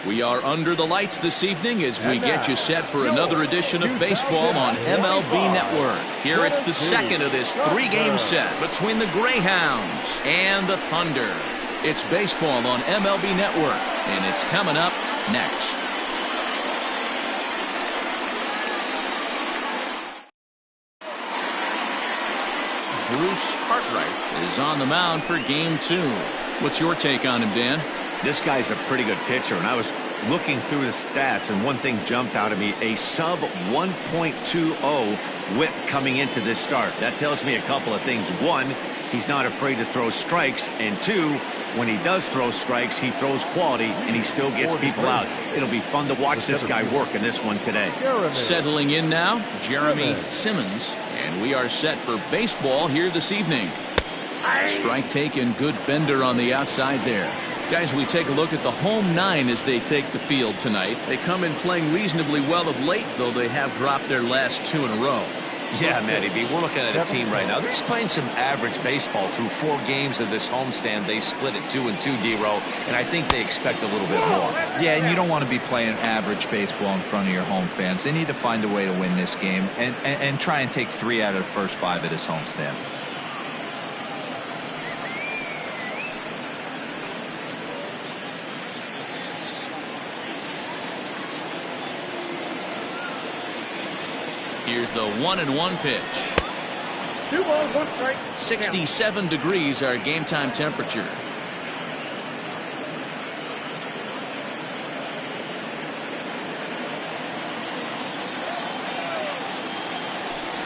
We are under the lights this evening as we get you set for another edition of baseball on MLB Network. Here it's the second of this three-game set between the Greyhounds and the Thunder. It's baseball on MLB Network, and it's coming up next. Bruce Cartwright is on the mound for game 2. What's your take on him, Dan? This guy's a pretty good pitcher, and I was looking through the stats, and one thing jumped out at me: a sub 1.20 whip coming into this start. That tells me a couple of things. One, he's not afraid to throw strikes, and two, when he does throw strikes, he throws quality, and he still gets people out. It'll be fun to watch this guy work in this one today. Settling in now, Jeremy Simmons, and we are set for baseball here this evening. Strike take and good bender on the outside there. Guys, we take a look at the home 9 as they take the field tonight. They come in playing reasonably well of late, though they have dropped their last 2 in a row. Yeah, Matty B, we're looking at a team right now. They're just playing some average baseball through 4 games of this homestand. They split it 2-2, D-Row, and I think they expect a little bit more. Yeah, and you don't want to be playing average baseball in front of your home fans. They need to find a way to win this game and try and take 3 out of the first 5 of this homestand. Here's the 1-1 pitch. 2 balls, 1 strike. 67 degrees our game time temperature.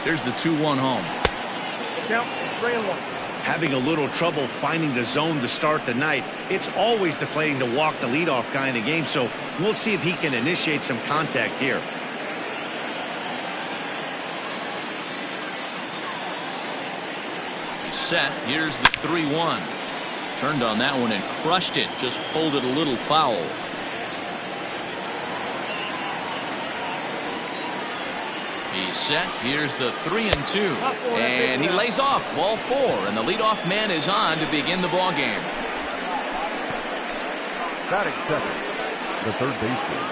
There's the 2-1 home. Count 3-1. Having a little trouble finding the zone to start the night. It's always deflating to walk the leadoff guy in the game, so we'll see if he can initiate some contact here. Set. Here's the 3-1. Turned on that one and crushed it. Just pulled it a little foul. He's set. Here's the 3-2. And he lays off. Ball 4. And the leadoff man is on to begin the ball game. Batting second, the third baseman,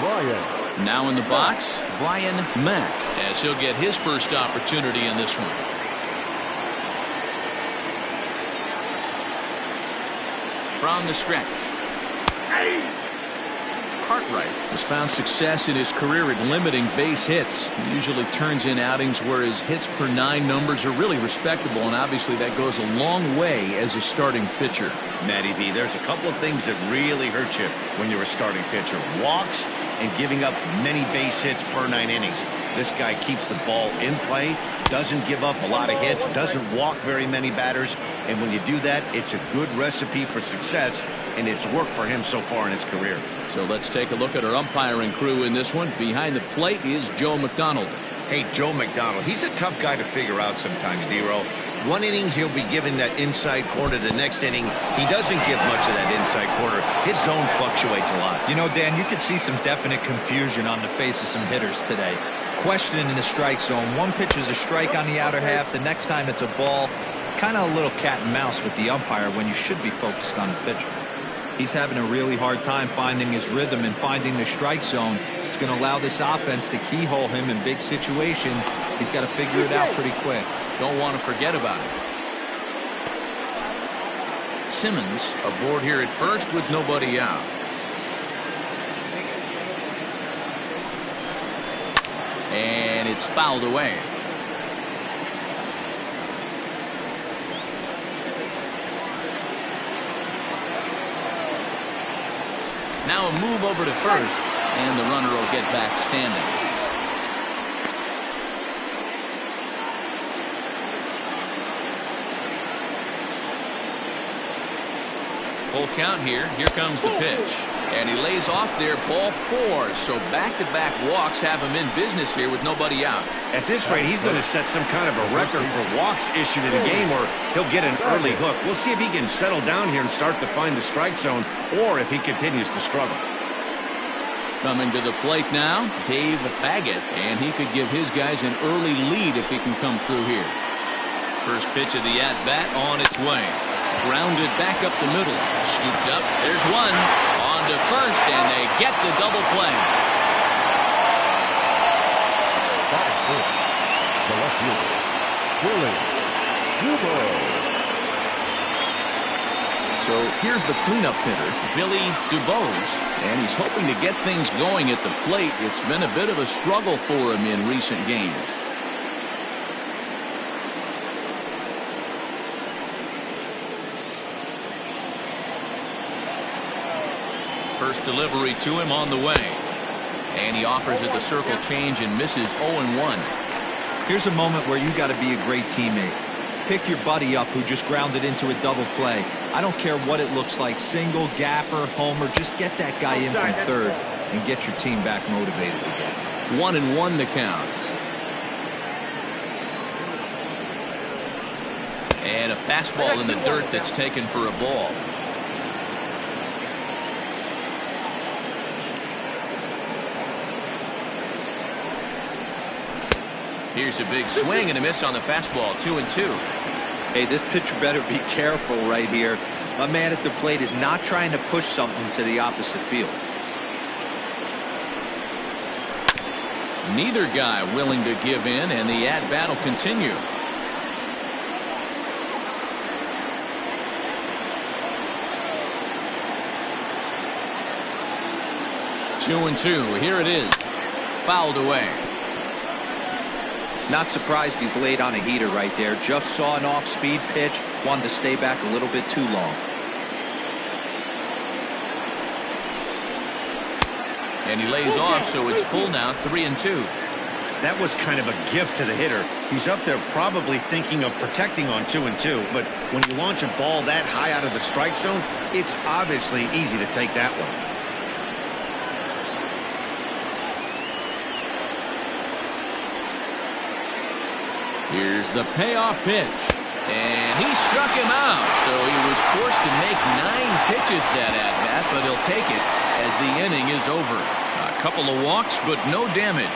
Brian. Now in the box, Brian Mack, as he'll get his first opportunity in this one. From the stretch. Cartwright has found success in his career at limiting base hits. He usually turns in outings where his hits per 9 numbers are really respectable, and obviously that goes a long way as a starting pitcher. Matty V, there's a couple of things that really hurt you when you're a starting pitcher: walks and giving up many base hits per 9 innings. This guy keeps the ball in play, doesn't give up a lot of hits, doesn't walk very many batters, and when you do that, it's a good recipe for success, and it's worked for him so far in his career. So let's take a look at our umpiring crew in this one. Behind the plate is Joe McDonald. Hey, Joe McDonald, he's a tough guy to figure out sometimes, D-Row. One inning, he'll be given that inside corner. The next inning, he doesn't give much of that inside corner. His zone fluctuates a lot. You know, Dan, you could see some definite confusion on the face of some hitters today. Questioning in the strike zone. One pitch is a strike on the outer half. The next time it's a ball. Kind of a little cat and mouse with the umpire when you should be focused on the pitcher. He's having a really hard time finding his rhythm and finding the strike zone. It's going to allow this offense to keyhole him in big situations. He's got to figure it out pretty quick. Don't want to forget about it. Simmons aboard here at first with nobody out. And it's fouled away. Now a move over to first, and the runner will get back standing. Full count here. Here comes the pitch. And he lays off there, ball 4. So back-to-back walks have him in business here with nobody out. At this rate, he's going to set some kind of a record for walks issued in a game, or he'll get an early hook. We'll see if he can settle down here and start to find the strike zone, or if he continues to struggle. Coming to the plate now, Dave Baggett, and he could give his guys an early lead if he can come through here. First pitch of the at-bat on its way. Grounded back up the middle. Scooped up. There's one. On to first, and they get the double play. That is good. The left fielder, Billy Dubois. So here's the cleanup hitter, Billy Dubois, and he's hoping to get things going at the plate. It's been a bit of a struggle for him in recent games. First delivery to him on the way. And he offers it the circle change and misses 0-1. Here's a moment where you got to be a great teammate. Pick your buddy up who just grounded into a double play. I don't care what it looks like, single, gapper, homer, just get that guy in from third and get your team back motivated again. 1-1 the count. And a fastball in the dirt that's taken for a ball. Here's a big swing and a miss on the fastball. 2-2. Hey, this pitcher better be careful right here. My man at the plate is not trying to push something to the opposite field. Neither guy willing to give in, and the at-bat will continue. Two and two. Here it is. Fouled away. Not surprised he's laid on a heater right there. Just saw an off-speed pitch. Wanted to stay back a little bit too long. And he lays off, so it's full now, 3-2. That was kind of a gift to the hitter. He's up there probably thinking of protecting on 2-2, but when you launch a ball that high out of the strike zone, it's obviously easy to take that one. Here's the payoff pitch. And he struck him out. So he was forced to make 9 pitches that at-bat, but he'll take it as the inning is over. A couple of walks, but no damage.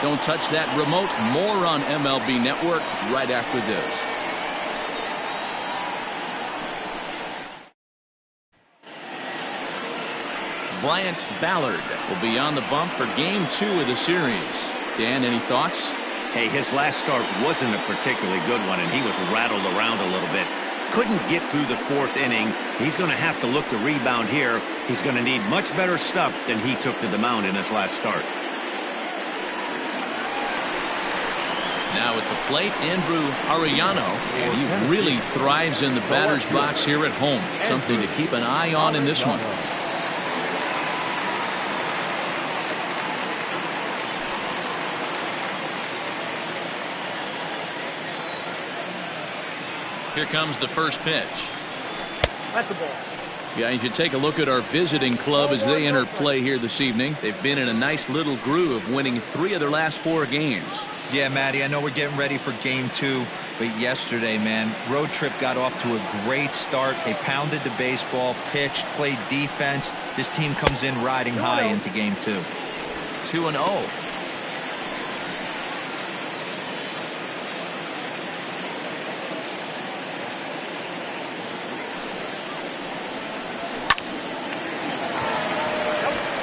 Don't touch that remote. More on MLB Network right after this. Bryant Ballard will be on the bump for Game 2 of the series. Dan, any thoughts? Hey, his last start wasn't a particularly good one, and he was rattled around a little bit. Couldn't get through the 4th inning. He's going to have to look to rebound here. He's going to need much better stuff than he took to the mound in his last start. Now at the plate, Andrew Arellano, and he really thrives in the batter's box here at home. Something to keep an eye on in this one. Here comes the first pitch. That's the ball. Guys, you take a look at our visiting club as they enter play here this evening. They've been in a nice little groove, winning 3 of their last 4 games. Yeah, Matty, I know we're getting ready for Game 2, but yesterday, man, road trip got off to a great start. They pounded the baseball, pitched, played defense. This team comes in riding high into Game 2. 2-0.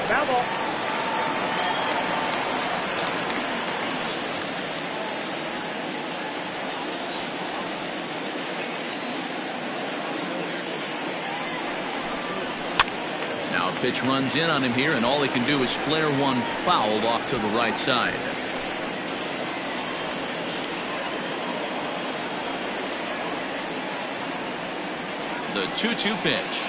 Foul ball. Now a pitch runs in on him here, and all he can do is flare one foul off to the right side. The 2-2 pitch.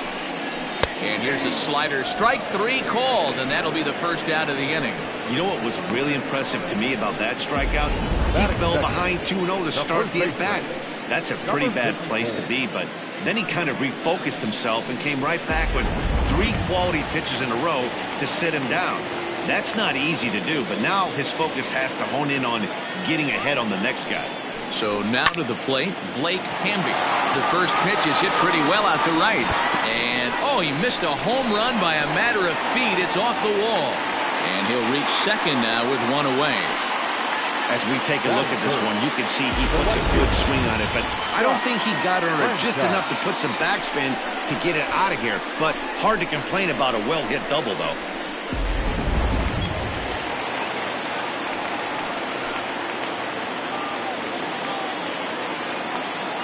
And here's a slider. Strike 3 called, and that'll be the first out of the inning. You know what was really impressive to me about that strikeout? He fell behind 2-0 to start the at-bat. That's a pretty bad place to be, but then he kind of refocused himself and came right back with 3 quality pitches in a row to sit him down. That's not easy to do, but now his focus has to hone in on getting ahead on the next guy. So now to the plate, Blake Hamby. The first pitch is hit pretty well out to right. And, oh, he missed a home run by a matter of feet. It's off the wall. And he'll reach second now with 1 away. As we take a look at this one, you can see he puts a good swing on it, but I don't think he got under it just enough to put some backspin to get it out of here. But hard to complain about a well-hit double, though.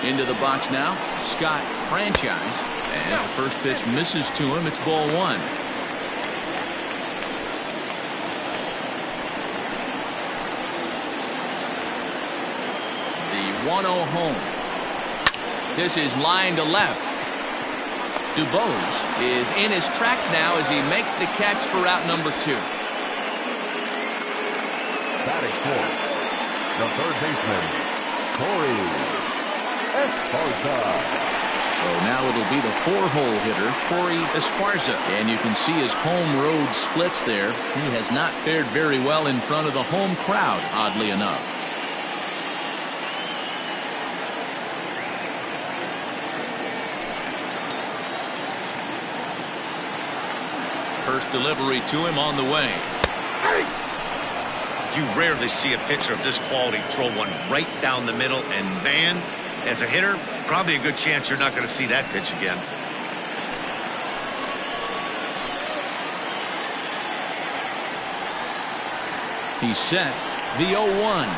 Into the box now, Scott Franchise. As the first pitch misses to him, it's ball one. The 1-0 home. This is line to left. DuBose is in his tracks now as he makes the catch for out number 2. Batting fourth, the third baseman, Corey Esparza. So now it'll be the 4-hole hitter, Corey Esparza. And you can see his home road splits there. He has not fared very well in front of the home crowd, oddly enough. First delivery to him on the way. You rarely see a pitcher of this quality throw one right down the middle, and man, as a hitter, probably a good chance you're not going to see that pitch again. He's set. The 0-1.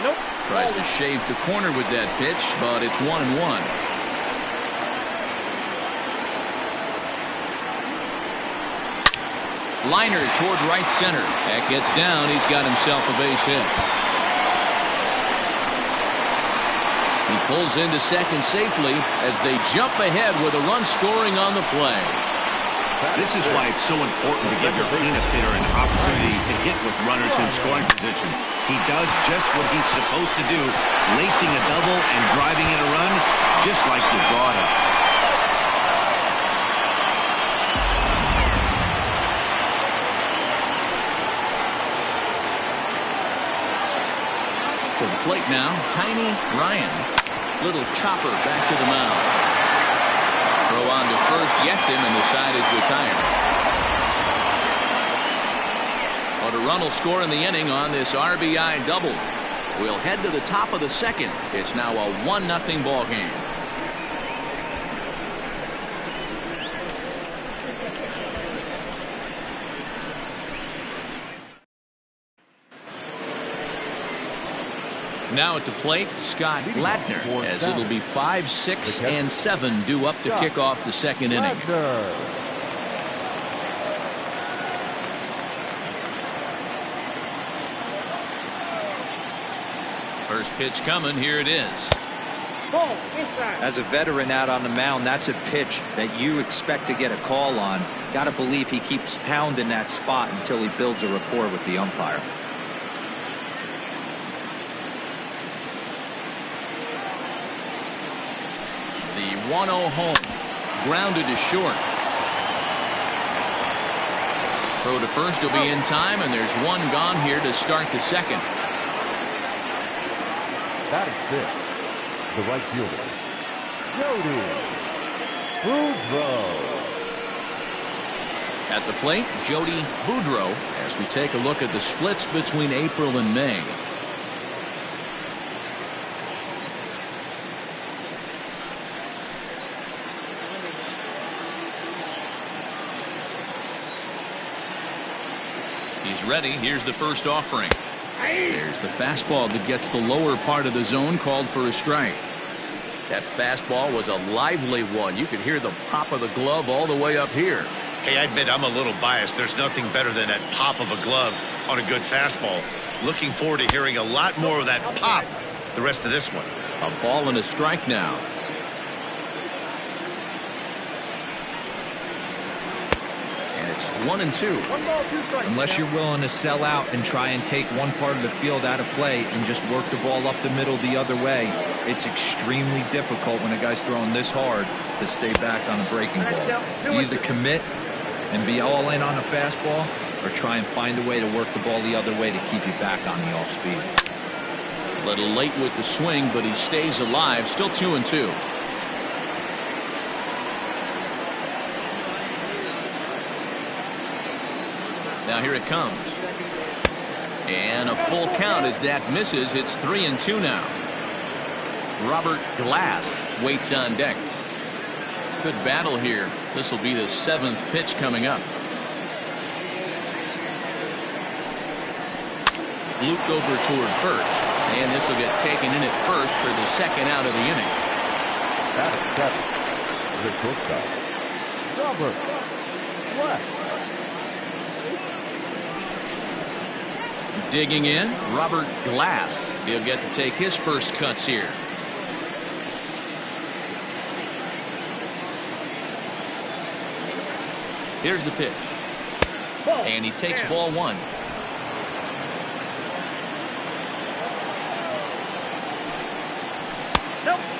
Nope. Tries to shave the corner with that pitch, but it's 1-1. Liner toward right center. That gets down. He's got himself a base hit. He pulls into second safely as they jump ahead with a run scoring on the play. This is why it's so important to give your cleanup hitter an opportunity to hit with runners in scoring position. He does just what he's supposed to do, lacing a double and driving in a run, just like you draw it up. To the plate now, Tiny Ryan. Little chopper back to the mound. Throw on to first gets him, and the side is retired. But a run will score in the inning on this RBI double. We'll head to the top of the second. It's now a 1-0 ball game. Now at the plate, Scott Latner, as it'll be 5, 6, and 7 due up to kick off the second inning. First pitch coming. Here it is. As a veteran out on the mound, that's a pitch that you expect to get a call on. Got to believe he keeps pounding that spot until he builds a rapport with the umpire. The 1-0 home. Grounded to short. Throw to first will be in time, and there's one gone here to start the second. Batting fifth, the right fielder, Jody Boudreau. At the plate, Jody Boudreau, as we take a look at the splits between April and May. He's ready. Here's the first offering. There's the fastball that gets the lower part of the zone, called for a strike. That fastball was a lively one. You could hear the pop of the glove all the way up here. Hey, I admit I'm a little biased. There's nothing better than that pop of a glove on a good fastball. Looking forward to hearing a lot more of that pop the rest of this one. A ball and a strike now. And it's 1-2. Unless you're willing to sell out and try and take one part of the field out of play and just work the ball up the middle the other way, it's extremely difficult when a guy's throwing this hard to stay back on a breaking ball. You either commit and be all in on a fastball, or try and find a way to work the ball the other way to keep you back on the off speed. A little late with the swing, but he stays alive. Still 2-2. Now here it comes. And a full count as that misses. It's 3-2 now. Robert Glass waits on deck. Good battle here. This will be the 7th pitch coming up. looped over toward first. And this will get taken in at first for the second out of the inning. That is 7. The shortstop, Robert Glass. Digging in, Robert Glass. He'll get to take his first cuts here. Here's the pitch. And he takes ball 1.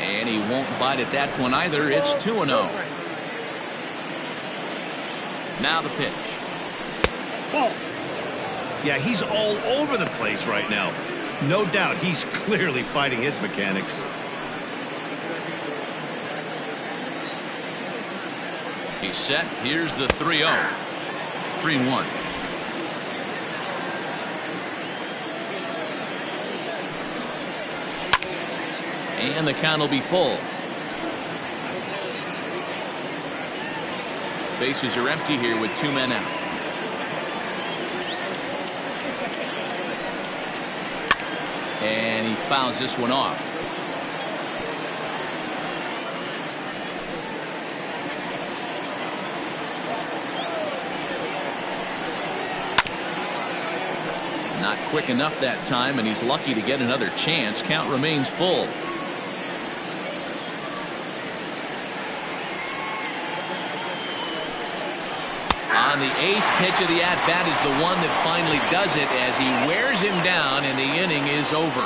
And he won't bite at that one either. It's 2-0. Now the pitch. Yeah, he's all over the place right now. No doubt he's clearly fighting his mechanics. He's set. Here's the 3-0. 3-1. And the count will be full. Bases are empty here with 2 men out. And he fouls this one off. Not quick enough that time, and he's lucky to get another chance. Count remains full. On the 8th pitch of the at-bat is the one that finally does it as he wears him down, and the inning is over.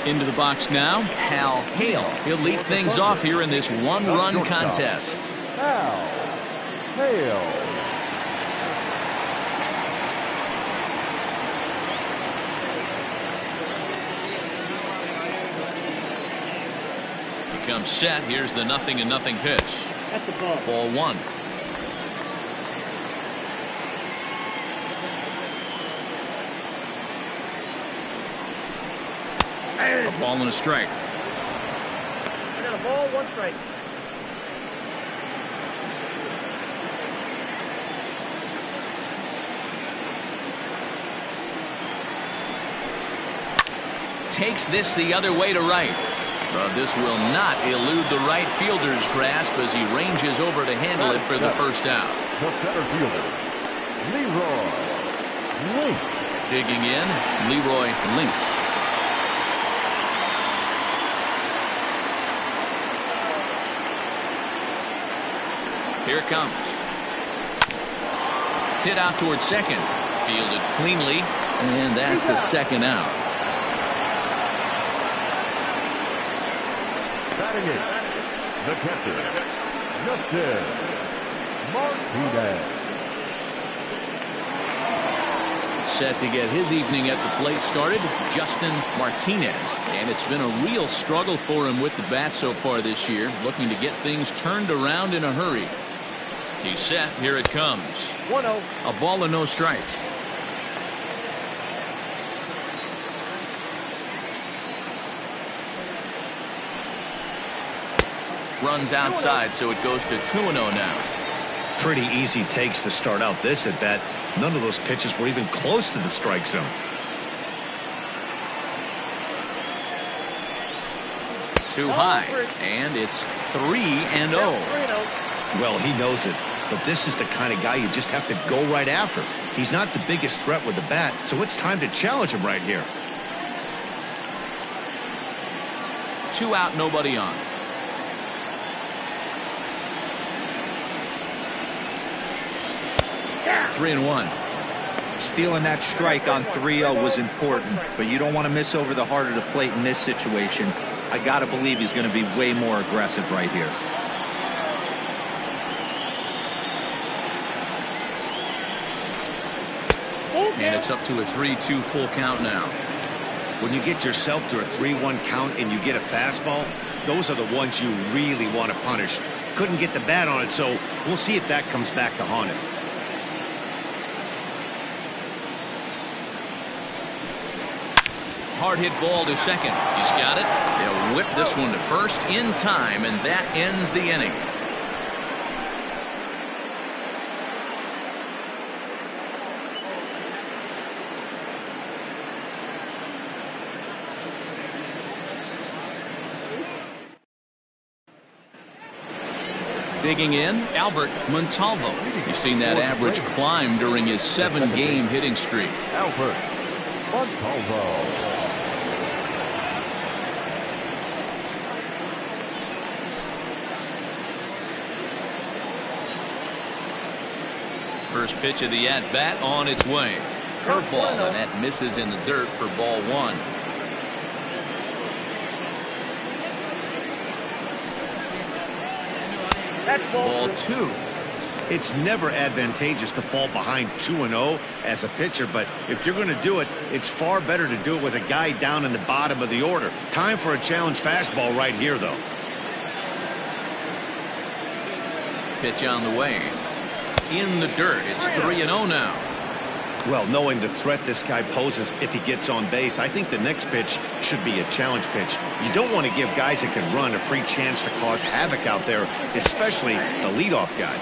Into the box now, Hal Hale. He'll lead things off here in this one-run contest. Hal Hale. Becomes set. Here's the 0-0 pitch. At the ball. Ball 1. A ball and a strike. I got a ball, 1 strike. Takes this the other way to right. But this will not elude the right fielder's grasp as he ranges over to handle it for the first out. The center fielder, Leroy Links. Digging in, Leroy Links. Here it comes. Hit out towards second. Fielded cleanly, and that's the second out. Batting it, the catcher, Justin Martinez. Set to get his evening at the plate started, Justin Martinez. And it's been a real struggle for him with the bat so far this year, looking to get things turned around in a hurry. He's set. Here it comes. 1-0. A ball and no strikes. Runs outside, so it goes to 2-0 now. Pretty easy takes to start out this at bat. None of those pitches were even close to the strike zone. Too high, and it's 3-0. Well, he knows it, but this is the kind of guy you just have to go right after. He's not the biggest threat with the bat, so it's time to challenge him right here. 2 out, nobody on. Yeah. 3-1. Stealing that strike on 3-0 was important, but you don't want to miss over the heart of the plate in this situation. I got to believe he's going to be way more aggressive right here. And it's up to a 3-2 full count now. When you get yourself to a 3-1 count and you get a fastball, those are the ones you really want to punish. Couldn't get the bat on it, so we'll see if that comes back to haunt him. Hard hit ball to second. He's got it. They'll whip this one to first in time, and that ends the inning. Digging in, Albert Montalvo. You've seen that average climb during his 7-game hitting streak. Albert Montalvo. First pitch of the at-bat on its way. Curveball, and that misses in the dirt for ball 1. Ball 2. It's never advantageous to fall behind 2-0 as a pitcher, but if you're going to do it, it's far better to do it with a guy down in the bottom of the order. Time for a challenge fastball right here, though. Pitch on the way. In the dirt. It's 3-0 now. Well, knowing the threat this guy poses if he gets on base, I think the next pitch should be a challenge pitch. You don't want to give guys that can run a free chance to cause havoc out there, especially the leadoff guy.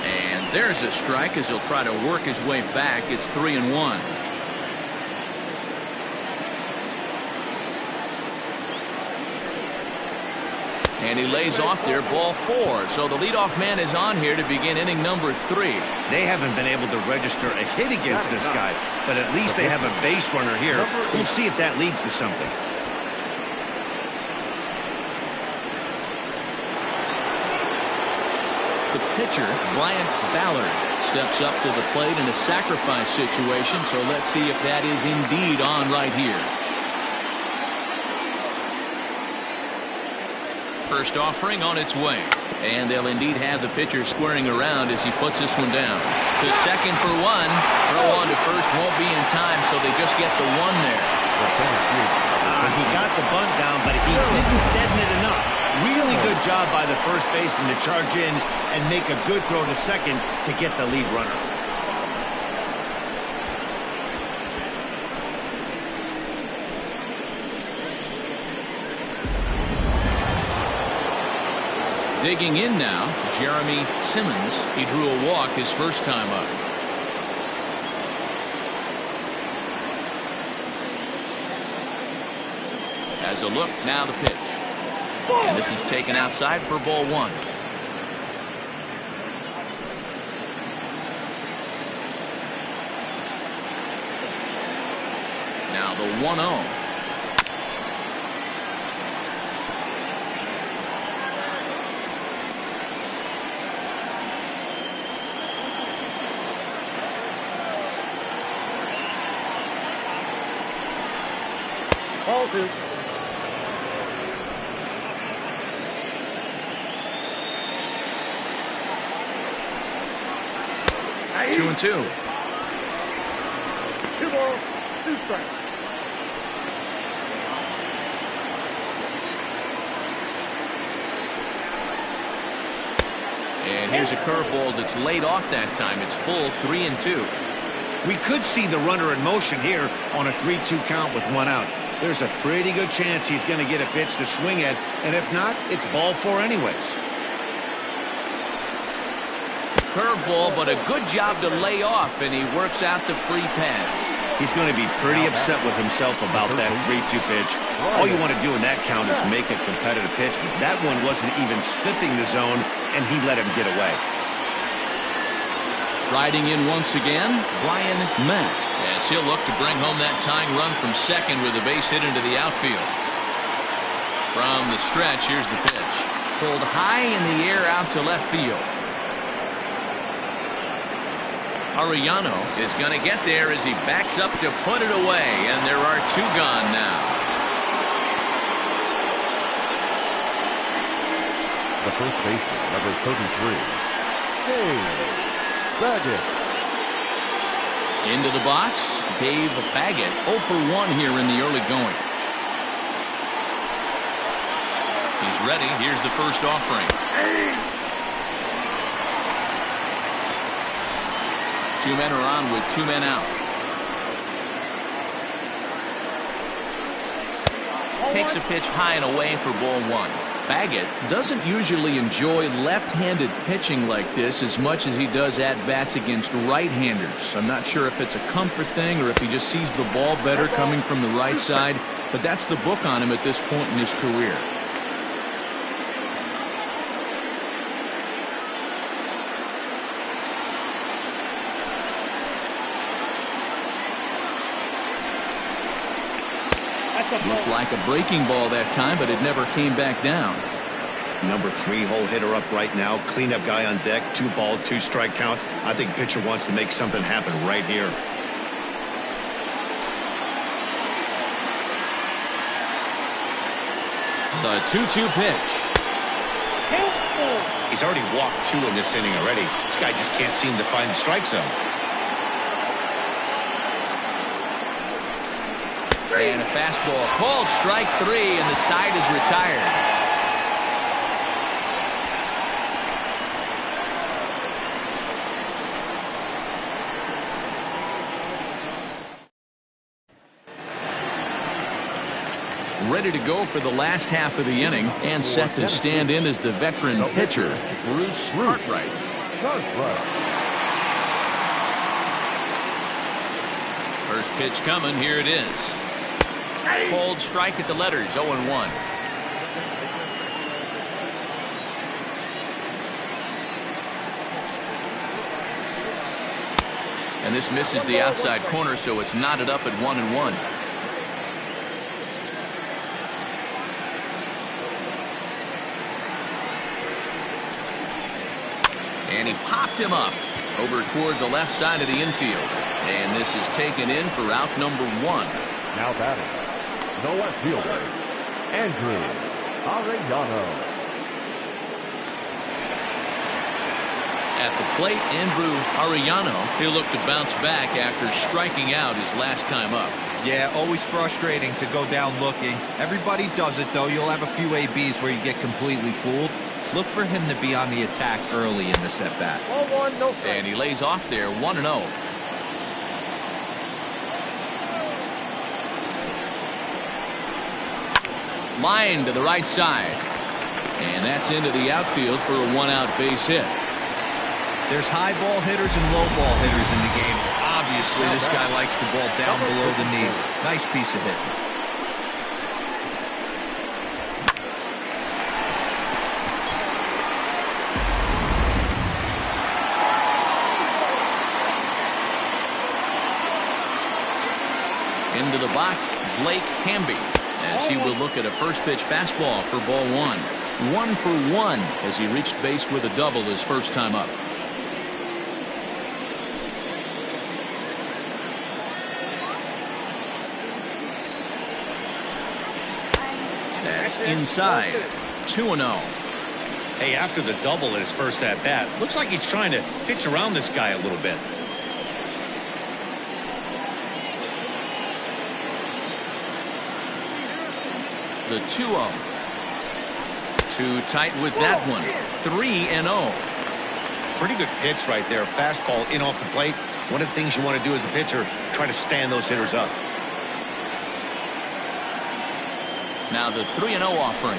And there's a strike as he'll try to work his way back. It's 3-1. And he lays off there, ball 4. So the leadoff man is on here to begin inning number 3. They haven't been able to register a hit against this guy, but at least they have a base runner here. We'll see if that leads to something. The pitcher, Bryant Ballard, steps up to the plate in a sacrifice situation, so let's see if that is indeed on right here. First offering on its way. And they'll indeed have the pitcher squaring around as he puts this one down. To second for 1. Throw on to first won't be in time, so they just get the 1 there. He got the bunt down, but he didn't deaden it enough. Really good job by the first baseman to charge in and make a good throw to second to get the lead runner. Digging in now, Jeremy Simmons. He drew a walk his first time up. As a look, now the pitch. And this is taken outside for ball 1. Now the 1-0. Ball 2. 2-2. 2 balls, 2 strikes. And here's a curveball that's laid off that time. It's full 3-2. We could see the runner in motion here on a 3-2 count with 1 out. There's a pretty good chance he's going to get a pitch to swing at, and if not, it's ball 4 anyways. Curveball, but a good job to lay off, and he works out the free pass. He's going to be pretty upset with himself about that 3-2 pitch. All you want to do in that count is make a competitive pitch, but that one wasn't even sniffing the zone, and he let him get away. Riding in once again, Brian Matt, as he'll look to bring home that tying run from second with a base hit into the outfield. From the stretch, here's the pitch. Pulled high in the air out to left field. Arellano is going to get there as he backs up to put it away, and there are 2 gone now. The first baseman, number 33, Dave Baggett. Into the box, Dave Baggett, 0 for 1 here in the early going. He's ready. Here's the first offering. 2 men are on with 2 men out. takes a pitch high and away for ball one. Baggett doesn't usually enjoy left-handed pitching like this as much as he does at-bats against right-handers. I'm not sure if it's a comfort thing or if he just sees the ball better coming from the right side, but that's the book on him at this point in his career. Looked like a breaking ball that time, but it never came back down. Number 3 hole hitter up right now. Cleanup guy on deck. 2 ball, 2 strike count. I think pitcher wants to make something happen right here. The 2-2 pitch. He's already walked 2 in this inning already. This guy just can't seem to find the strike zone. And a fastball called strike 3, and the side is retired. Ready to go for the last half of the inning and set to stand in as the veteran pitcher, Bruce Cartwright. First pitch coming. Here it is. Cold strike at the letters, 0-1. And this misses the outside corner, so it's knotted up at 1-1. And he popped him up over toward the left side of the infield. And this is taken in for out number 1. Now batting, the left fielder, Andrew Arellano. At the plate, Andrew Arellano. He'll look to bounce back after striking out his last time up. Yeah, always frustrating to go down looking. Everybody does it, though. You'll have a few ABs where you get completely fooled. Look for him to be on the attack early in this at-bat. And he lays off there, 1-0. Line to the right side. And that's into the outfield for a 1-out base hit. There's high ball hitters and low ball hitters in the game. Obviously, this guy likes the ball down below the knees. Nice piece of hitting. Into the box, Blake Hamby, as he will look at a first pitch fastball for ball 1. 1 for 1 as he reached base with a double his first time up. That's inside. 2-0. Hey, after the double in his first at-bat, looks like he's trying to pitch around this guy a little bit. The 2-0. Too tight with that one. 3-0. Pretty good pitch right there. Fastball in off the plate. One of the things you want to do as a pitcher, try to stand those hitters up. Now the 3-0 offering.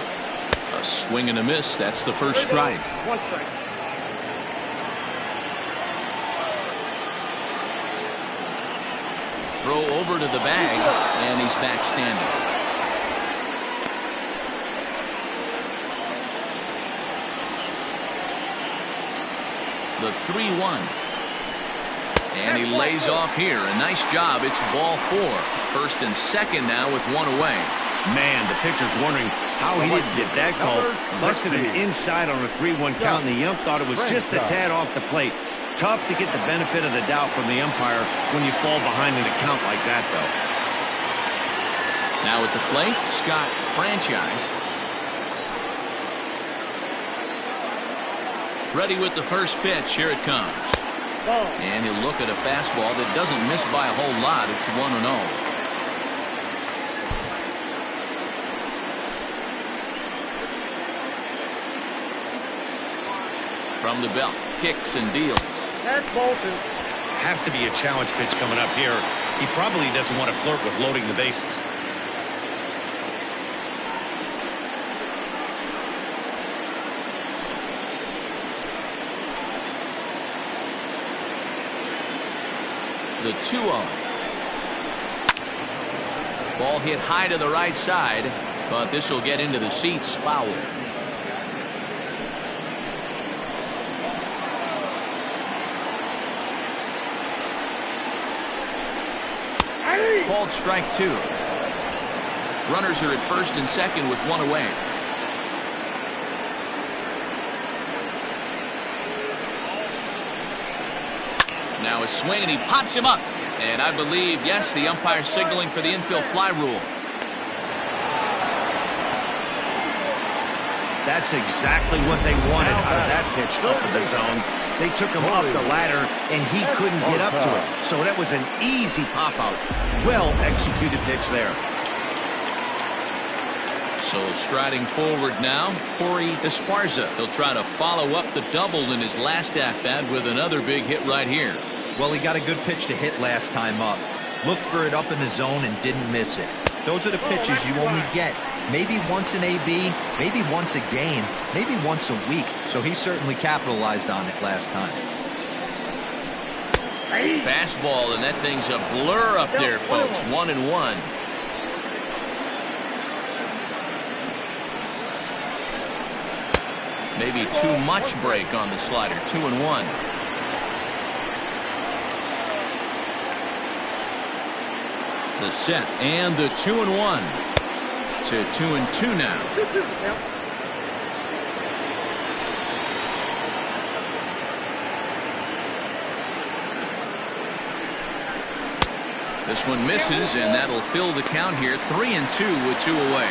A swing and a miss. That's the first strike. 1 strike. Throw over to the bag, and he's back standing. The 3-1. And he lays off here. A nice job. It's ball 4. First and second now with 1 away. Man, the pitcher's wondering how he didn't get that call. Busted him inside on a 3-1 count, and the ump thought it was just a tad off the plate. Tough to get the benefit of the doubt from the umpire when you fall behind in a count like that, though. Now at the plate, Scott Franchise. Ready with the first pitch. Here it comes. And he'll look at a fastball that doesn't miss by a whole lot. It's 1-0. From the belt, kicks and deals. That's ball 2. Has to be a challenge pitch coming up here. He probably doesn't want to flirt with loading the bases. The 2-0. Ball hit high to the right side, but this will get into the seats. Foul. Called strike 2. Runners are at first and second with one away. Now a swing, and he pops him up. And I believe, yes, the umpire signaling for the infield fly rule. That's exactly what they wanted out of that pitch up in the zone. They took him up the ladder, and he couldn't get up to it. So that was an easy pop-out. Well-executed pitch there. So striding forward now, Corey Esparza. He'll try to follow up the double in his last at-bat with another big hit right here. Well, he got a good pitch to hit last time up. Looked for it up in the zone and didn't miss it. Those are the pitches you only get. Maybe once in AB, maybe once a game, maybe once a week. So he certainly capitalized on it last time. Fastball, and that thing's a blur up there, folks. 1-1. Maybe too much break on the slider. 2-1. The set and the 2-1 to 2-2 now. This one misses, and that'll fill the count here. 3-2 with 2 away.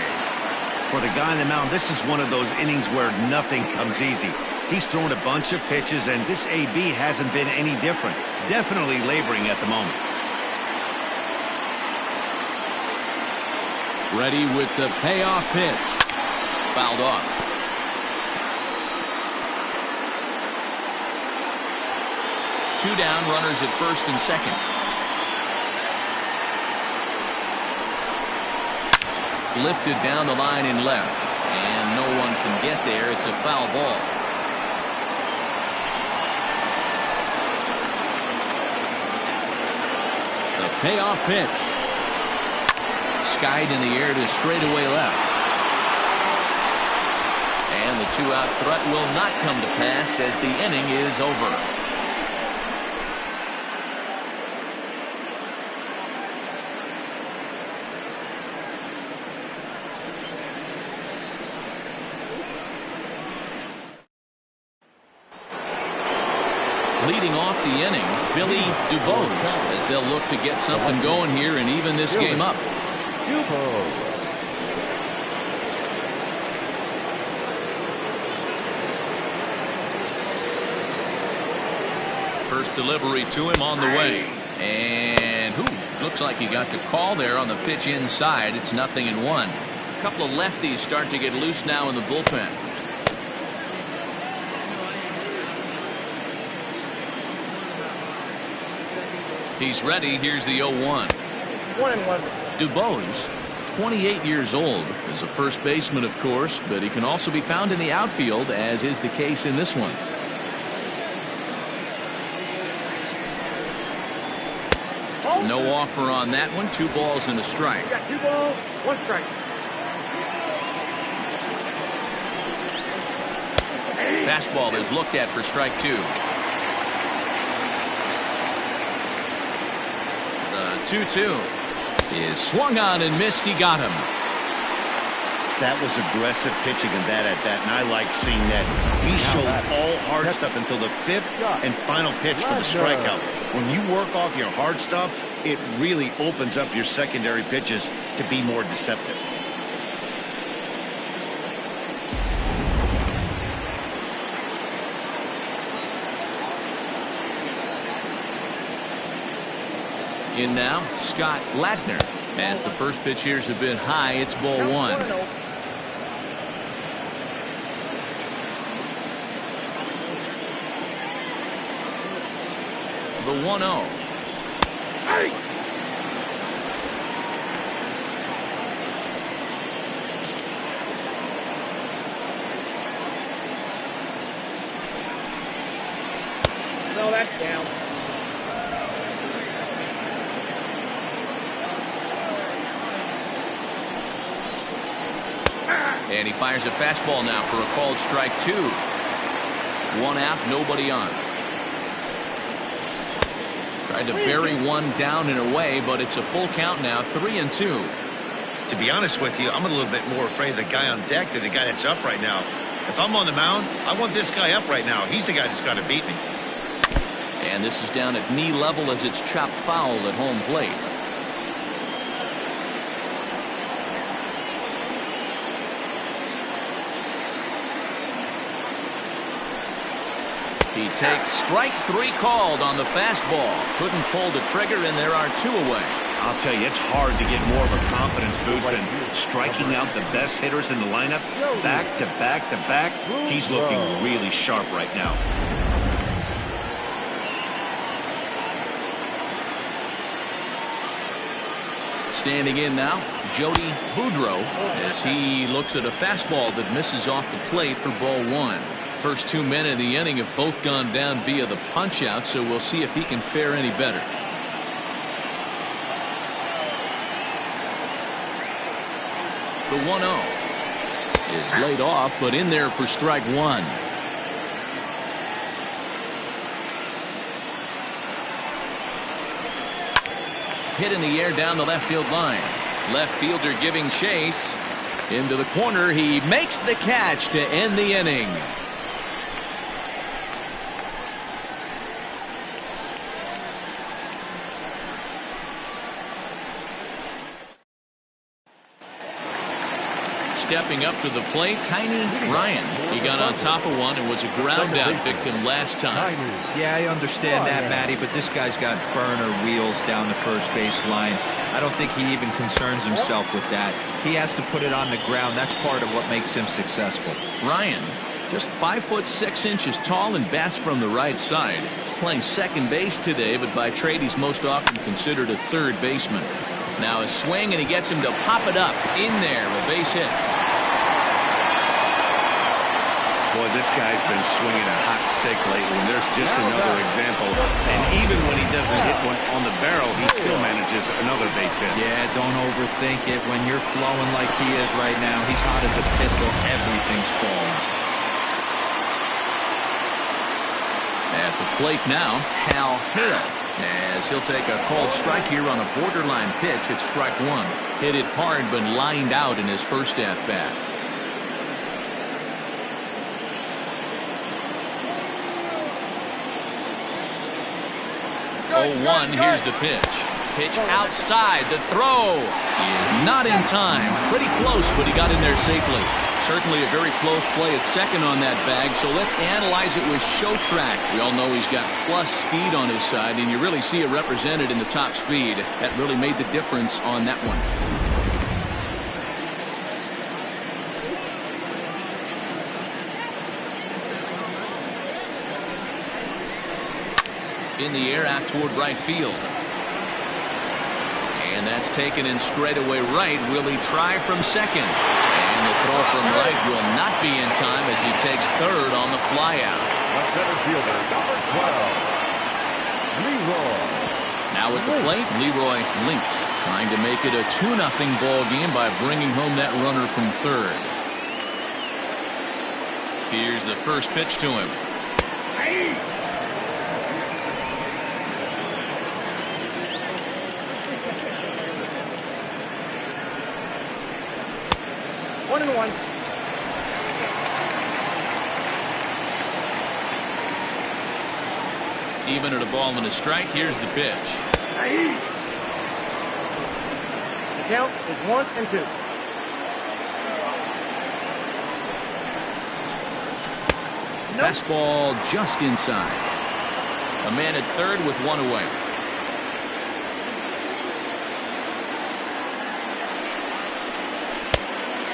For the guy on the mound, this is one of those innings where nothing comes easy. He's thrown a bunch of pitches, and this AB hasn't been any different. Definitely laboring at the moment. Ready with the payoff pitch. Fouled off. Two down, runners at first and second. Lifted down the line in left, and no one can get there. It's a foul ball. The payoff pitch. Skied in the air to straightaway left. And the 2-out threat will not come to pass as the inning is over. Leading off the inning, Billy DuBose, as they'll look to get something going here and even this game up. First delivery to him on the way. And looks like he got the call there on the pitch inside. It's 0-1. A couple of lefties start to get loose now in the bullpen. He's ready. Here's the 0-1. 1-1. DuBose, 28 years old, is a first baseman, of course, but he can also be found in the outfield, as is the case in this one. No offer on that one. 2 balls and a strike. You got 2 balls, 1 strike. Fastball is looked at for strike 2. The 2-2 is swung on and missed. He got him. That was aggressive pitching in that at bat, and I like seeing that. He showed all hard stuff until the 5th and final pitch for the strikeout. When you work off your hard stuff, it really opens up your secondary pitches to be more deceptive. In now, Scott Ladner. As the first pitch here is a bit high, it's ball 1. The 1-0. No, that's down. And he fires a fastball now for a called strike 2. 1 out, nobody on. Tried to bury one down and away, but it's a full count now, 3-2. To be honest with you, I'm a little bit more afraid of the guy on deck than the guy that's up right now. If I'm on the mound, I want this guy up right now. He's the guy that's got to beat me. And this is down at knee level as it's chopped foul at home plate. He takes strike 3 called on the fastball. Couldn't pull the trigger, and there are 2 away. I'll tell you, it's hard to get more of a confidence boost than striking out the best hitters in the lineup back to back to back. He's looking really sharp right now. Standing in now, Jody Boudreau, as he looks at a fastball that misses off the plate for ball 1. First 2 men in the inning have both gone down via the punch out, so we'll see if he can fare any better. The 1-0 is laid off, but in there for strike 1. Hit in the air down the left field line. Left fielder giving chase. Into the corner. He makes the catch to end the inning. Stepping up to the plate, Tiny Ryan. He got on top of one and was a ground out victim last time. Yeah, I understand that, Matty, but this guy's got burner wheels down the first base line. I don't think he even concerns himself with that. He has to put it on the ground. That's part of what makes him successful. Ryan, just 5'6" tall and bats from the right side. He's playing second base today, but by trade he's most often considered a third baseman. Now a swing, and he gets him to pop it up in there, a base hit. Boy, this guy's been swinging a hot stick lately, and there's just another example. And even when he doesn't hit one on the barrel, he still manages another base hit. Yeah, don't overthink it. When you're flowing like he is right now, he's hot as a pistol. Everything's falling. At the plate now, Hal Hale, as he'll take a called strike here on a borderline pitch at strike 1. Hit it hard, but lined out in his first at bat. 0-1, here's the pitch. Pitch outside, the throw is not in time. Pretty close, but he got in there safely. Certainly a very close play at second on that bag, so let's analyze it with show track. We all know he's got plus speed on his side, and you really see it represented in the top speed. That really made the difference on that one. In the air out toward right field. And that's taken in straightaway right. Will he try from second? And the throw from right will not be in time as he takes third on the flyout. The center fielder, number 12, Leroy. Now at the plate, Leroy Links, trying to make it a 2-0 ball game by bringing home that runner from third. Here's the first pitch to him. 1-1. Even at a ball and a strike, here's the pitch. The count is 1-2. Fastball just inside. A man at third with one away.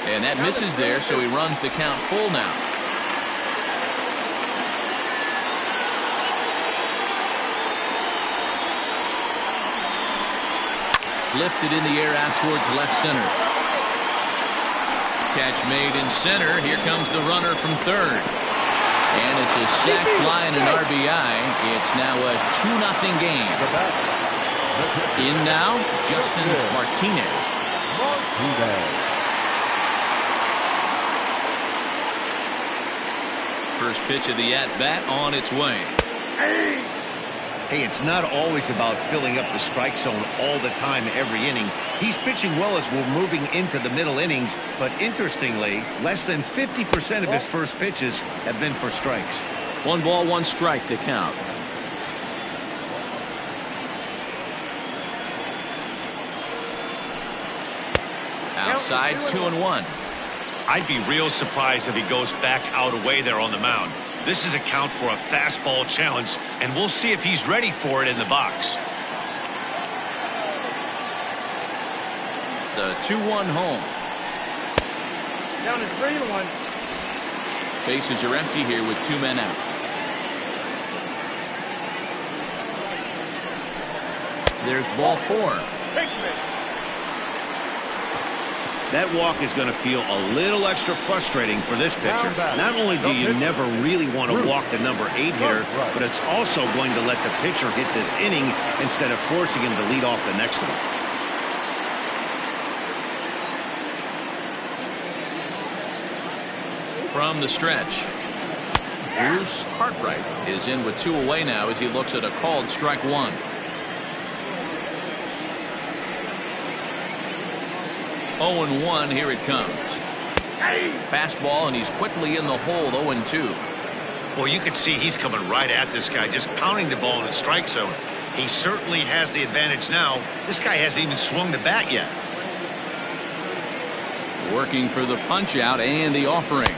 And that misses there, so he runs the count full now. Lifted in the air out towards left center. Catch made in center. Here comes the runner from third. And it's a sac fly and an RBI. It's now a 2-0 game. In now, Justin Martinez. first pitch of the at-bat on its way. Hey, it's not always about filling up the strike zone all the time every inning. He's pitching well as we're moving into the middle innings, but interestingly, less than 50% of his first pitches have been for strikes. 1 ball, 1 strike to count. Outside, 2-1. I'd be real surprised if he goes back out away there on the mound. This is a count for a fastball challenge, and we'll see if he's ready for it in the box. The 2-1 home. Down to 3-1. Bases are empty here with 2 men out. There's ball 4. That walk is going to feel a little extra frustrating for this pitcher. Not only do you never really want to walk the number 8 hitter, but it's also going to let the pitcher hit this inning instead of forcing him to lead off the next one. From the stretch, Bruce Cartwright is in with 2 away now as he looks at a called strike 1. Oh and 1, here it comes. Fastball, and he's quickly in the hole. 0-2. Well, you can see he's coming right at this guy, just pounding the ball in the strike zone. He certainly has the advantage now. This guy hasn't even swung the bat yet. Working for the punch out and the offering.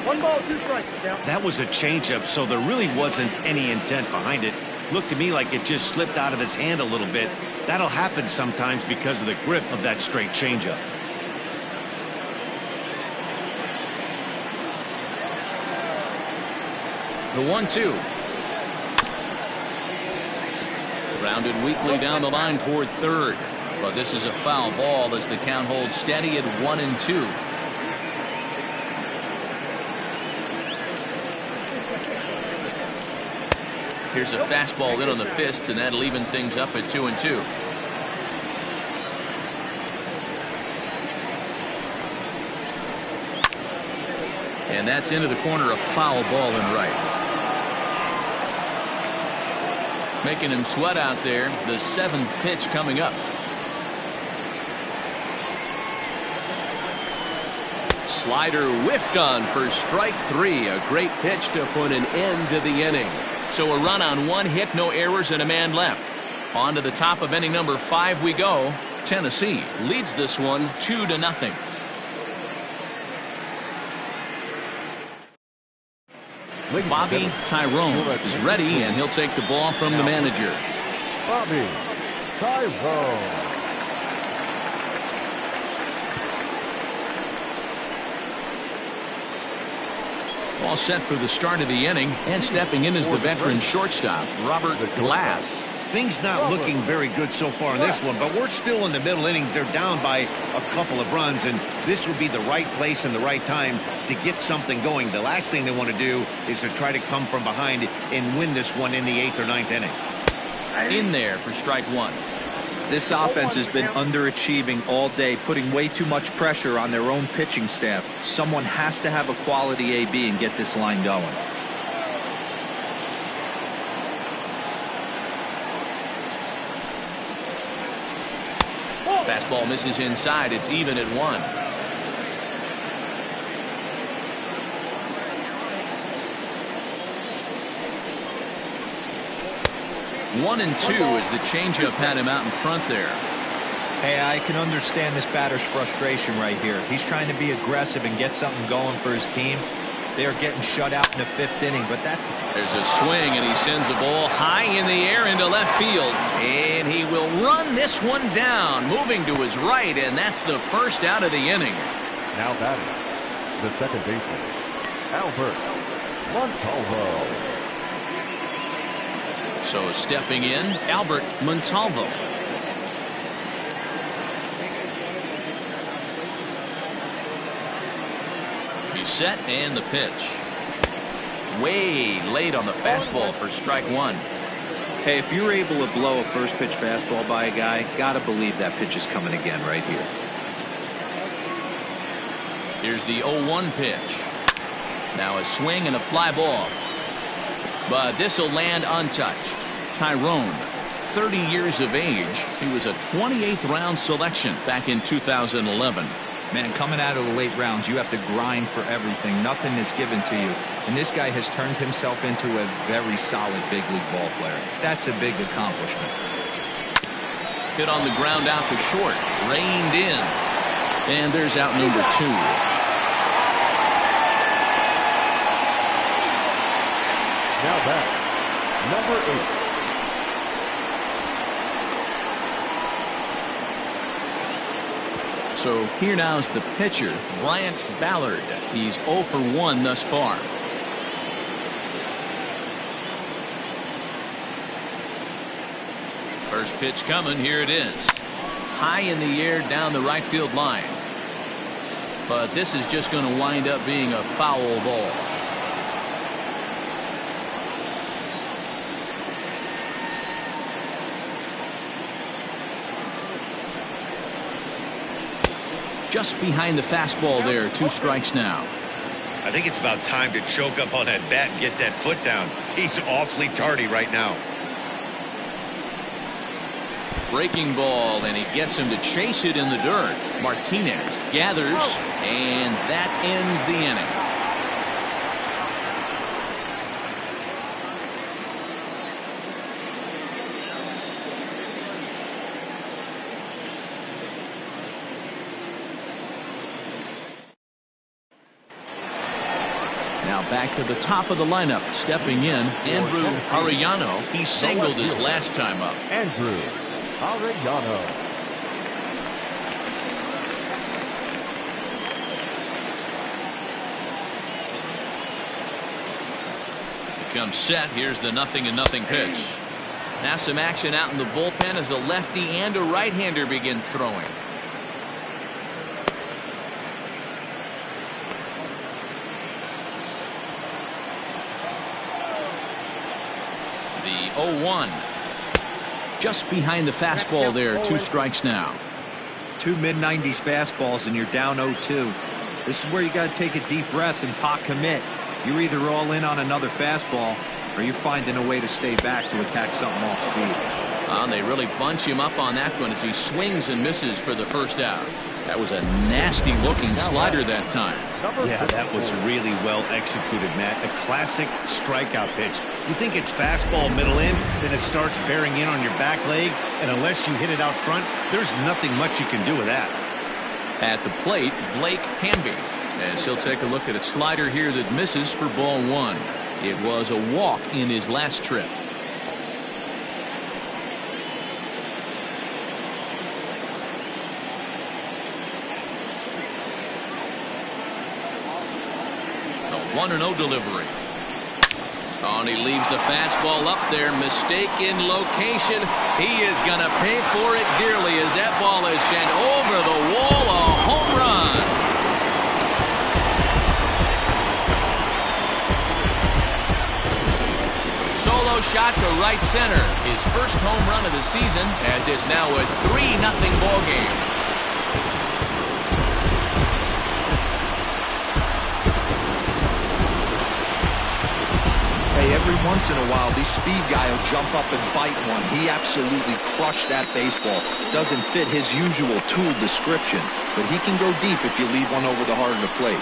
1 ball, 2 strikes. That was a changeup, so there really wasn't any intent behind it. Looked to me like it just slipped out of his hand a little bit. That'll happen sometimes because of the grip of that straight changeup. The 1-2. Rounded weakly down the line toward third. But this is a foul ball as the count holds steady at 1-2. Here's a fastball in on the fist, and that'll even things up at 2-2. And that's into the corner, a foul ball and right. Making him sweat out there. The 7th pitch coming up. Slider whiffed on for strike 3. A great pitch to put an end to the inning. So a run on 1 hit, no errors, and a man left. On to the top of inning number 5 we go. Tennessee leads this one 2-0. Bobby Tyrone is ready, and he'll take the ball from the manager. Bobby Tyrone. All set for the start of the inning, and stepping in is the veteran shortstop, Robert Glass. Things not looking very good so far in this one, but we're still in the middle innings. They're down by a couple of runs, and this would be the right place and the right time to get something going. The last thing they want to do is to try to come from behind and win this one in the 8th or 9th inning. In there for strike 1. This offense has been underachieving all day, putting way too much pressure on their own pitching staff. Someone has to have a quality AB and get this line going. Fastball misses inside. It's even at 1. One and 2 as the changeup had him out in front there. Hey, I can understand this batter's frustration right here. He's trying to be aggressive and get something going for his team. They are getting shut out in the 5th inning, but that's... There's a swing, and he sends a ball high in the air into left field. And he will run this one down, moving to his right, and that's the first out of the inning. Now batting, the second baseman, Albert Montalvo. So stepping in, Albert Montalvo. He's set, and the pitch. Way late on the fastball for strike 1. Hey, if you're able to blow a first pitch fastball by a guy, gotta believe that pitch is coming again right here. Here's the 0-1 pitch. Now a swing and a fly ball. But this will land untouched. Tyrone, 30 years of age. He was a 28th round selection back in 2011. Man, coming out of the late rounds, you have to grind for everything. Nothing is given to you. And this guy has turned himself into a very solid big league ball player. That's a big accomplishment. Hit on the ground out to short. Reined in. And there's out number 2. Now back, number 8. So here now's the pitcher, Bryant Ballard. He's 0 for 1 thus far. First pitch coming. Here it is. High in the air down the right field line. But this is just going to wind up being a foul ball. Just behind the fastball there. 2 strikes now. I think it's about time to choke up on that bat and get that foot down. He's awfully tardy right now. Breaking ball, and he gets him to chase it in the dirt. Martinez gathers, and that ends the inning. Now back to the top of the lineup. Stepping in, Andrew Arellano. He singled his last time up. Andrew Arellano. Becomes set. Here's the 0-0 pitch. Now some action out in the bullpen as a lefty and a right-hander begin throwing. The 0-1. Just behind the fastball there. 2 strikes now. 2 mid-90s fastballs and you're down 0-2. This is where you got to take a deep breath and pot commit. You're either all in on another fastball or you're finding a way to stay back to attack something off speed. They really bunch him up on that one as he swings and misses for the first out. That was a nasty looking slider that time. Yeah, that was really well executed, Matt. A classic strikeout pitch. You think it's fastball middle in, then it starts bearing in on your back leg, and unless you hit it out front, there's nothing much you can do with that. At the plate, Blake Hamby, as he'll take a look at a slider here that misses for ball 1. It was a walk in his last trip. A 1-0 delivery. Oh, and he leaves the fastball up there. Mistaken location. He is going to pay for it dearly as that ball is sent over the wall. A home run. Solo shot to right center. His first home run of the season, as it's now a 3-0 ball game. Hey, every once in a while, this speed guy will jump up and bite one. He absolutely crushed that baseball. Doesn't fit his usual tool description, but he can go deep if you leave one over the heart of the plate.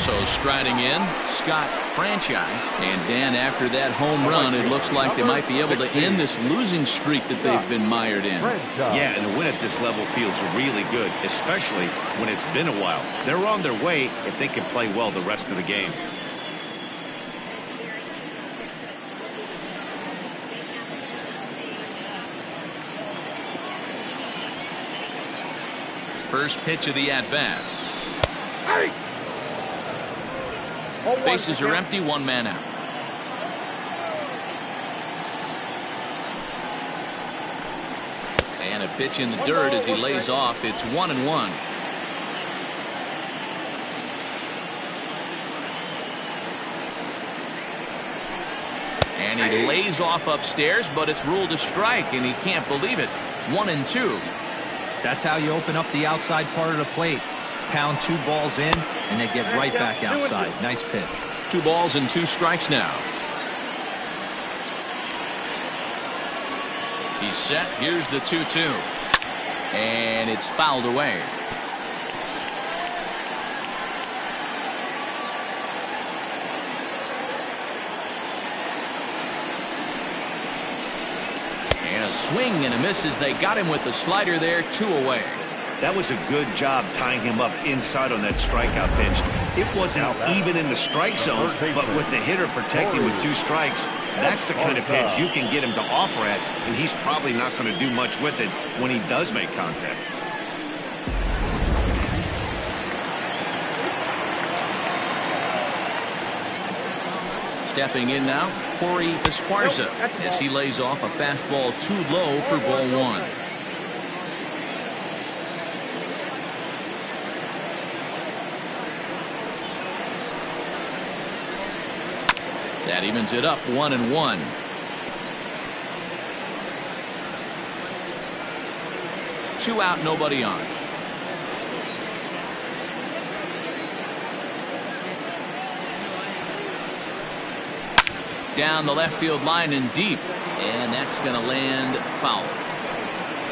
So striding in, Scott Franchise. And Dan, after that home run, it looks like they might be able to end this losing streak that they've been mired in. Yeah, and a win at this level feels really good, especially when it's been a while. They're on their way if they can play well the rest of the game. First pitch of the at-bat. Bases are empty, 1 man out. And a pitch in the dirt as he lays off. It's 1-1. And he lays off upstairs, but it's ruled a strike, and he can't believe it. 1-2. That's how you open up the outside part of the plate. pound 2 balls in, and they get right back outside. Nice pitch. 2 balls and 2 strikes now. He's set. Here's the 2-2. And it's fouled away. And a swing and a miss as they got him with the slider there. 2 away. That was a good job tying him up inside on that strikeout pitch. It wasn't even in the strike zone, but with the hitter protecting with 2 strikes, that's the kind of pitch you can get him to offer at, and he's probably not going to do much with it when he does make contact. Stepping in now, Corey Esparza, as he lays off a fastball too low for ball 1. That evens it up 1-1. Two out, nobody on. Down the left field line and deep, and that's going to land foul.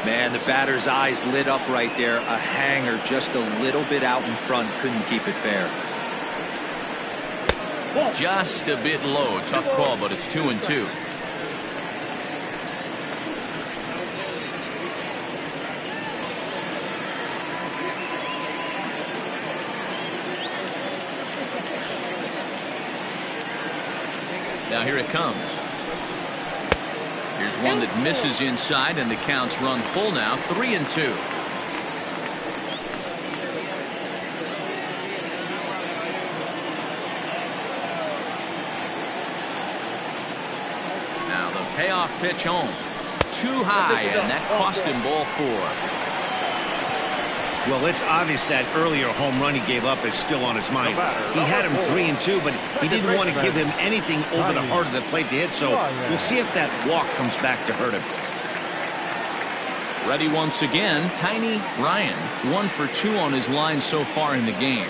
Man, the batter's eyes lit up right there. A hanger just a little bit out in front, couldn't keep it fair. Just a bit low. Tough call, but it's 2-2. Now here it comes. Here's one that misses inside, and the count's run full now. 3-2. Payoff pitch home. Too high, and that cost him ball 4. Well, it's obvious that earlier home run he gave up is still on his mind. He had him 3-2, but he didn't want to give him anything over the heart of the plate to hit, so we'll see if that walk comes back to hurt him. Ready once again, Tiny Ryan. 1 for 2 on his line so far in the game.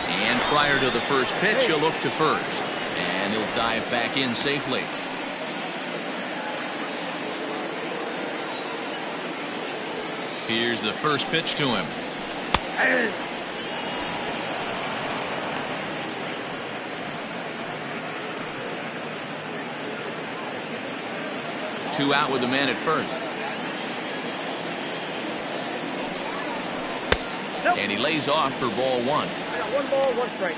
And prior to the first pitch, he'll look to first. And he'll dive back in safely. Here's the first pitch to him. Two out with the man at first. And he lays off for ball 1. I got 1 ball, 1 strike.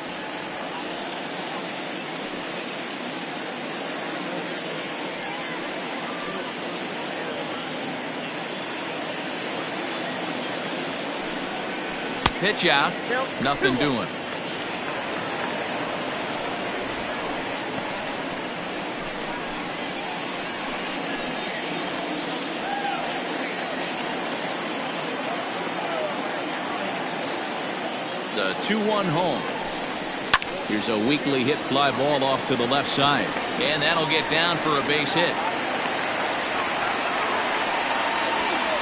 Pitch out. Nothing doing. The 2-1 home. Here's a weakly hit fly ball off to the left side. And that'll get down for a base hit.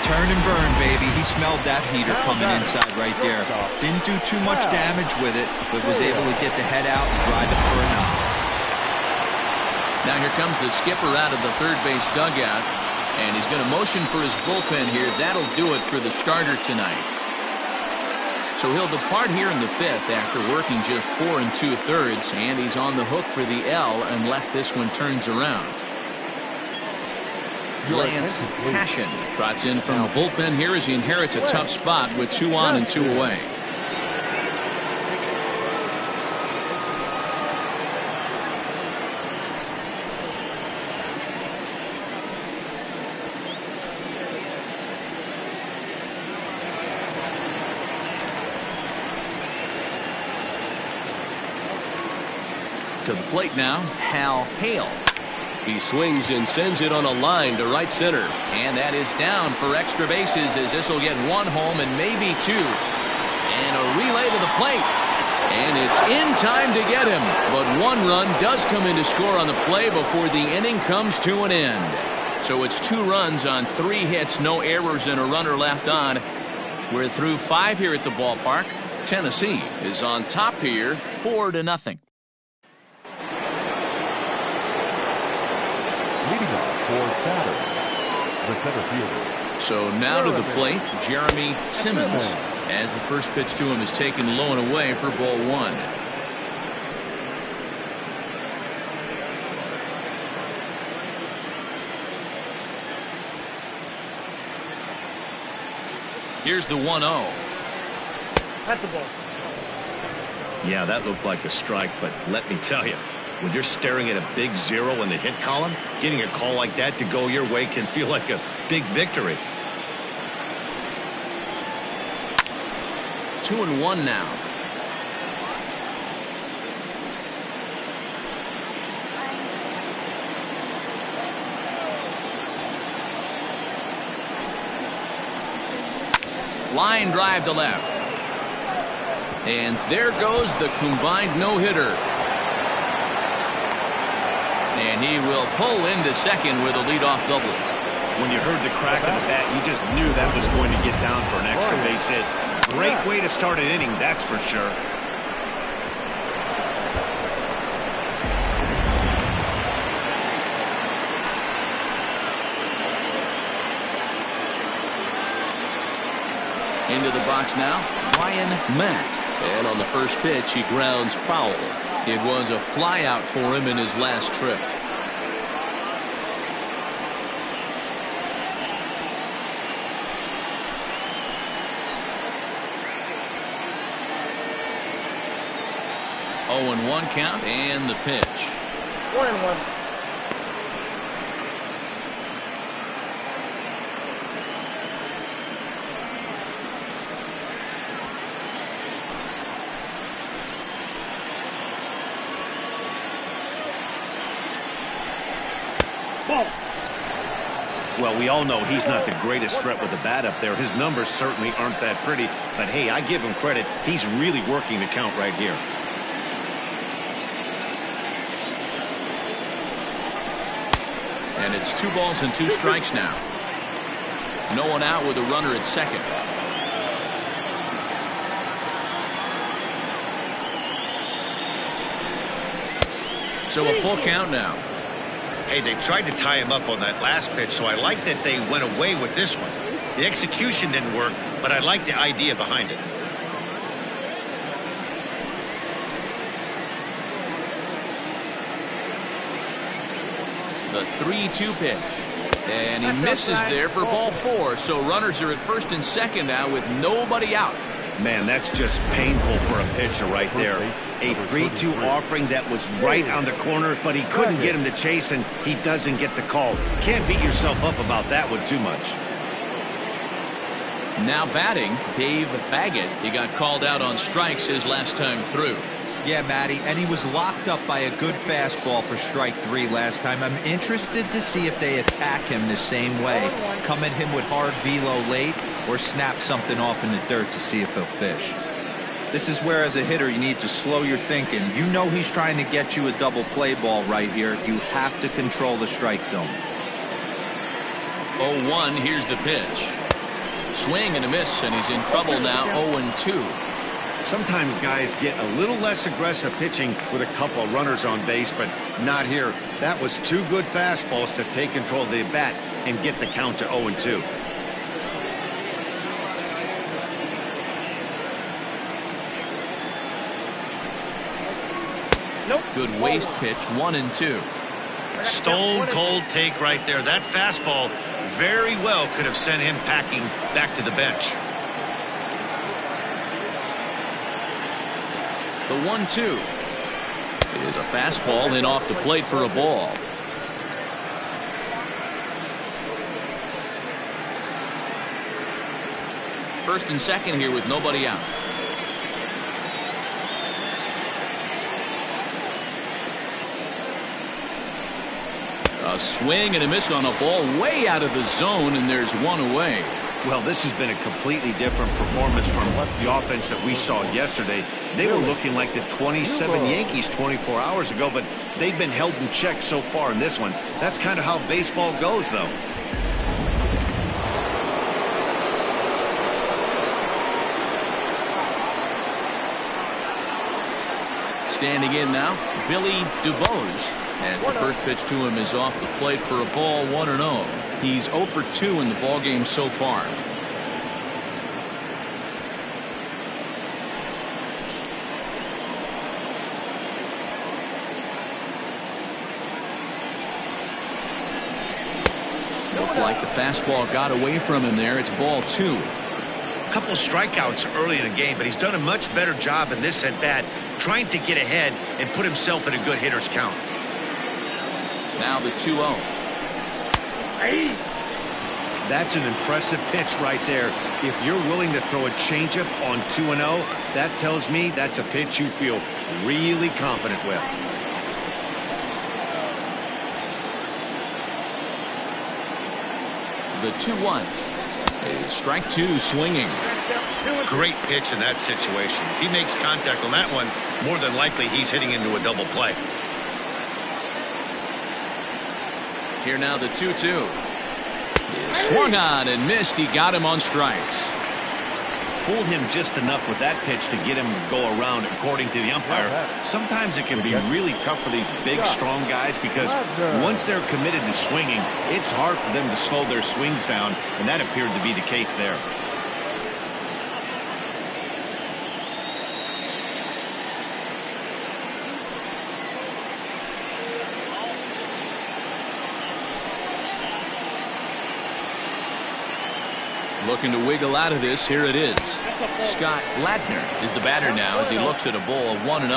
Turn and burn, baby. He smelled that heater coming inside right there. Didn't do too much damage with it, but was able to get the head out and drive it for a knock. Now here comes the skipper out of the third base dugout, and he's going to motion for his bullpen here. That'll do it for the starter tonight. So he'll depart here in the 5th after working just 4 2/3, and he's on the hook for the L unless this one turns around. Lance Passion trots in from the bullpen here as he inherits a tough spot with 2 on and 2 away. To the plate now, Hal Hale. He swings and sends it on a line to right center. And that is down for extra bases as this will get 1 home and maybe 2. And a relay to the plate. And it's in time to get him. But 1 run does come in to score on the play before the inning comes to an end. So it's 2 runs on 3 hits, no errors, and a runner left on. We're through 5 here at the ballpark. Tennessee is on top here, 4-0. Leading off for Saturn, the center fielder. So now to the plate, Jeremy Simmons, as the first pitch to him is taken low and away for ball 1. Here's the 1-0. That's a ball. Yeah, that looked like a strike, but let me tell you, when you're staring at a big 0 in the hit column, getting a call like that to go your way can feel like a big victory. 2-1 now. Line drive to left. And there goes the combined no-hitter. And he will pull into second with a leadoff double. When you heard the crack of the bat, you just knew that was going to get down for an extra base hit. Great way to start an inning, that's for sure. Into the box now, Ryan Mack. And on the first pitch, he grounds foul. It was a flyout for him in his last trip. Oh, and 1 count and the pitch. 1-1. Well, we all know he's not the greatest threat with the bat up there. His numbers certainly aren't that pretty. But, hey, I give him credit. He's really working the count right here. And it's 2 balls and 2 strikes now. No one out with a runner at second. So a full count now. Hey, they tried to tie him up on that last pitch, so I like that they went away with this one. The execution didn't work, but I like the idea behind it. The 3-2 pitch. And he misses there for ball 4. So runners are at first and second now with nobody out. Man, that's just painful for a pitcher right there. A 3-2 offering that was right on the corner, but he couldn't get him to chase, and he doesn't get the call. Can't beat yourself up about that one too much. Now batting, Dave Baggett. He got called out on strikes his last time through. Yeah, Matty, and he was locked up by a good fastball for strike 3 last time. I'm interested to see if they attack him the same way. Come at him with hard velo late or snap something off in the dirt to see if he'll fish. This is where, as a hitter, you need to slow your thinking. You know he's trying to get you a double play ball right here. You have to control the strike zone. 0-1, here's the pitch. Swing and a miss, and he's in trouble now. 0-2. Sometimes guys get a little less aggressive pitching with a couple of runners on base, but not here. That was 2 good fastballs to take control of the bat and get the count to 0-2. Nope. Good waist pitch, 1-2. Stone cold take right there. That fastball very well could have sent him packing back to the bench. The 1-2 is a fastball in off the plate for a ball. First and second here with nobody out. A swing and a miss on a ball way out of the zone, and there's 1 away. Well, this has been a completely different performance from the offense that we saw yesterday. They were looking like the 27 Yankees 24 hours ago, but they've been held in check so far in this one. That's kind of how baseball goes, though. Standing in now, Billy DuBose, as the first pitch to him is off the plate for a ball, 1-0. He's 0 for 2 in the ball game so far. Looked like the fastball got away from him there. It's ball 2. A couple of strikeouts early in the game, but he's done a much better job in this at bat, trying to get ahead and put himself in a good hitter's count. Now the 2-0. That's an impressive pitch right there. If you're willing to throw a changeup on 2-0, that tells me that's a pitch you feel really confident with. The 2-1. Strike 2 swinging. Great pitch in that situation. If he makes contact on that one, more than likely he's hitting into a double play. Here now the 2-2. Swung on and missed. He got him on strikes. Fooled him just enough with that pitch to get him to go around, according to the umpire. Sometimes it can be really tough for these big, strong guys because once they're committed to swinging, it's hard for them to slow their swings down, and that appeared to be the case there. Looking to wiggle out of this. Here it is. Scott Ladner is the batter now as he looks at a ball, 1-0.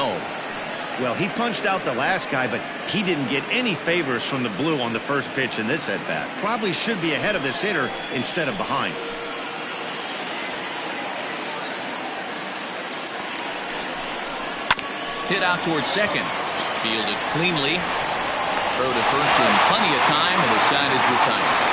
Well, he punched out the last guy, but he didn't get any favors from the blue on the first pitch in this at-bat. Probably should be ahead of this hitter instead of behind. Hit out towards second. Fielded cleanly. Throw to first in plenty of time, and the side is retired.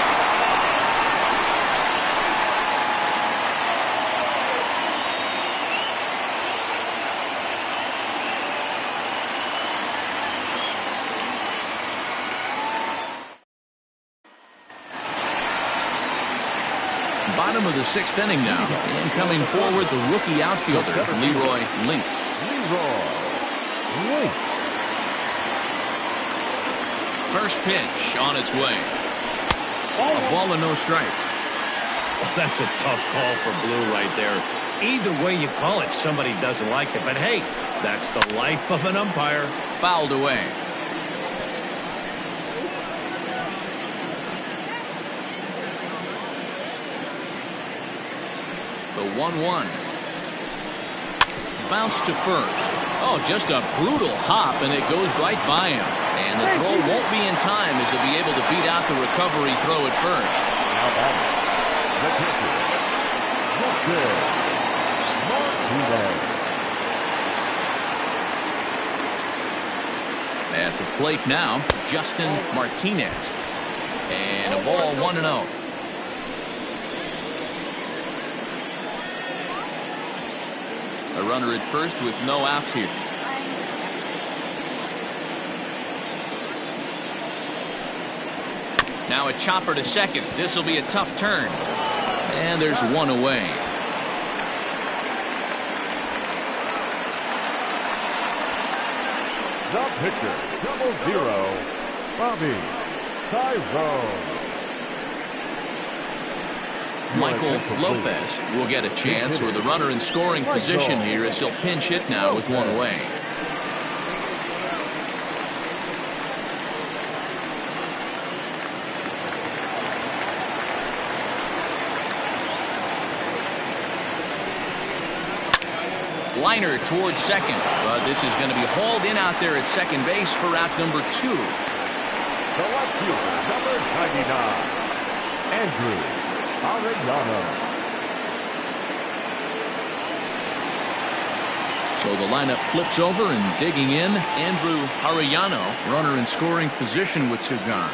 Bottom of the 6th inning now, and coming forward the rookie outfielder Leroy Links. First pitch on its way. A ball and no strikes. Oh, that's a tough call for Blue right there. Either way you call it, somebody doesn't like it, but hey, that's the life of an umpire. Fouled away. The 1-1. Bounce to first. Oh, just a brutal hop, and it goes right by him. And the throw won't be in time as he'll be able to beat out the recovery throw at first. Now batting, the pitcher, Justin Martinez. At the plate now, Justin Martinez. And a ball, 1-0. A runner at first with no outs here. Now a chopper to second. This will be a tough turn. And there's one away. The pitcher, 0-0, Bobby Tyrone. Michael Lopez will get a chance with the runner in scoring position here as he'll pinch hit now with one away. Liner towards second, but this is going to be hauled in out there at second base for out number 2. The left fielder, number 99, Andrew Arellano. So the lineup flips over and digging in, Andrew Arellano, runner in scoring position with 2 gone.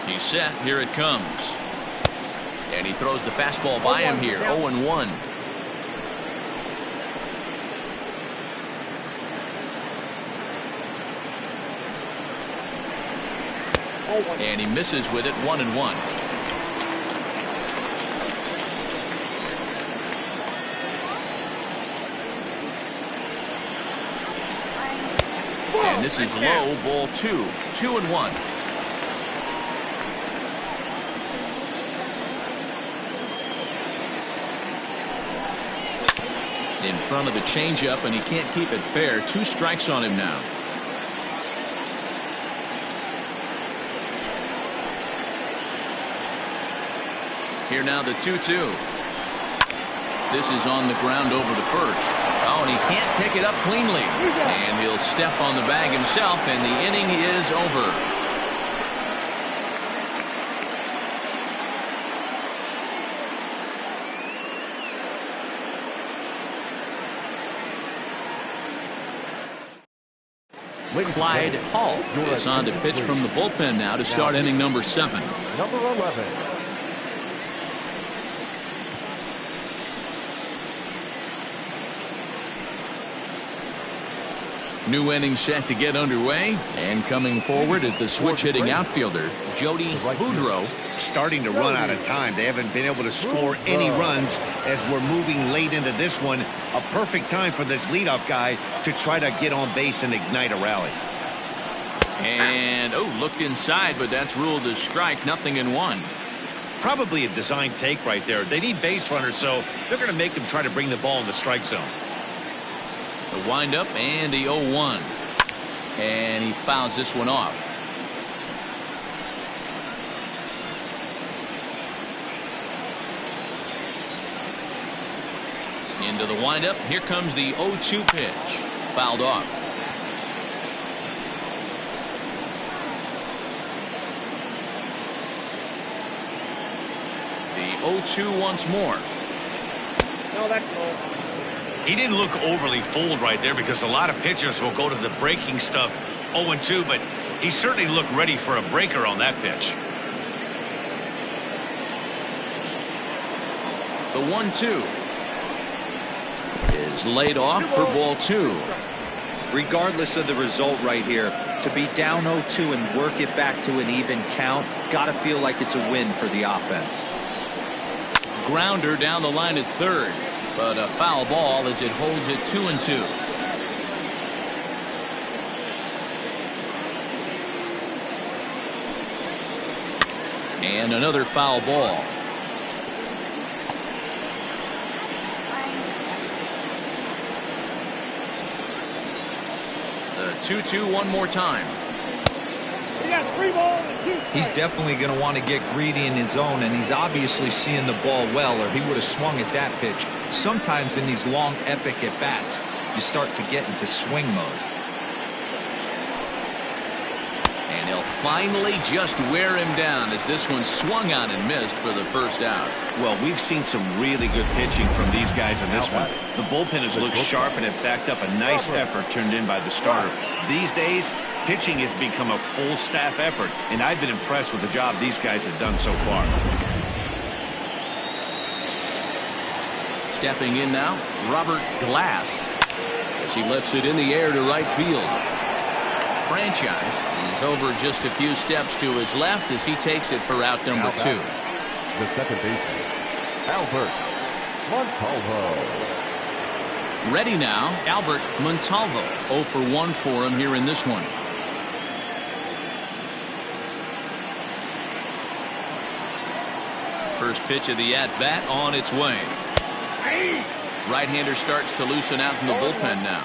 He's set. Here it comes. And he throws the fastball by him here. 0-1. And he misses with it. 1-1. And this is low, ball 2. 2-1. In front of the changeup, and he can't keep it fair. 2 strikes on him now. Here now the 2-2. This is on the ground over to first. Oh, and he can't pick it up cleanly. And he'll step on the bag himself, and the inning is over. Clyde Hall is on to pitch from the bullpen now to start inning number 7. Number 11. New inning set to get underway, and coming forward is the switch-hitting outfielder, Jody Boudreau. Starting to run out of time. They haven't been able to score any runs as we're moving late into this one. A perfect time for this leadoff guy to try to get on base and ignite a rally. And, looked inside, but that's ruled as strike. 0-1. Probably a design take right there. They need base runners, so they're going to make him try to bring the ball in the strike zone. The windup and the 0-1. And he fouls this one off. Into the windup. Here comes the 0-2 pitch. Fouled off. The 0-2 once more. No, that's low. He didn't look overly fooled right there because a lot of pitchers will go to the breaking stuff 0-2, but he certainly looked ready for a breaker on that pitch. The 1-2 is laid off for ball 2. Regardless of the result right here, to be down 0-2 and work it back to an even count, gotta feel like it's a win for the offense. Grounder down the line at third, but a foul ball as it holds it 2-2. And another foul ball. The 2-2 one more time. He got 3 balls and 2 strikes. He's definitely going to want to get greedy in his zone, and he's obviously seeing the ball well, or he would have swung at that pitch. Sometimes in these long, epic at-bats, you start to get into swing mode. And he'll finally just wear him down as this one swung on and missed for the first out. Well, we've seen some really good pitching from these guys in this one. The bullpen has looked sharp and have backed up a nice effort turned in by the starter. These days, pitching has become a full staff effort, and I've been impressed with the job these guys have done so far. Stepping in now, Robert Glass, as he lifts it in the air to right field. Franchise is over just a few steps to his left as he takes it for out number 2. The second baseman, Albert Montalvo. Ready now, Albert Montalvo. 0 for 1 for him here in this one. First pitch of the at-bat on its way. Right-hander starts to loosen out in the bullpen now.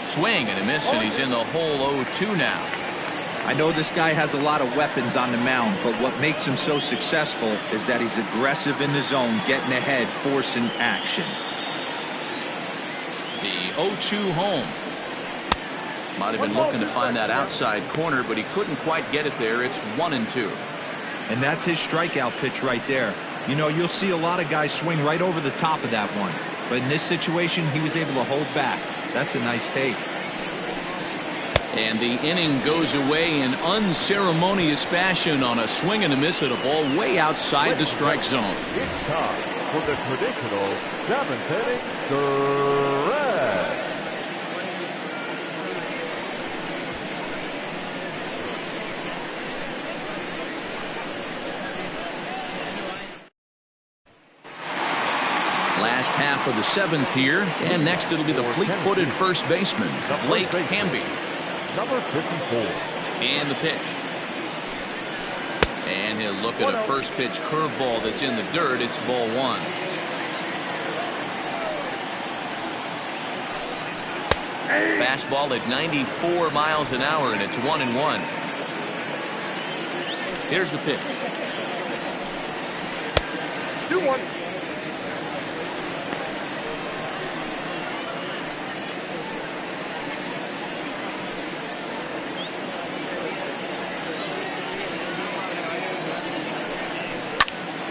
Swing and a miss, and he's in the hole 0-2 now. I know this guy has a lot of weapons on the mound, but what makes him so successful is that he's aggressive in the zone, getting ahead, forcing action. The 0-2 home. Might have been looking to find that outside corner, but he couldn't quite get it there. It's 1-2. And that's his strikeout pitch right there. You know, you'll see a lot of guys swing right over the top of that one. But in this situation, he was able to hold back. That's a nice take. And the inning goes away in unceremonious fashion on a swing and a miss at a ball way outside the strike zone. It's time for the traditional 7th inning stretch. last half of the 7th here. And next it'll be the fleet-footed first baseman, Blake Hamby. Number 54. And the pitch. And he'll look at a first pitch curveball that's in the dirt. It's ball 1. Fastball at 94 miles an hour, and it's 1-1. Here's the pitch. 2-1.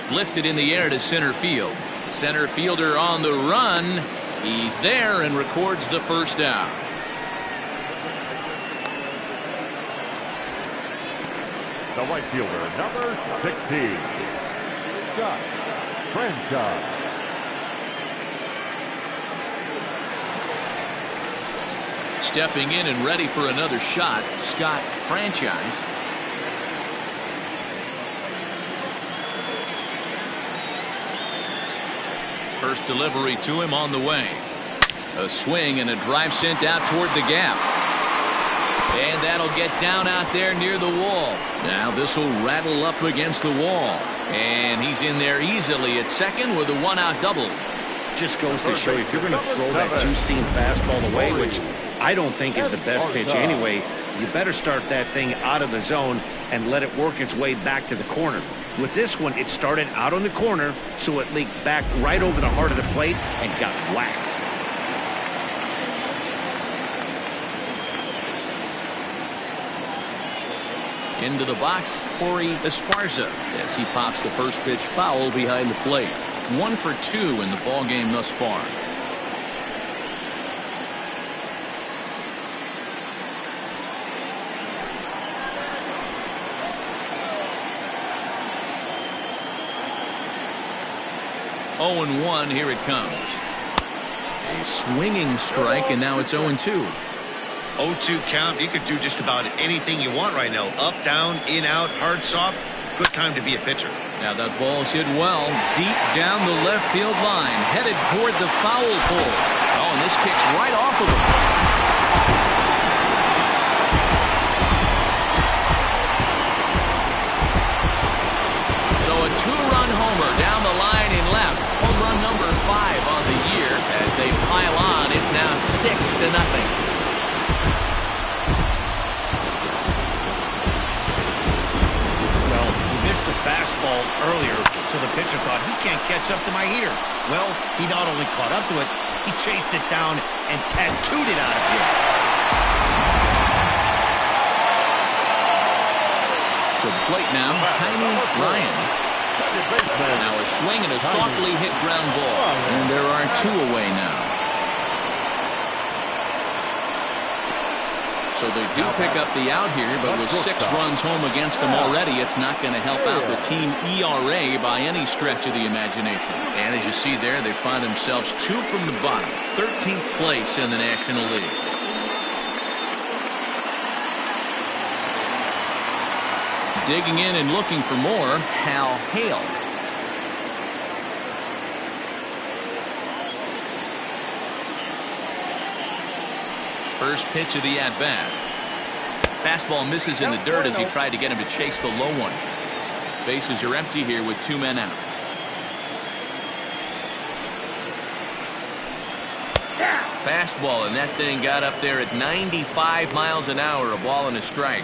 Lifted in the air to center field. Center fielder on the run. He's there and records the first out. The right fielder, number 16. Scott Franchise. Stepping in and ready for another shot, Scott Franchise. First delivery to him on the way. A swing and a drive sent out toward the gap. And that'll get down out there near the wall. Now this will rattle up against the wall. And he's in there easily at second with a 1-out double. Just goes to show you, if you're going to throw that two-seam fastball away, which I don't think is the best pitch anyway, you better start that thing out of the zone and let it work its way back to the corner. With this one, it started out on the corner, so it leaked back right over the heart of the plate and got whacked. Into the box, Corey Esparza, as he pops the first pitch foul behind the plate. 1 for 2 in the ball game thus far. Oh and 1, here it comes. A swinging strike, and now it's 0-2. 0-2 count. You could do just about anything you want right now. Up, down, in, out, hard, soft. Good time to be a pitcher. Now that ball's hit well, deep down the left field line, headed toward the foul pole. Oh, and this kicks right off of him. So a 2-run homer down the line in left. Home run number 5 on the year. As they pile on, it's now 6-0. The fastball earlier, so the pitcher thought he can't catch up to my heater. Well, he not only caught up to it, he chased it down and tattooed it out of here. To the plate now, Tiny Ryan. Now a swing and a softly hit ground ball, and there are 2 away now. So they do pick up the out here, but with 6 runs home against them already, it's not going to help out the team ERA by any stretch of the imagination. And as you see there, they find themselves 2 from the bottom, 13th place in the National League. Digging in and looking for more, Hal Hale. First pitch of the at-bat. Fastball misses in the dirt as he tried to get him to chase the low one. Bases are empty here with 2 men out. Fastball, and that thing got up there at 95 miles an hour, a ball and a strike.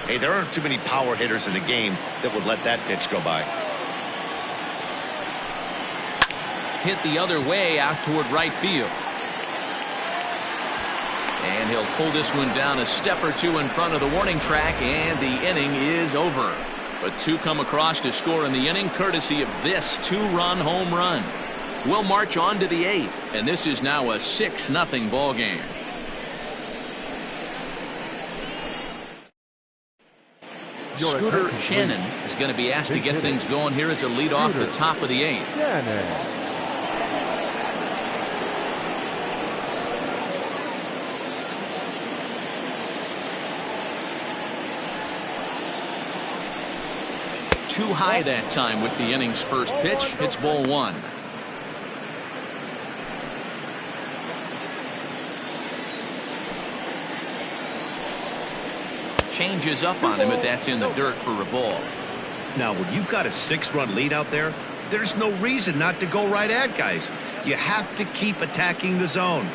Hey, there aren't too many power hitters in the game that would let that pitch go by. Hit the other way out toward right field. And he'll pull this one down a step or 2 in front of the warning track, and the inning is over. But 2 come across to score in the inning, courtesy of this 2-run home run. We'll march on to the 8th, and this is now a 6-0 ball game. Scooter Shannon is going to be asked to get things going here as a lead off the top of the 8th. Too high that time with the inning's first pitch. It's ball 1. changes up on him, but that's in the dirt for a ball. Now, when you've got a 6-run lead out there, there's no reason not to go right at guys. You have to keep attacking the zone.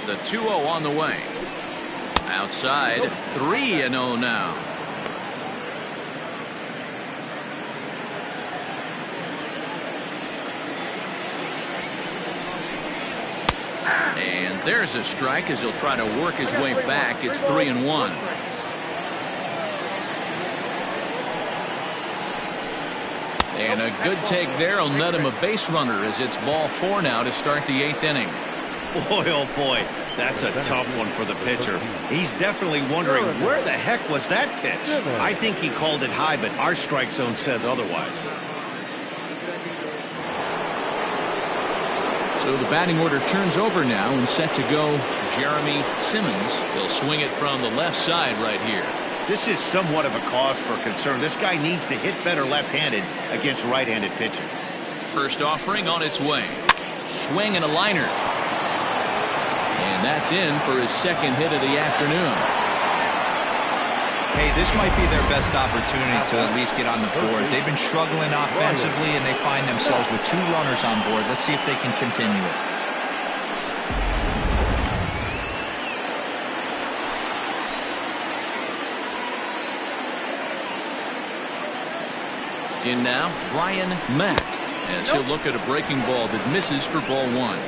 The 2-0 on the way. Outside, 3-0 now. And there's a strike as he'll try to work his way back. It's 3-1. And a good take there will net him a base runner as it's ball 4 now to start the 8th inning. Boy, oh boy, that's a tough one for the pitcher. He's definitely wondering where the heck was that pitch. I think he called it high, but our strike zone says otherwise. So the batting order turns over now and set to go Jeremy Simmons. He'll swing it from the left side right here. This is somewhat of a cause for concern. This guy needs to hit better left-handed against right-handed pitching. First offering on its way. Swing and a liner. And that's in for his second hit of the afternoon. Hey, this might be their best opportunity to at least get on the board. They've been struggling offensively, and they find themselves with 2 runners on board. Let's see if they can continue it. In now, Brian Mack, as he'll look at a breaking ball that misses for ball 1.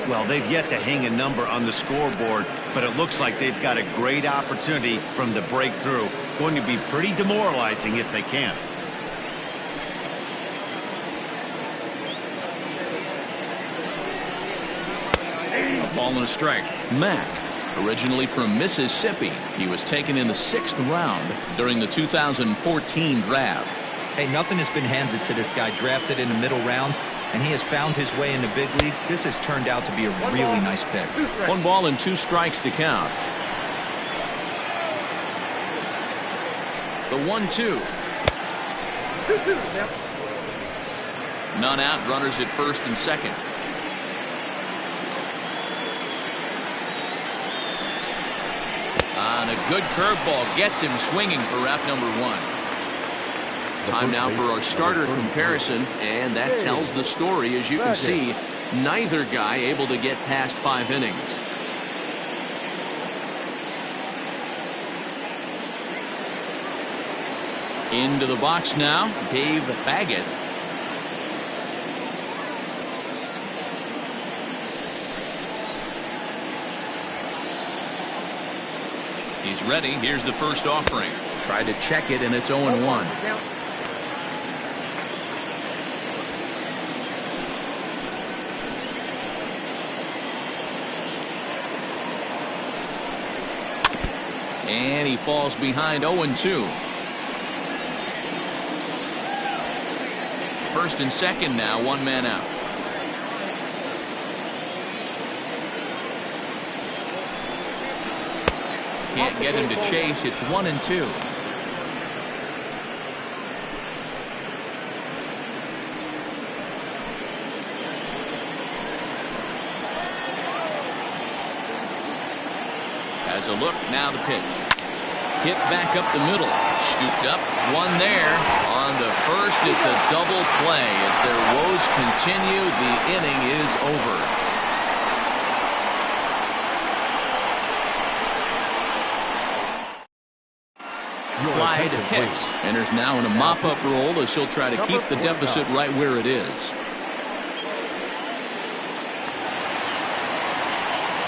Well, they've yet to hang a number on the scoreboard, but it looks like they've got a great opportunity from the breakthrough. Going to be pretty demoralizing if they can't. A ball and a strike. Mack, originally from Mississippi, he was taken in the 6th round during the 2014 draft. Hey, nothing has been handed to this guy. Drafted in the middle rounds, and he has found his way in the big leagues. This has turned out to be a really nice pick. 1 ball and 2 strikes to count. The 1-2. None out, runners at first and second. And a good curveball gets him swinging for rep number 1. Time now for our starter comparison, and that tells the story. As you can see, neither guy able to get past 5 innings. Into the box now, Dave Baggett. He's ready. Here's the first offering. Tried to check it, and it's 0-1. And he falls behind 0-2. First and second now, 1 man out. Can't get him to chase. It's 1-2. Has a look, now the pitch. Hit back up the middle. Scooped up, 1 there. On to first, it's a double play. As their woes continue, the inning is over. Clyde Hicks enters now in a mop-up role as he'll try to keep the deficit right where it is.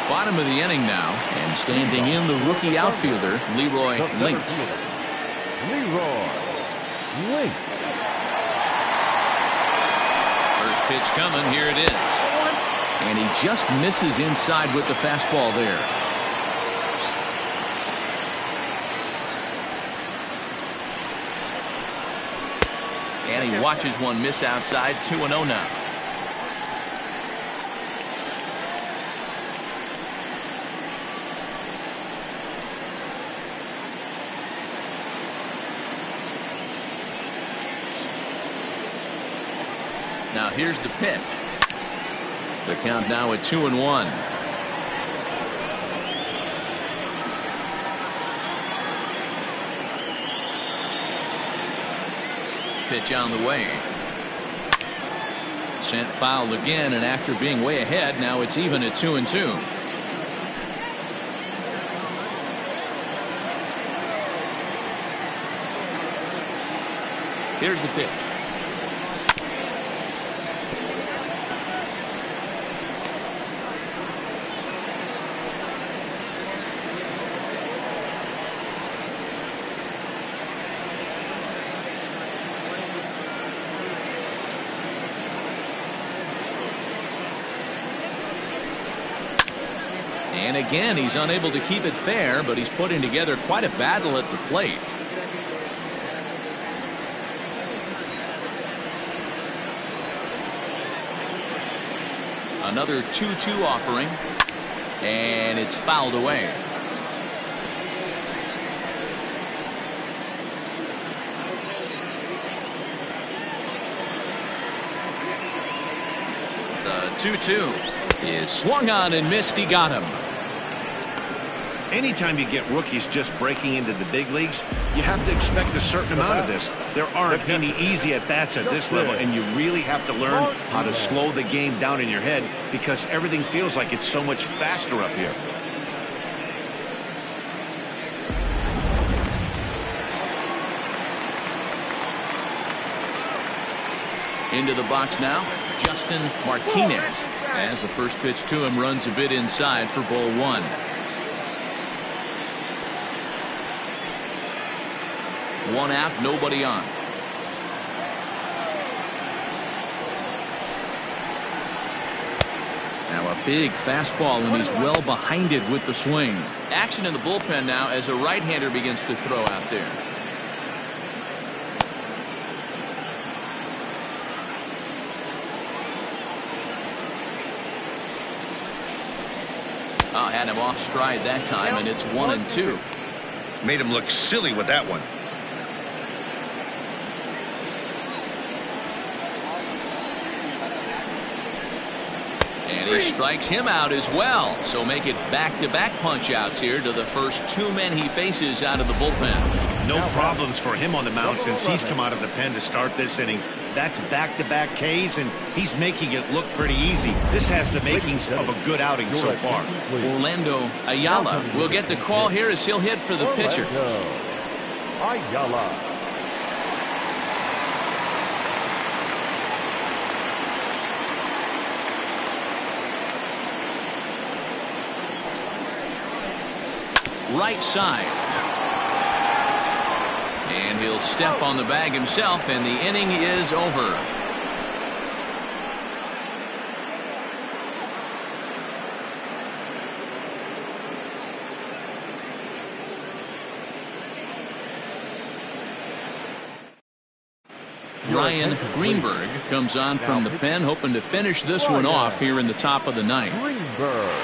Bottom of the inning now, and standing in the rookie outfielder, Leroy Links. Leroy Links. First pitch coming, here it is. And he just misses inside with the fastball there. And he watches one miss outside. 2-0 now. Now here's the pitch. The count now at 2-1. Pitch on the way. Sent foul again, and after being way ahead, now it's even at 2-2. Here's the pitch. And again, he's unable to keep it fair, but he's putting together quite a battle at the plate. Another 2-2 offering, and it's fouled away. The 2-2 is swung on and missed. He got him. Anytime you get rookies just breaking into the big leagues, you have to expect a certain amount of this. There aren't any easy at-bats at this level, and you really have to learn how to slow the game down in your head because everything feels like it's so much faster up here. Into the box now, Justin Martinez, as the first pitch to him runs a bit inside for ball one. One out, nobody on. Now a big fastball, and he's well behind it with the swing. Action in the bullpen now as a right-hander begins to throw out there. Had him off stride that time, and it's 1-2. Made him look silly with that one. And he strikes him out as well. So make it back-to-back punch-outs here to the first two men he faces out of the bullpen. No problems for him on the mound since he's come out of the pen to start this inning. That's back-to-back Ks, and he's making it look pretty easy. This has the makings of a good outing so far. Orlando Ayala will get the call here as he'll hit for the pitcher. Ayala. Right side. And he'll step on the bag himself, and the inning is over. Ryan Greenberg comes on from the pen, hoping to finish this one off here in the top of the ninth. Greenberg.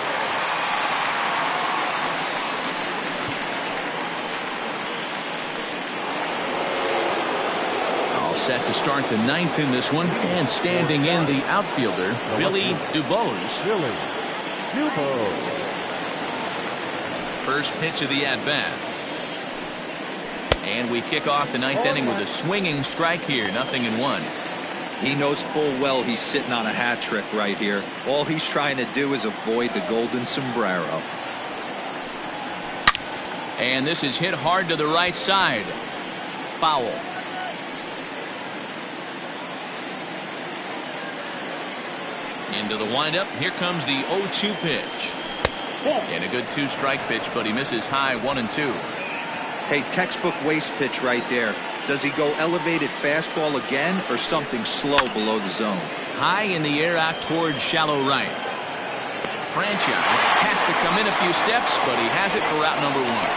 Set to start the ninth in this one, and standing in the outfielder, Billy Dubose. Billy Dubose. First pitch of the at-bat. And we kick off the ninth inning with a swinging strike here, 0-1. He knows full well he's sitting on a hat trick right here. All he's trying to do is avoid the golden sombrero. And this is hit hard to the right side. Foul. Into the windup. Here comes the 0-2 pitch. And a good two-strike pitch, but he misses high, 1-2. Hey, textbook waste pitch right there. Does he go elevated fastball again or something slow below the zone? High in the air out towards shallow right. Franchise has to come in a few steps, but he has it for route number one.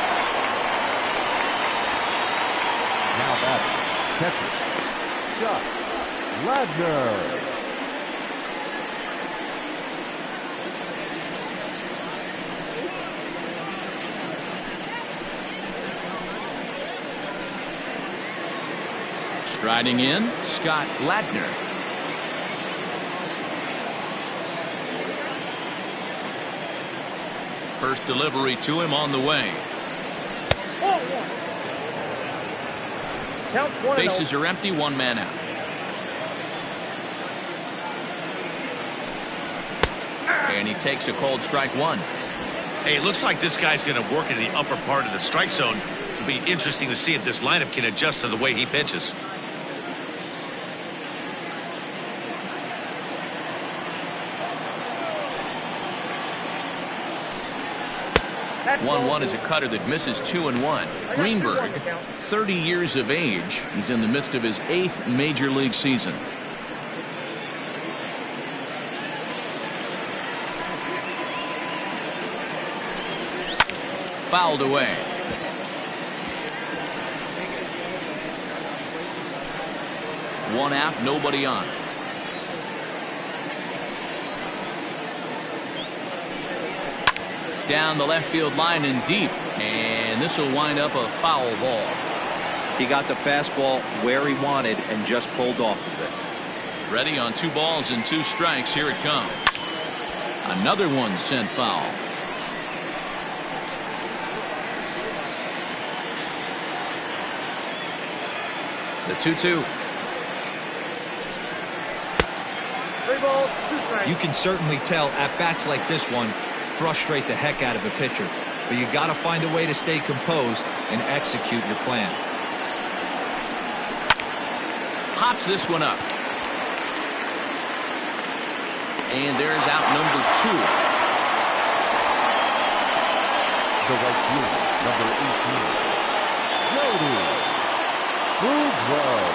Now that's catcher Scott Ladner. Striding in, Scott Ladner. First delivery to him on the way. Count 1-0. Bases are empty, one man out. And he takes a cold strike one. Hey, it looks like this guy's going to work in the upper part of the strike zone. It'll be interesting to see if this lineup can adjust to the way he pitches. That's 1-1 is a cutter that misses 2-1. Greenberg, 30 years of age. He's in the midst of his 8th major league season. Fouled away. One out, nobody on. Down the left field line and deep, and this will wind up a foul ball. He got the fastball where he wanted and just pulled off of it. Ready on 2 balls and 2 strikes. Here it comes. Another one sent foul. The 2-2. 3 balls, 2 strikes. You can certainly tell at bats like this one frustrate the heck out of a pitcher, but you got to find a way to stay composed and execute your plan. Hops this one up. And there's out number 2. The right fielder, number 18, Jody Boudreaux.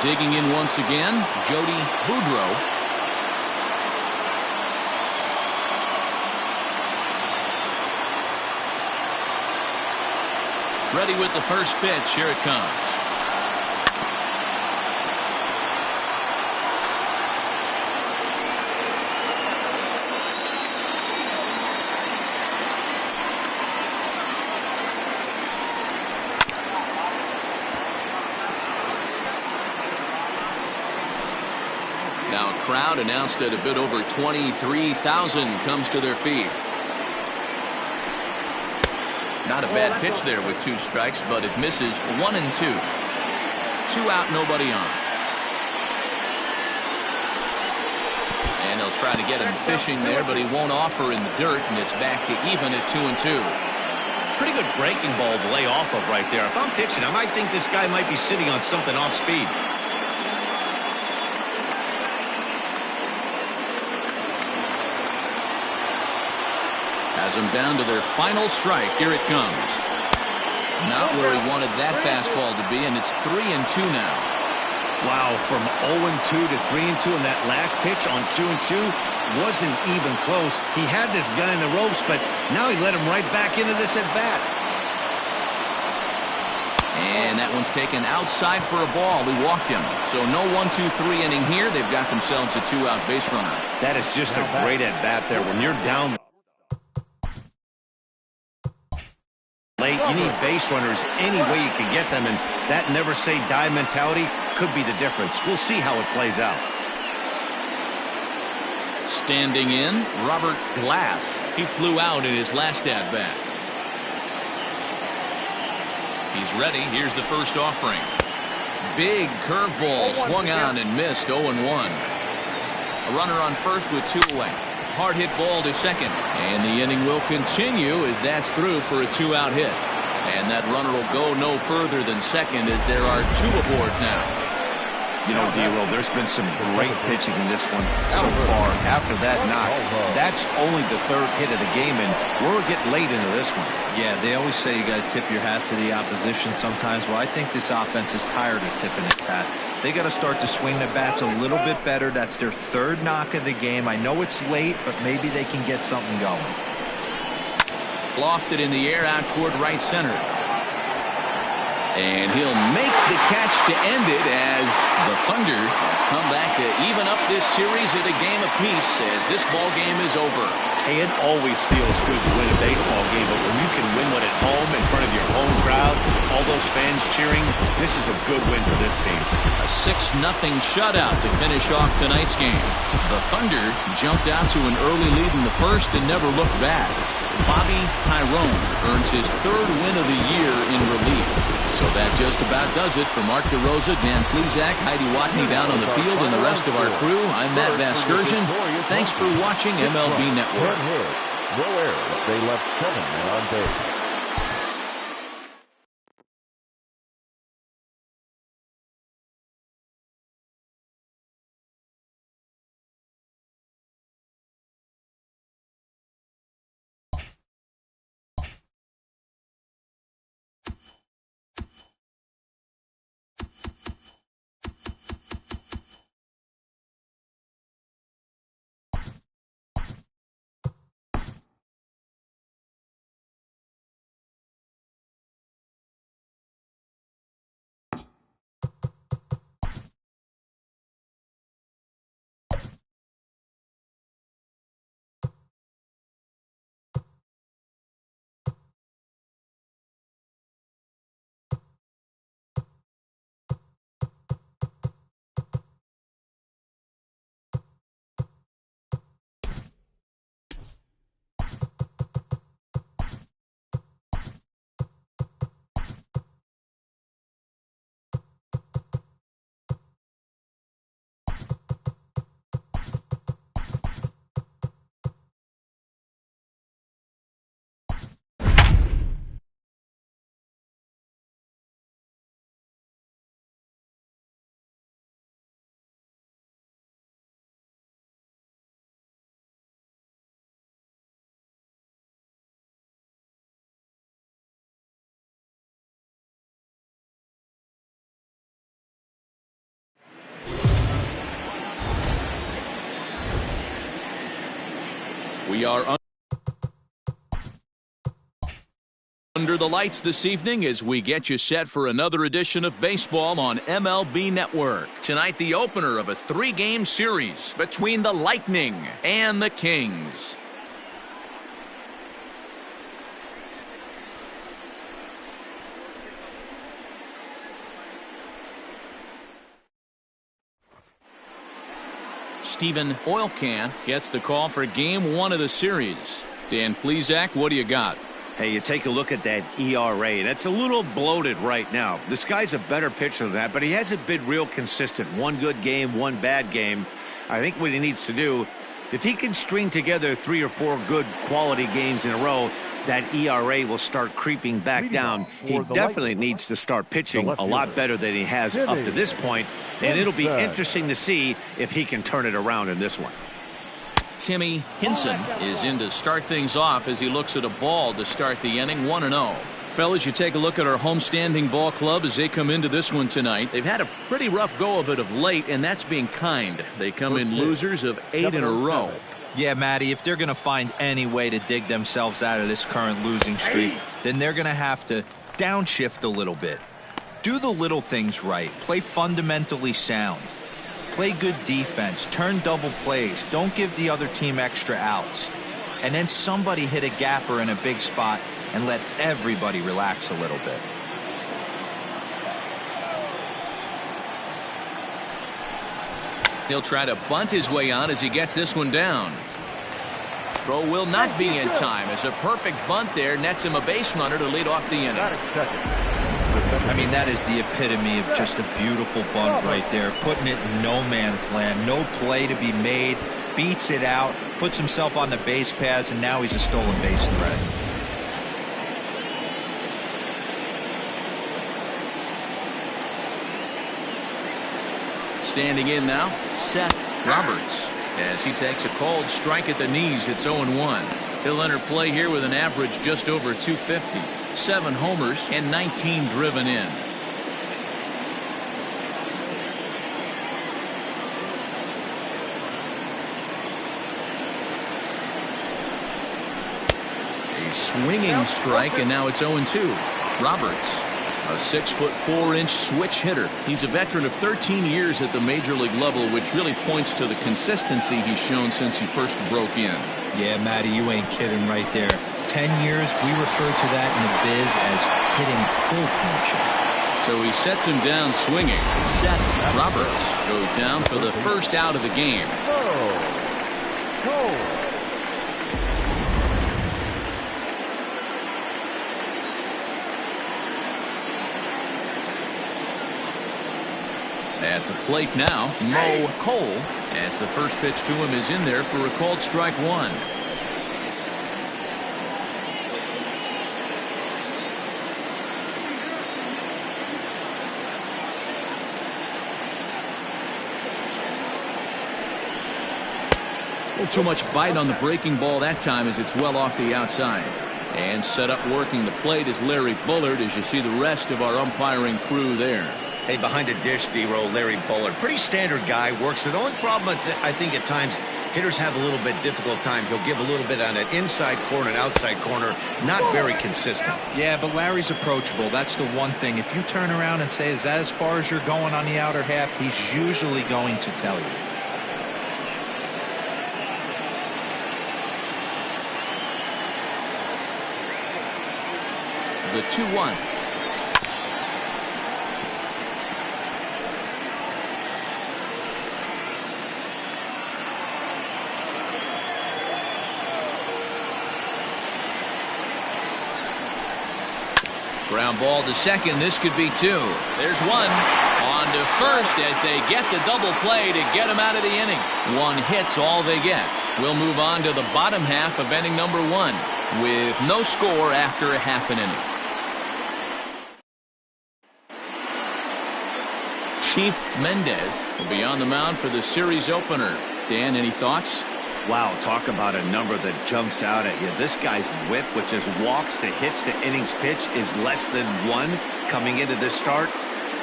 Digging in once again, Jody Boudreaux. Ready with the first pitch. Here it comes. Now a crowd announced at a bit over 23,000 comes to their feet. Not a bad pitch there with 2 strikes, but it misses 1 and 2. 2 out, nobody on. And they'll try to get him fishing there, but he won't offer in the dirt, and it's back to even at 2 and 2. Pretty good breaking ball to lay off of right there. If I'm pitching, I might think this guy might be sitting on something off speed. Has him down to their final strike. Here it comes. Not where he wanted that fastball to be, and it's 3 and 2 now. Wow, from 0 and 2 to 3 and 2, and that last pitch on 2 and 2 wasn't even close. He had this guy in the ropes, but now he let him right back into this at bat. And that one's taken outside for a ball. He walked him. So no 1-2-3 inning here. They've got themselves a 2-out base runner. That is just a great at bat there. When you're down late, you need base runners any way you can get them, and that never say die mentality could be the difference. We'll see how it plays out. Standing in, Robert Glass. He flew out in his last at bat. He's ready. Here's the first offering. Big curveball swung on and missed. 0-1. A runner on first with 2 away. Hard hit ball to second, and the inning will continue as that's through for a 2-out hit. And that runner will go no further than second as there are 2 aboard now. You know, D-Roll, there's been some great pitching in this one so far. After that knock, that's only the 3rd hit of the game, and we're getting late into this one. Yeah, they always say you got to tip your hat to the opposition sometimes. Well, I think this offense is tired of tipping its hat. They got to start to swing the bats a little bit better. That's their 3rd knock of the game. I know it's late, but maybe they can get something going. Lofted in the air out toward right center. And he'll make the catch to end it as the Thunder come back to even up this series at a game apiece as this ball game is over. Hey, it always feels good to win a baseball game, but when you can win one at home in front of your home crowd, all those fans cheering, this is a good win for this team. A 6-0 shutout to finish off tonight's game. The Thunder jumped out to an early lead in the first and never looked back. Bobby Tyrone earns his 3rd win of the year in relief. So that just about does it for Mark DeRosa, Dan Plesac, Heidi Watney down on the field, and the rest of our crew. I'm Matt Vasgersian. Thanks for watching MLB Network. No errors. They left 7 men on base. We are under the lights this evening as we get you set for another edition of baseball on MLB Network. Tonight, the opener of a 3-game series between the Lightning and the Kings. Stephen Oilcan gets the call for Game 1 of the series. Dan Plesac, what do you got? Hey, you take a look at that ERA. That's a little bloated right now. This guy's a better pitcher than that, but he hasn't been real consistent. One good game, one bad game. I think what he needs to do, if he can string together 3 or 4 good quality games in a row, that ERA will start creeping back down. He definitely needs to start pitching a lot better than he has up to this point, and it'll be interesting to see if he can turn it around in this one. Timmy Hinson is in to start things off as he looks at a ball to start the inning, 1-0. Fellas, you take a look at our homestanding ball club as they come into this one tonight. They've had a pretty rough go of it of late, and that's being kind. They come in losers of 8 in a row. Yeah, Matty, if they're going to find any way to dig themselves out of this current losing streak, then they're going to have to downshift a little bit. Do the little things right. Play fundamentally sound. Play good defense. Turn double plays. Don't give the other team extra outs. And then somebody hit a gapper in a big spot and let everybody relax a little bit. He'll try to bunt his way on as he gets this one down. Throw will not be in time as a perfect bunt there nets him a base runner to lead off the inning. I mean, that is the epitome of just a beautiful bunt right there. Putting it in no man's land. No play to be made. Beats it out. Puts himself on the base paths, and now he's a stolen base threat. Standing in now, Seth Roberts. As he takes a cold strike at the knees, it's 0-1. He'll enter play here with an average just over 250. 7 homers and 19 driven in. A swinging strike, and now it's 0-2. Roberts, a 6'4" switch hitter. He's a veteran of 13 years at the major league level, which really points to the consistency he's shown since he first broke in. Yeah, Matty, you ain't kidding right there. 10 years, we refer to that in the biz as hitting full punching. So he sets him down swinging. Seth Roberts goes down for the first out of the game. At the plate now, Mo Cole, as the first pitch to him is in there for a called strike one. Too much bite on the breaking ball that time as it's well off the outside. And set up working the plate is Larry Bullard as you see the rest of our umpiring crew there. Hey, behind the dish, D-Row, Larry Bullard. Pretty standard guy, works. The only problem I think at times hitters have a little bit difficult time. He'll give a little bit on an inside corner and outside corner. Not very consistent. Yeah, but Larry's approachable. That's the one thing. If you turn around and say, is that as far as you're going on the outer half, he's usually going to tell you. The 2-1. Ground ball to second. This could be two. There's one. On to first as they get the double play to get him out of the inning. One hit's all they get. We'll move on to the bottom half of inning number one with no score after a half an inning. Chief Mendez will be on the mound for the series opener. Dan, any thoughts? Wow, talk about a number that jumps out at you. This guy's whip, which is walks to hits to innings pitch, is less than one coming into this start.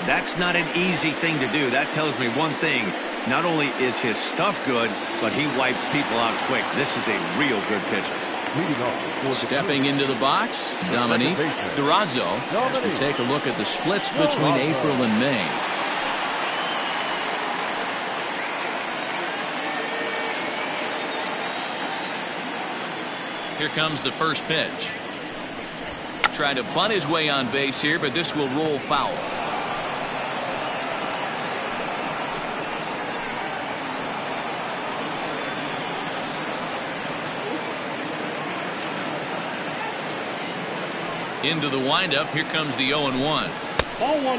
That's not an easy thing to do. That tells me one thing. Not only is his stuff good, but he wipes people out quick. This is a real good pitcher. Stepping into the box, Dominique Durazo, as we take a look at the splits between April and May. Here comes the first pitch. Trying to bunt his way on base here, but this will roll foul. Into the windup. Here comes the 0-1.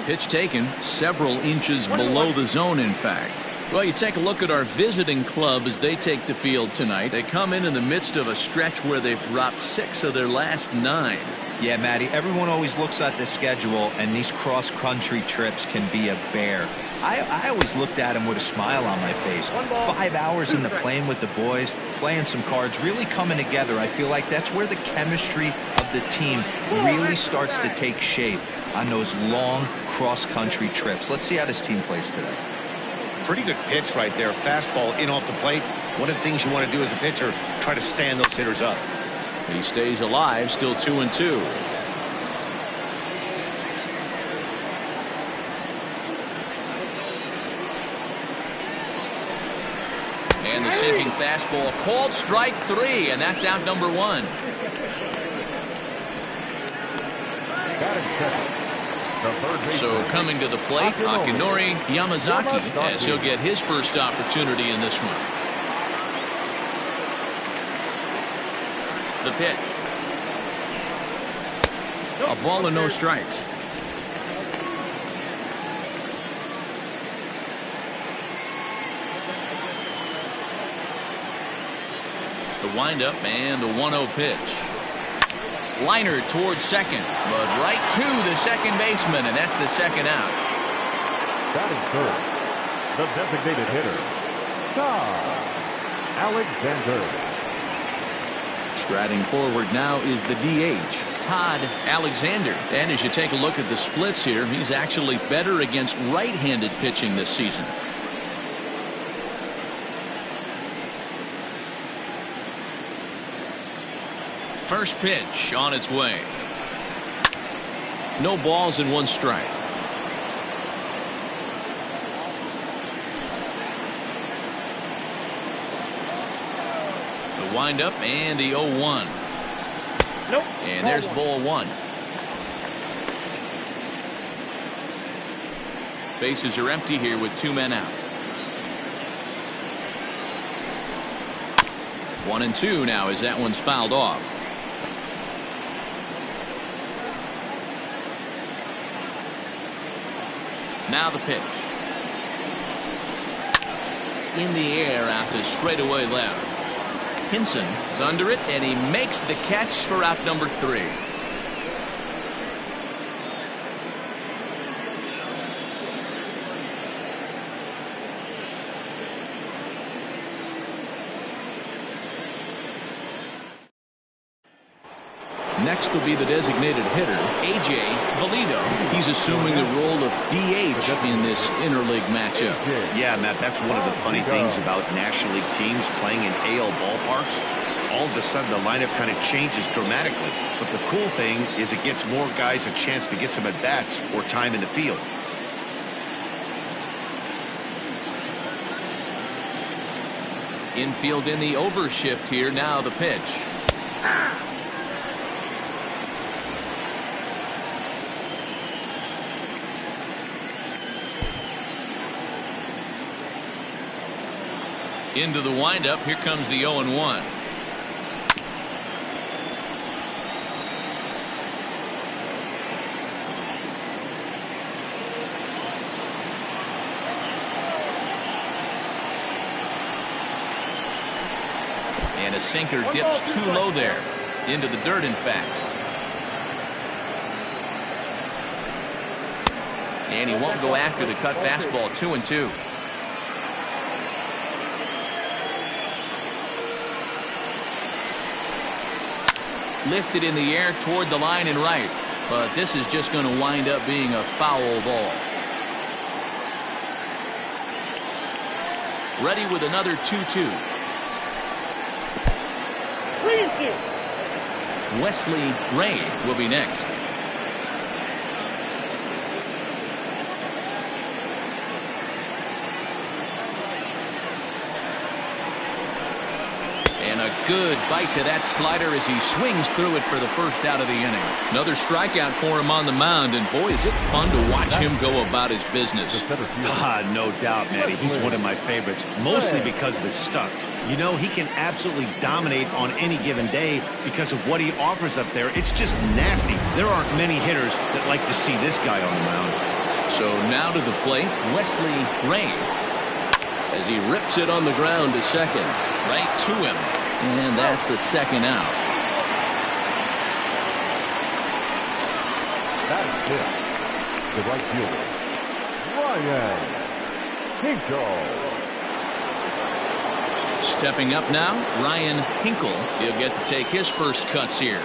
Pitch taken several inches below the zone, in fact. Well, you take a look at our visiting club as they take the field tonight. They come in the midst of a stretch where they've dropped 6 of their last 9. Yeah, Matty, everyone always looks at the schedule, and these cross-country trips can be a bear. I always looked at him with a smile on my face. 5 hours in the plane with the boys, playing some cards, really coming together. I feel like that's where the chemistry of the team really starts to take shape on those long cross-country trips. Let's see how this team plays today. Pretty good pitch right there. Fastball in off the plate. One of the things you want to do as a pitcher, try to stand those hitters up. He stays alive, still 2-2. And the sinking fastball called strike 3, and that's out number 1. So coming to the plate, Akinori Yamazaki, as he'll get his first opportunity in this one. The pitch. A ball and no strikes. The windup and the 1-0 pitch. Liner towards second, but right to the second baseman, and that's the second out. Batting third, the designated hitter, Todd Alexander. Striding forward now is the DH, Todd Alexander. And as you take a look at the splits here, he's actually better against right-handed pitching this season. First pitch on its way. No balls and 1 strike. The windup and the 0-1. Nope. And there's ball 1. Bases are empty here with 2 men out. 1-2 now as that one's fouled off. Now the pitch. in the air out to straightaway left. Hinson is under it, and he makes the catch for out number 3. Next will be the designated hitter, A.J. Valido. He's assuming the role of DH in this interleague matchup. Yeah, Matt, that's one of the funny things about National League teams playing in AL ballparks. All of a sudden, the lineup kind of changes dramatically. But the cool thing is it gets more guys a chance to get some at-bats or time in the field. Infield in the overshift here. Now the pitch. Into the windup. Here comes the 0-1. And a sinker dips too low there. Into the dirt, in fact. And he won't go after the cut fastball. 2-2. Lifted in the air toward the line and right, but this is just going to wind up being a foul ball. Ready with another 2-2. Wesley Ray will be next. And a good bite to that slider as he swings through it for the first out of the inning. Another strikeout for him on the mound, and boy, is it fun to watch him go about his business. No doubt, Matty. He's one of my favorites, mostly because of his stuff. You know, he can absolutely dominate on any given day because of what he offers up there. It's just nasty. There aren't many hitters that like to see this guy on the mound. So now to the plate, Wesley Ray, as he rips it on the ground to second. Right to him. And that's the second out. That is hit. The right fielder, Ryan Hinkle. Stepping up now, Ryan Hinkle. He'll get to take his first cuts here.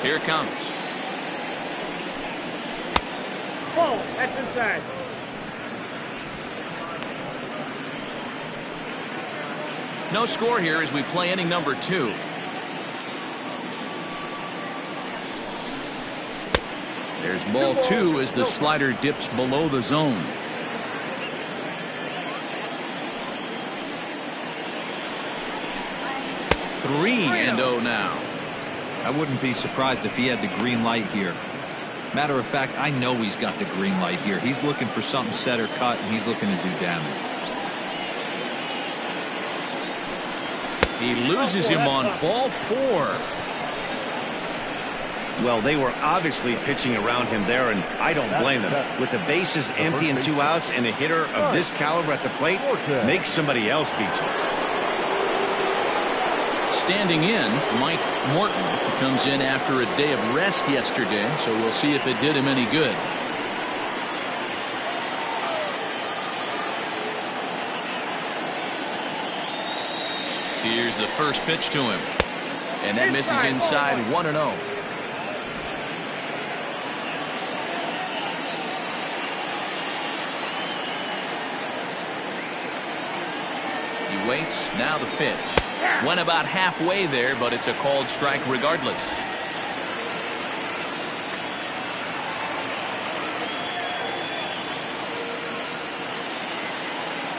Here it comes. Whoa, that's inside. No score here as we play inning number 2. There's ball 2 as the slider dips below the zone. Three and 0 now. I wouldn't be surprised if he had the green light here. Matter of fact, I know he's got the green light here. He's looking for something set or cut, and he's looking to do damage. He loses him on ball 4. Well, they were obviously pitching around him there, and I don't blame them. With the bases empty and 2 outs and a hitter of this caliber at the plate, make somebody else beat you. Standing in, Mike Morton comes in after a day of rest yesterday, so we'll see if it did him any good. Here's the first pitch to him, and that misses inside. 1-0. He waits. Now the pitch. Went about halfway there, but it's a called strike regardless.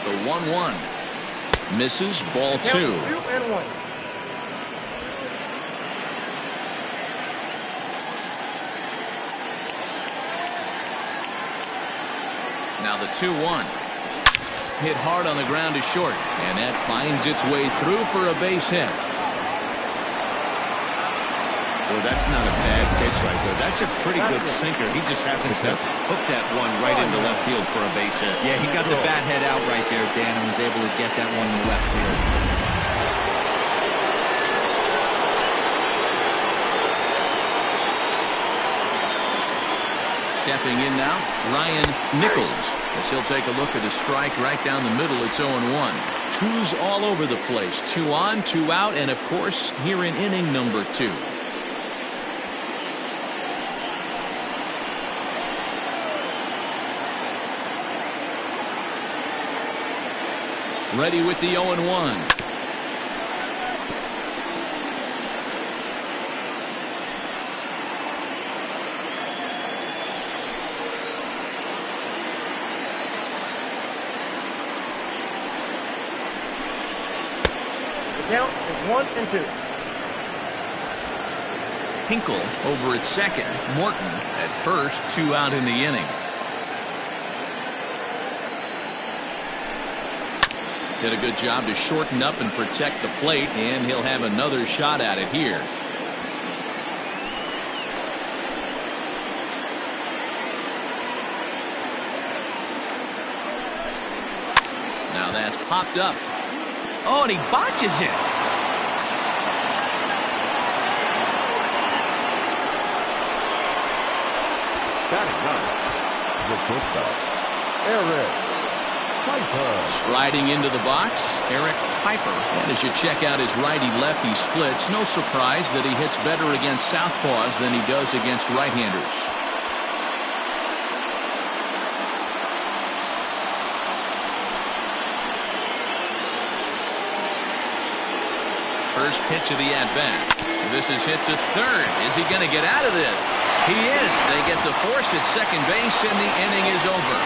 The 1-1. Misses. Ball 2. Now the 2-1. Hit hard on the ground to short, and that finds its way through for a base hit. Well, that's not a bad pitch right there. That's a pretty good sinker. He just happens to hook that one right into left field for a base hit. Yeah, he got the bat head out right there, Dan, and was able to get that one to left field. Stepping in now, Ryan Nichols, as he'll take a look at a strike right down the middle. It's 0-1. Twos all over the place. 2 on, 2 out, and of course here in inning number 2. Ready with the 0-1. Count is 1-2. Hinkle over at second. Morton at first. 2 out in the inning. Did a good job to shorten up and protect the plate, and he'll have another shot at it here. Now that's popped up. Oh, and he botches it. Batting ninth, the shortstop, Eric Piper. Striding into the box, Eric Piper. And as you check out his righty-lefty splits, no surprise that he hits better against southpaws than he does against right-handers. First pitch of the at-bat. This is hit to third. Is he going to get out of this? He is. They get the force at second base, and the inning is over.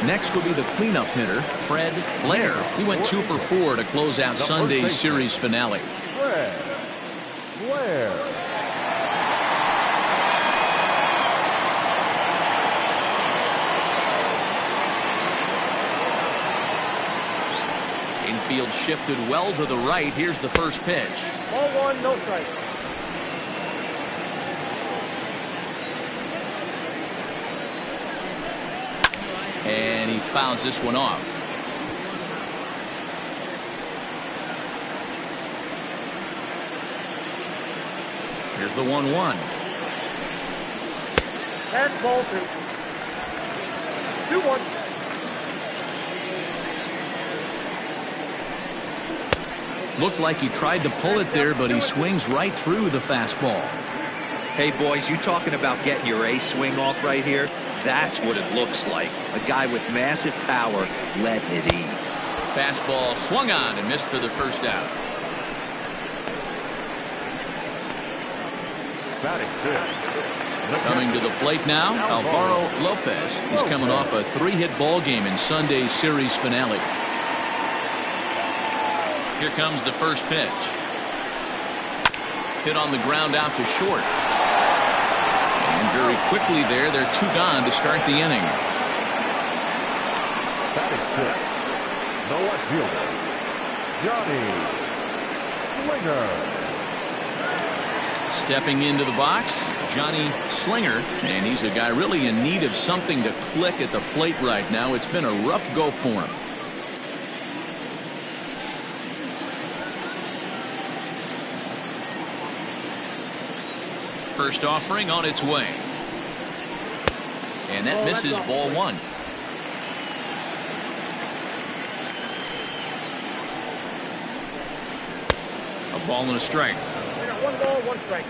Next will be the cleanup hitter, Fred Blair. He went 2 for 4 to close out Sunday's series finale. Fred Blair. Infield shifted well to the right. Here's the first pitch. Ball 1, no strike. And he fouls this one off. Here's the 1-1. That's ball 2. 2-1. Looked like he tried to pull it there, but he swings right through the fastball. Hey, boys, you talking about getting your ace swing off right here? That's what it looks like. A guy with massive power letting it eat. Fastball swung on and missed for the first out. Batting fifth. Coming to the plate now, Alvaro Lopez. He's coming off a 3-hit ball game in Sunday's series finale. Here comes the first pitch. Hit on the ground out to short. And very quickly there, they're 2 gone to start the inning. Batting fifth. The left fielder, Johnny Slinger. Stepping into the box, Johnny Slinger, and he's a guy really in need of something to click at the plate right now. It's been a rough go for him. First offering on its way. And that misses ball 1. A ball and a strike. We got 1 ball, 1 strike.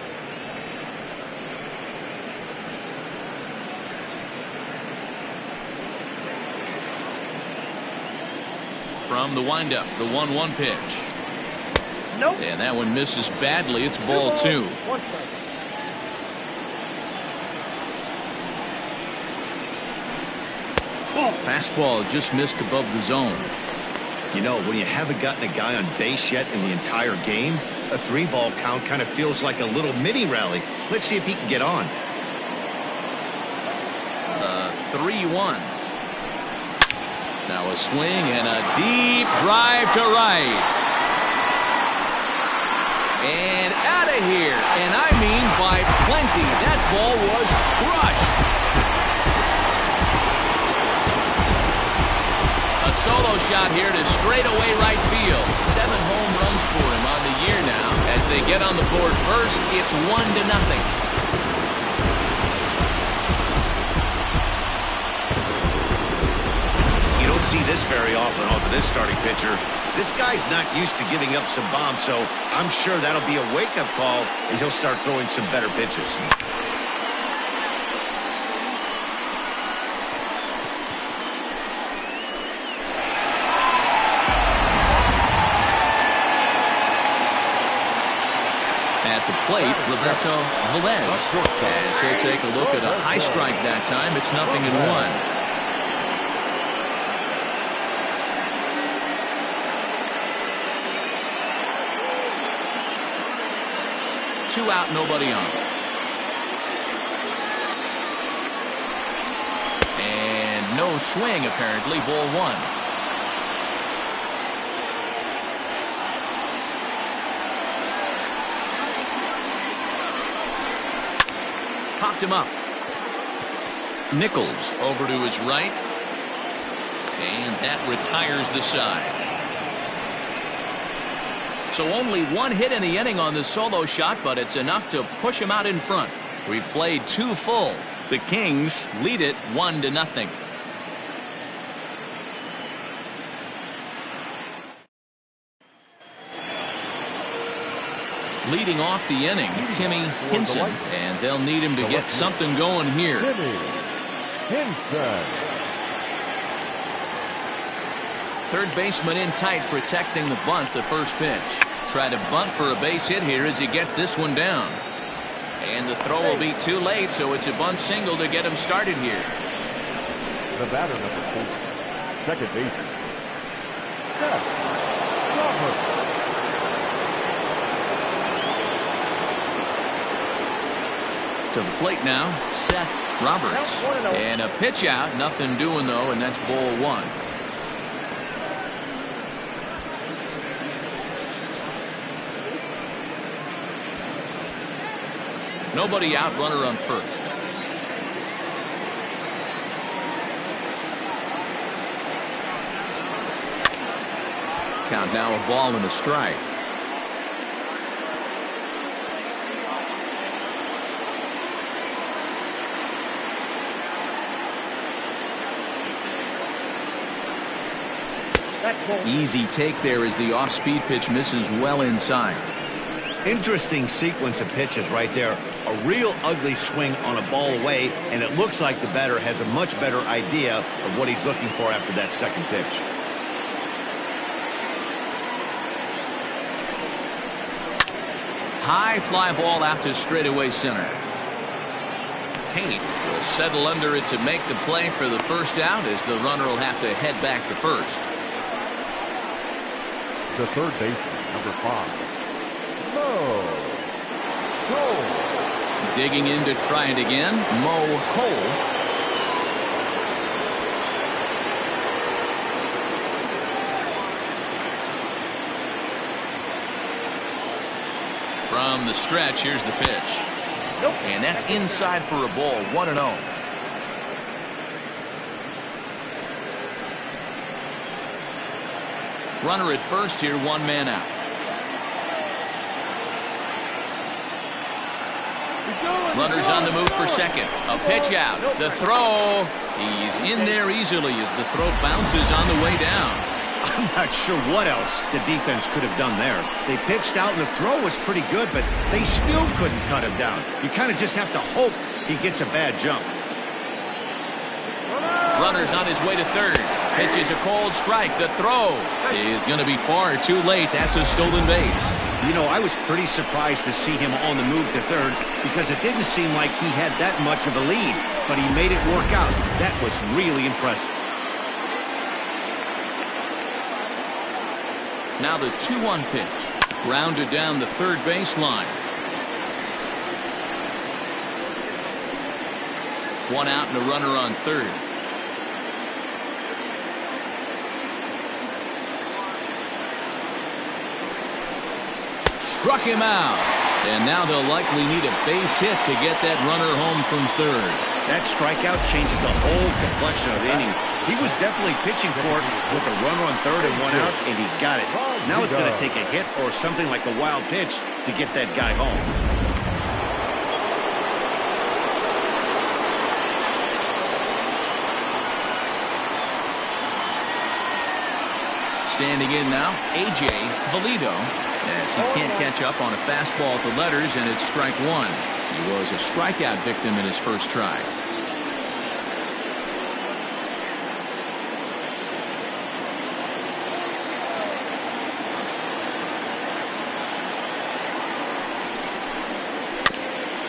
From the windup, the 1-1 pitch. Nope. And that one misses badly. It's ball 2. 1 strike. Fastball just missed above the zone. You know, when you haven't gotten a guy on base yet in the entire game, A 3-ball count kind of feels like a little mini rally. Let's see if he can get on. 3-1. Now a swing and a deep drive to right. And out of here. And I mean by plenty. That ball was crushed. A solo shot here to straightaway right field. 7 home runs for him on the year now. As they get on the board first, it's 1-0. See this very often off of this starting pitcher. This guy's not used to giving up some bombs, so I'm sure that'll be a wake-up call, and he'll start throwing some better pitches. At the plate, Roberto Velez. As he'll take a look at a high strike that time, it's 0-1. 2 out, nobody on. And no swing, apparently. Ball 1. Popped him up. Nichols over to his right. And that retires the side. So only 1 hit in the inning on the solo shot, but it's enough to push him out in front. We've played 2 full. The Kings lead it 1-0. Leading off the inning, Timmy Hinson, and they'll need him to get something going here. Timmy Hinson. Third baseman in tight, protecting the bunt. The first pitch. Try to bunt for a base hit here as he gets this one down. And the throw will be too late, so it's a bunt single to get him started here. The batter, number 2, second baseman, Seth Roberts. To the plate now, Seth Roberts. And a pitch out. Nothing doing, though, and that's ball 1. Nobody out, runner on first. Count now, a ball and a strike. Easy take there as the off-speed pitch misses well inside. Interesting sequence of pitches right there. A real ugly swing on a ball away, and it looks like the batter has a much better idea of what he's looking for after that second pitch. High fly ball out to straightaway center. Tate will settle under it to make the play for the first out, as the runner will have to head back to first. The third baseman, number 5. Mo Cole. Digging in to try it again, Mo Cole. From the stretch, here's the pitch. And that's inside for a ball, 1-0. Runner at first here, 1 man out. Runners on the move for second. A pitch out. The throw. He's in there easily as the throw bounces on the way down. I'm not sure what else the defense could have done there. They pitched out and the throw was pretty good, but they still couldn't cut him down. You kind of just have to hope he gets a bad jump. Runner's on his way to third. Pitches a cold strike. The throw is going to be far too late. That's a stolen base. You know, I was pretty surprised to see him on the move to third because it didn't seem like he had that much of a lead, but he made it work out. That was really impressive. Now the 2-1 pitch. Grounded down the third baseline. One out and a runner on third. Struck him out. And now they'll likely need a base hit to get that runner home from third. That strikeout changes the whole complexion of the inning. He was definitely pitching for it with a runner on third and one out, and he got it. Now it's going to take a hit or something like a wild pitch to get that guy home. Standing in now, A.J. Valido, as he can't catch up on a fastball at the letters, and it's strike one. He was a strikeout victim in his first try.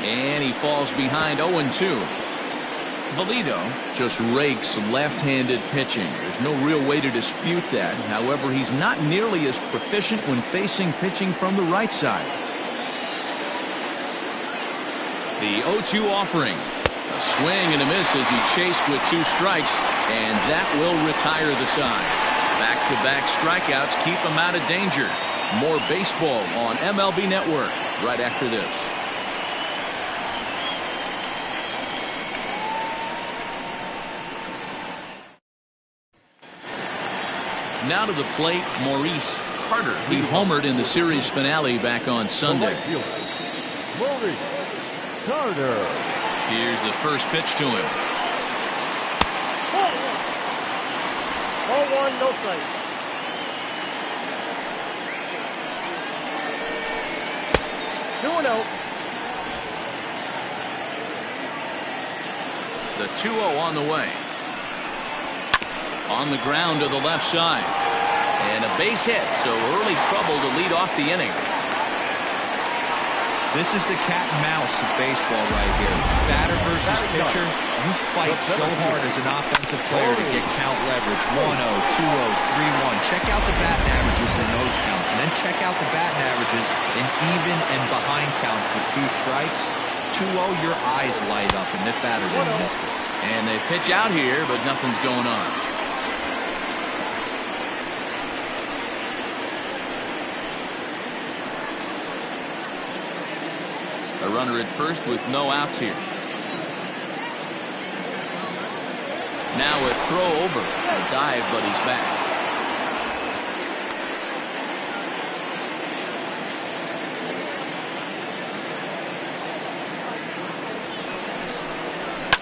And he falls behind 0-2. Valido just rakes left-handed pitching. There's no real way to dispute that. However, he's not nearly as proficient when facing pitching from the right side. The 0-2 offering. A swing and a miss as he chased with 2 strikes, and that will retire the side. Back-to-back strikeouts keep him out of danger. More baseball on MLB Network right after this. Now to the plate, Maurice Carter. He homered in the series finale back on Sunday. Maurice Carter. Here's the first pitch to him. 0-1, no strike. Two and out. The 2-0 on the way. On the ground to the left side. And a base hit, so early trouble to lead off the inning. This is the cat and mouse of baseball right here. Batter versus pitcher. You fight so hard as an offensive player to get count leverage. 1-0, 2-0, 3-1. Check out the batting averages in those counts. And then check out the batting averages in even and behind counts with 2 strikes. 2-0, your eyes light up, and that batter didn't miss it. And they pitch out here, but nothing's going on. A runner at first with no outs here. Now a throw over. A dive, but he's back.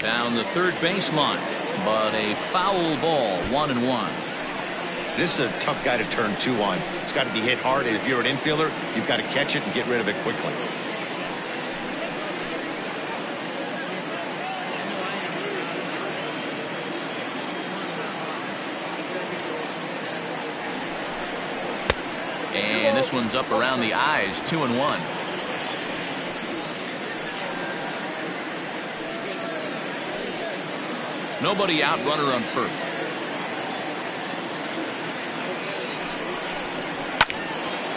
Down the third baseline, but a foul ball, 1-1. This is a tough guy to turn 2 on. It's got to be hit hard, and if you're an infielder, you've got to catch it and get rid of it quickly. And this one's up around the eyes, 2-1. Nobody out, runner on first.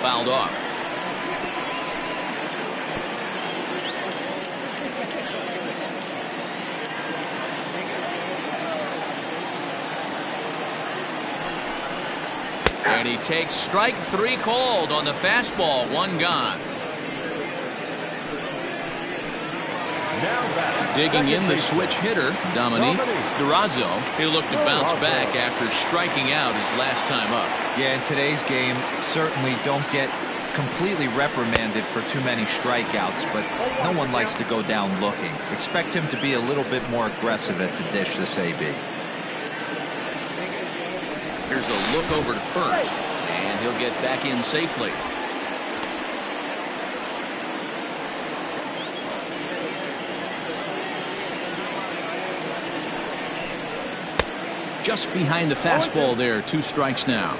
Fouled off. And he takes strike 3 called on the fastball, 1 gone. Digging in the switch hitter, Dominique Durazo. He'll look to bounce back after striking out his last time up. Yeah, in today's game, certainly don't get completely reprimanded for too many strikeouts, but no one likes to go down looking. Expect him to be a little bit more aggressive at the dish this AB. Here's a look over to first, and he'll get back in safely. Just behind the fastball there, 2 strikes now.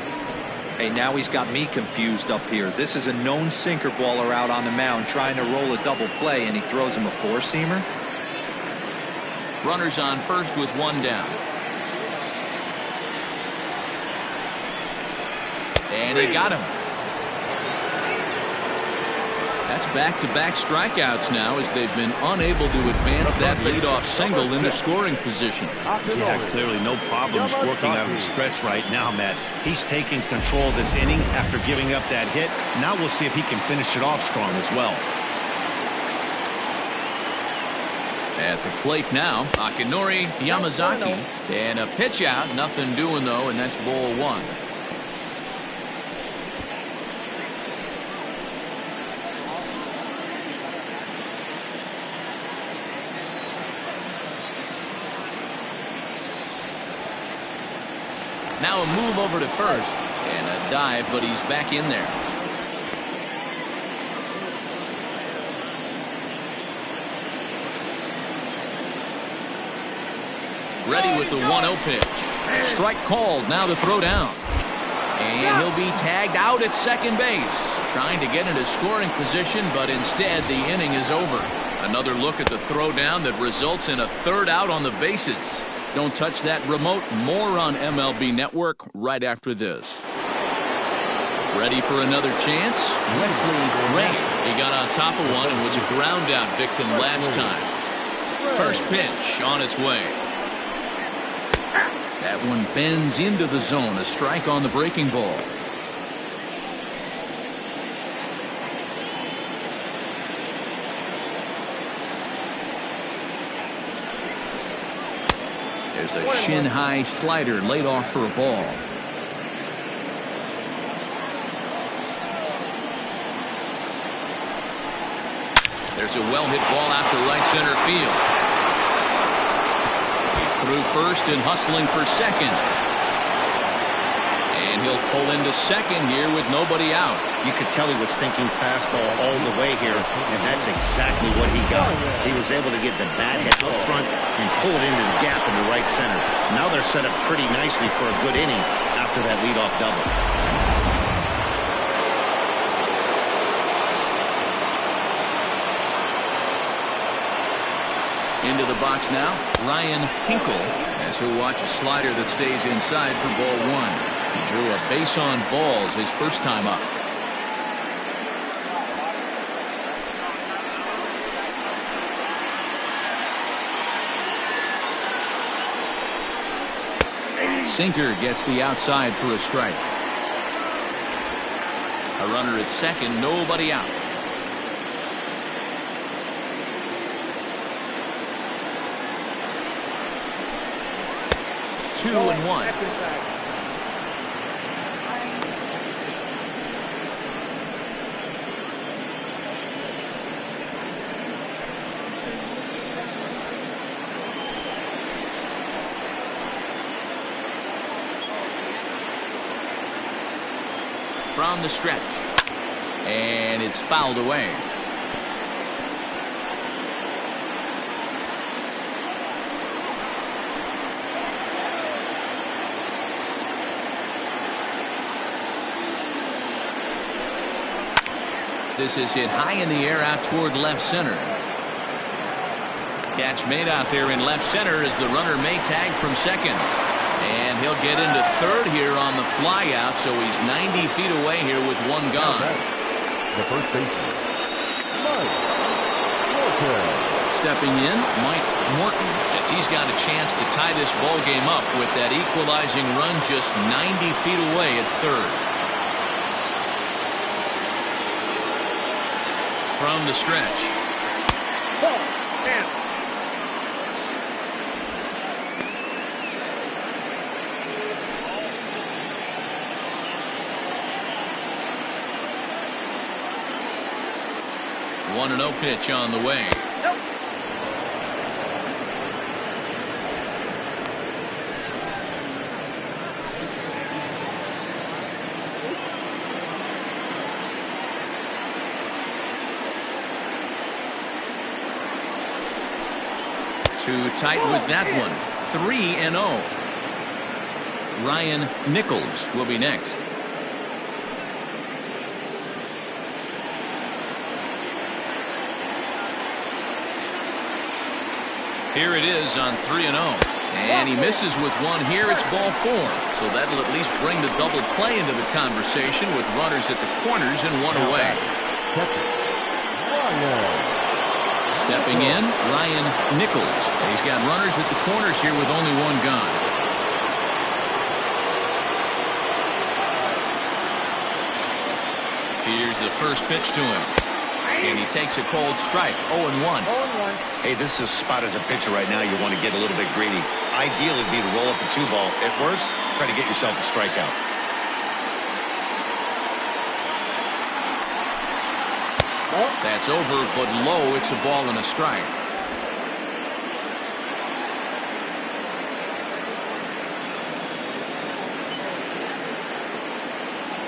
Hey, now he's got me confused up here. This is a known sinker baller out on the mound trying to roll a double play, and he throws him a 4-seamer. Runners on first with 1 down. And he got him. It's back-to-back strikeouts now as they've been unable to advance that leadoff single into scoring position. Yeah, clearly no problems working out of the stretch right now, Matt. He's taking control of this inning after giving up that hit. Now we'll see if he can finish it off strong as well. At the plate now, Akinori Yamazaki. And a pitch out. Nothing doing, though, and that's ball one. Now a move over to first. And a dive, but he's back in there. Ready with the 1-0 pitch. Strike called. Now the throw down. And he'll be tagged out at second base. Trying to get into scoring position, but instead the inning is over. Another look at the throw down that results in a third out on the bases. Don't touch that remote. More on MLB Network right after this. Ready for another chance? Wesley Ray. He got on top of one and was a ground out victim last time. First pitch on its way. That one bends into the zone. A strike on the breaking ball. There's a shin-high slider laid off for a ball. There's a well-hit ball out to right center field. Through first and hustling for second. And he'll pull into second here with nobody out. You could tell he was thinking fastball all the way here, and that's exactly what he got. He was able to get the bat hit up front and pull it into the gap in the right center. Now they're set up pretty nicely for a good inning after that leadoff double. Into the box now, Ryan Hinkle, as he'll watch a slider that stays inside for ball one. He drew a base on balls his first time up. Sinker gets the outside for a strike. A runner at second, nobody out. 2-1. From the stretch. And it's fouled away. This is hit high in the air out toward left center. Catch made out there in left center as the runner may tag from second. And he'll get into third here on the fly out, so he's 90 feet away here with one gone. The first baseman, Mike Morton. Stepping in, Mike Morton, as he's got a chance to tie this ball game up with that equalizing run just 90 feet away at third. From the stretch. One 1-0 pitch on the way. Nope. Too tight with that one. 3-0. Ryan Nichols will be next. Here it is on 3-0. And he misses with one here. It's ball four. So that'll at least bring the double play into the conversation with runners at the corners and one away. Stepping in, Ryan Nichols. He's got runners at the corners here with only one gone. Here's the first pitch to him. And he takes a cold strike. 0-1. 0-1. Hey, this is a spot as a pitcher right now. You want to get a little bit greedy. Ideally, it'd be to roll up a 2-ball. At worst, try to get yourself a strikeout. That's over, but low. It's a ball and a strike.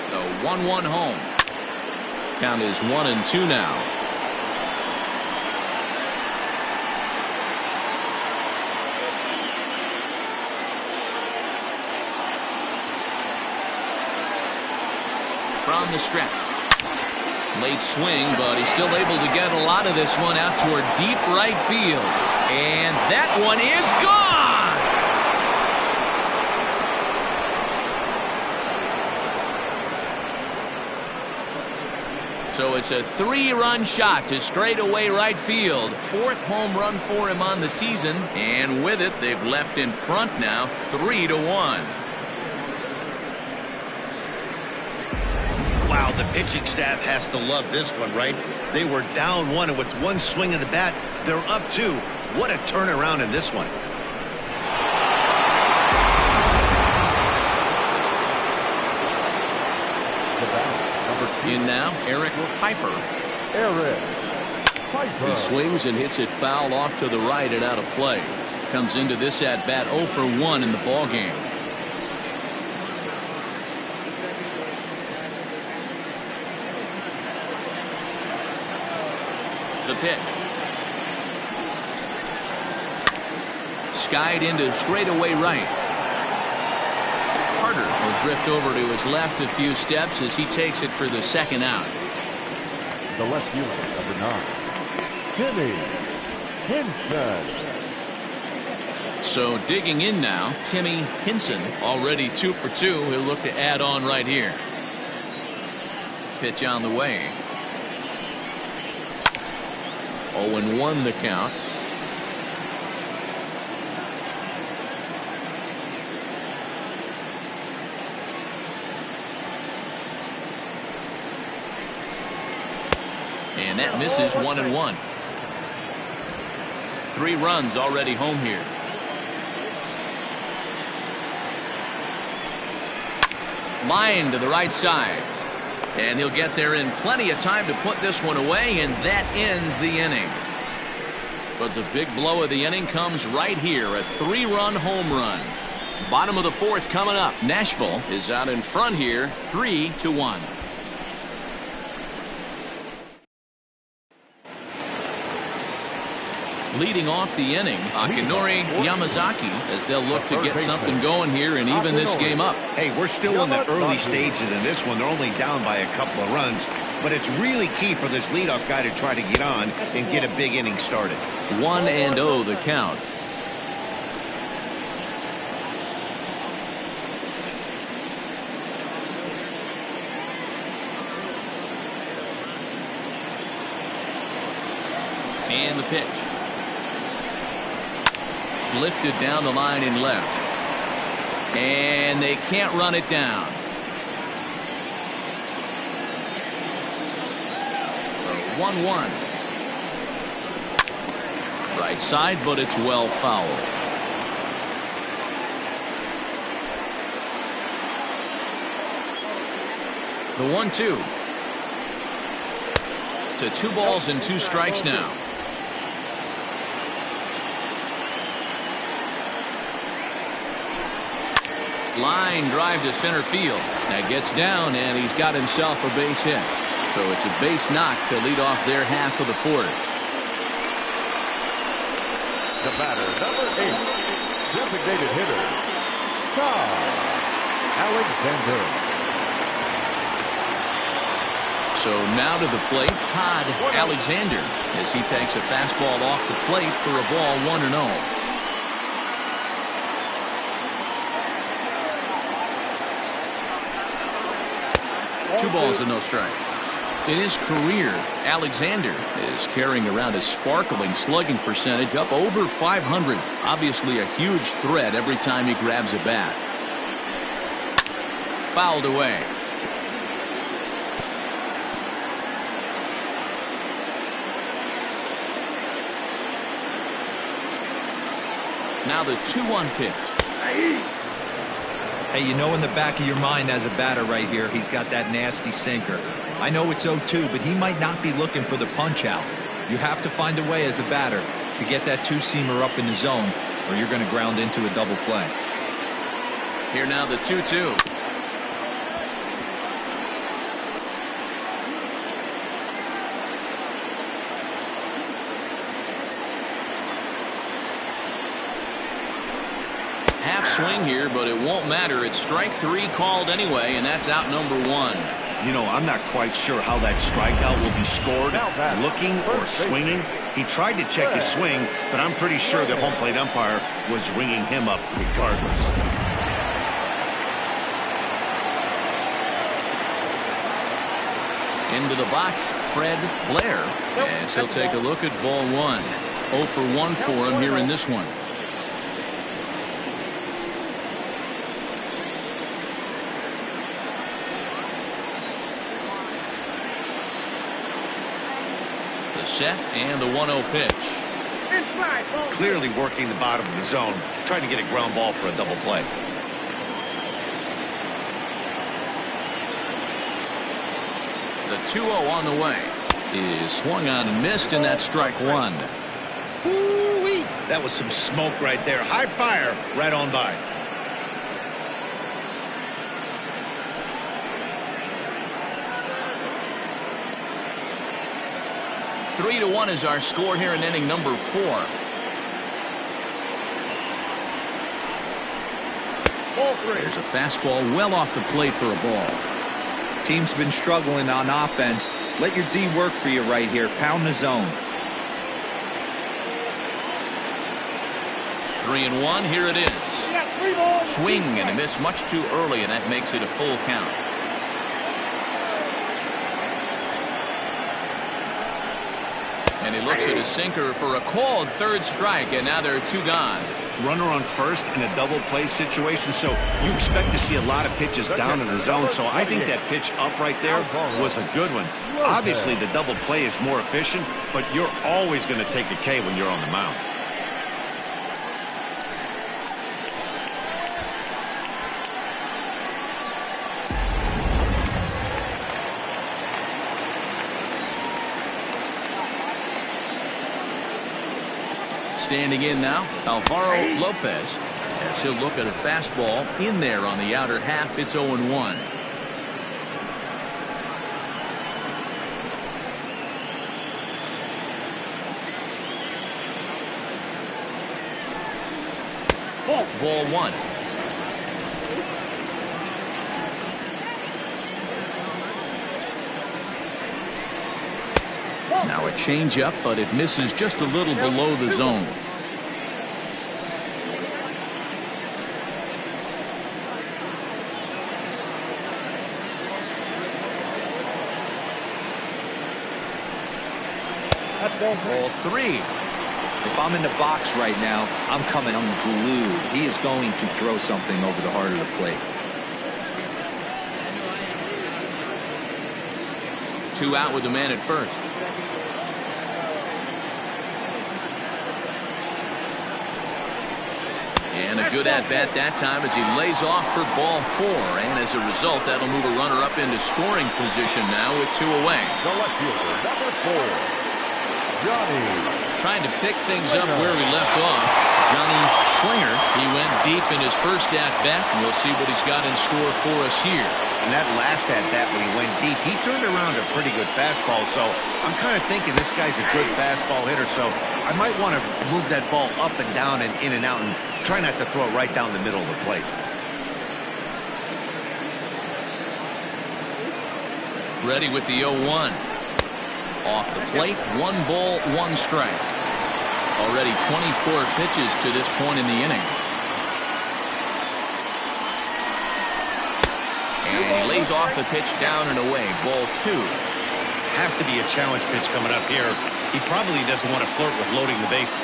The 1-1 home. Count is 1-2 now. From the stretch. Late swing, but he's still able to get a lot of this one out toward deep right field. And that one is gone! So it's a 3-run shot to straightaway right field. 4th home run for him on the season. And with it, they've left in front now 3-1. Wow, the pitching staff has to love this one, right? They were down 1, and with one swing of the bat, they're up 2. What a turnaround in this one. In now, Eric Piper. He swings and hits it foul off to the right and out of play. Comes into this at bat 0 for 1 in the ball game. The pitch. Skied into straightaway right. Carter will drift over to his left a few steps as he takes it for the second out. The left unit, number 9, Timmy Henson. So digging in now, Timmy Henson, already 2 for 2. He'll look to add on right here. Pitch on the way. 0-1 the count. And that misses. 1-1. 3 runs already home here. Line to the right side. And he'll get there in plenty of time to put this one away, and that ends the inning. But the big blow of the inning comes right here, a 3-run home run. Bottom of the 4th coming up. Nashville is out in front here, 3-1. Leading off the inning, Akinori Yamazaki, as they'll look to get something going here and even this game up. Hey, we're still in the early stages in this one. They're only down by a couple of runs, but it's really key for this leadoff guy to try to get on and get a big inning started. 1-0 the count. And the pitch. Lifted down the line in left. And they can't run it down. 1-1. Right side, but it's well fouled. The 1-2. To 2 balls and 2 strikes now. Line drive to center field. That gets down, and he's got himself a base hit. So it's a base knock to lead off their half of the 4th. The batter, number 8, designated hitter, Todd Alexander. So now to the plate, Todd Alexander, as he takes a fastball off the plate for a ball 1-0. 2 balls and no strikes. In his career, Alexander is carrying around a sparkling slugging percentage up over 500. Obviously a huge threat every time he grabs a bat. Fouled away. Now the 2-1 pitch. Hey, you know in the back of your mind as a batter right here, he's got that nasty sinker. I know it's 0-2, but he might not be looking for the punch out. You have to find a way as a batter to get that two-seamer up in the zone, or you're going to ground into a double play. Here now the 2-2. Half swing here, but it won't matter. It's strike 3 called anyway, and that's out number 1. You know, I'm not quite sure how that strikeout will be scored. Looking or swinging. He tried to check his swing, but I'm pretty sure the home plate umpire was ringing him up regardless. Into the box, Fred Blair, as he'll take a look at ball 1. 0 for 1 for him here in this one. The set and the 1-0 pitch. Clearly working the bottom of the zone, trying to get a ground ball for a double play. The 2-0 on the way is swung on and missed, and that's strike 1. Woo-wee. That was some smoke right there. High fire right on by. Three to 1 is our score here in inning number 4. There's a fastball well off the plate for a ball. Team's been struggling on offense. Let your D work for you right here. Pound the zone. 3-1. Here it is. Swing and a miss much too early, and that makes it a full count. And he looks at his sinker for a called third strike, and now there are 2 gone. Runner on first in a double play situation, so you expect to see a lot of pitches down in the zone. So I think that pitch up right there was a good one. Obviously the double play is more efficient, but you're always going to take a K when you're on the mound. Standing in now, Alvaro Lopez, as he'll look at a fastball in there on the outer half. It's 0-1. Ball 1. Now a changeup, but it misses just a little below the zone. Ball 3. If I'm in the box right now, I'm coming unglued. He is going to throw something over the heart of the plate. 2 out with the man at first. And a good at-bat that time as he lays off for ball 4. And as a result, that'll move a runner up into scoring position now with 2 away. The left fielder, number 4, Johnny. Trying to pick things up where we left off. Johnny Slinger, he went deep in his first at-bat, and we'll see what he's got in store for us here. And that last at-bat when he went deep, he turned around a pretty good fastball. So I'm kind of thinking this guy's a good fastball hitter. So I might want to move that ball up and down and in and out and try not to throw it right down the middle of the plate. Ready with the 0-1. Off the plate, 1 ball, 1 strike. Already 24 pitches to this point in the inning. And he lays off the pitch down and away. Ball 2. has to be a challenge pitch coming up here. He probably doesn't want to flirt with loading the bases.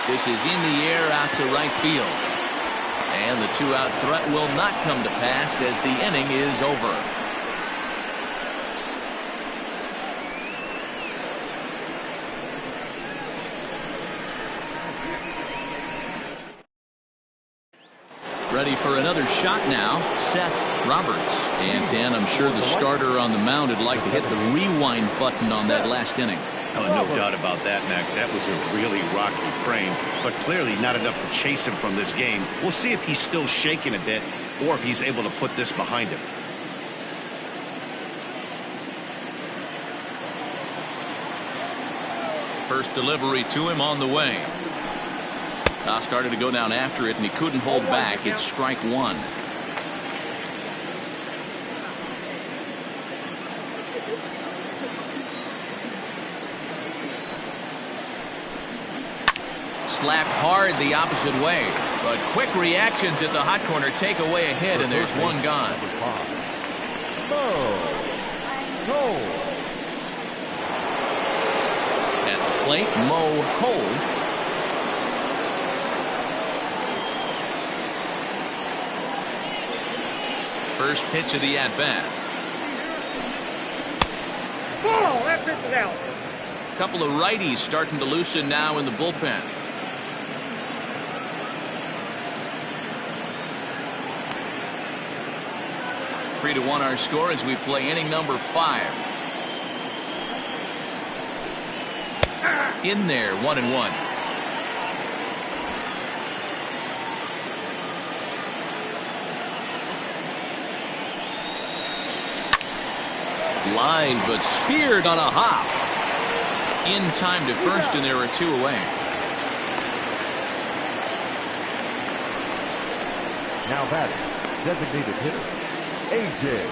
This is in the air out to right field. And the two-out threat will not come to pass as the inning is over. Ready for another shot now, Seth Roberts. And Dan, I'm sure the starter on the mound would like to hit the rewind button on that last inning. Oh, no doubt about that, Mac. That was a really rocky frame, but clearly not enough to chase him from this game. We'll see if he's still shaking a bit or if he's able to put this behind him. First delivery to him on the way. Started to go down after it, and he couldn't hold back. It's strike one. Slapped hard the opposite way, but quick reactions at the hot corner take away a hit, and there's one gone. At the plate, Mo Cole. First pitch of the at-bat. Oh, that pitch is out. Couple of righties starting to loosen now in the bullpen. Three to one our score as we play inning number 5. In there, 1-1. Line, but speared on a hop. In time to first, and there are 2 away. Now batting, designated hitter, A.J.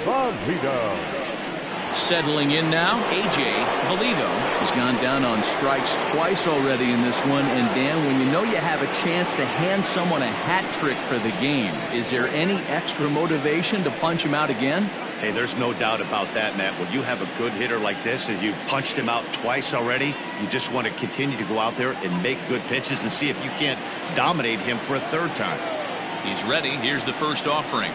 Valido. Settling in now, A.J. Valido has gone down on strikes twice already in this one. And Dan, when you know you have a chance to hand someone a hat trick for the game, is there any extra motivation to punch him out again? Hey, there's no doubt about that, Matt. When you have a good hitter like this and you've punched him out twice already, you just want to continue to go out there and make good pitches and see if you can't dominate him for a third time. He's ready. Here's the first offering.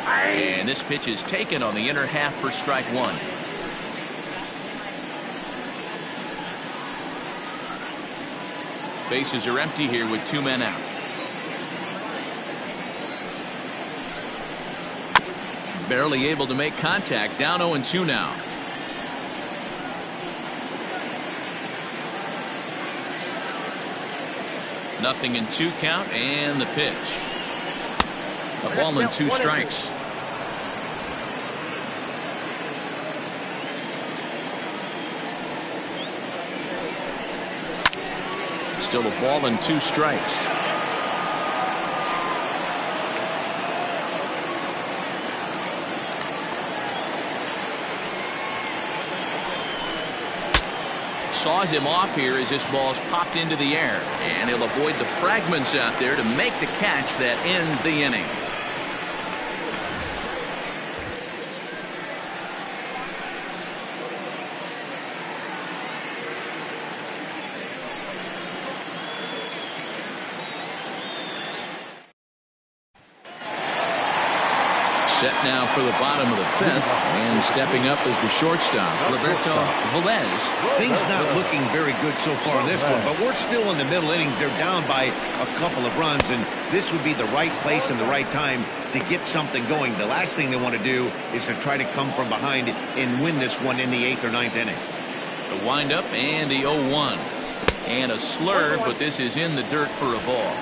And this pitch is taken on the inner half for strike one. Bases are empty here with 2 men out. Barely able to make contact. Down 0-2 now. Nothing in 2 count, and the pitch. A ball and 2 strikes. Still a ball and 2 strikes. Saws him off here as this ball's popped into the air, and he'll avoid the fragments out there to make the catch that ends the inning. Set now for the bottom of the 5th, and stepping up is the shortstop, Roberto Velez. Things not looking very good so far in this one, but we're still in the middle innings. They're down by a couple of runs, and this would be the right place and the right time to get something going. The last thing they want to do is to try to come from behind and win this one in the 8th or 9th inning. The windup and the 0-1. And a slur, but this is in the dirt for a ball.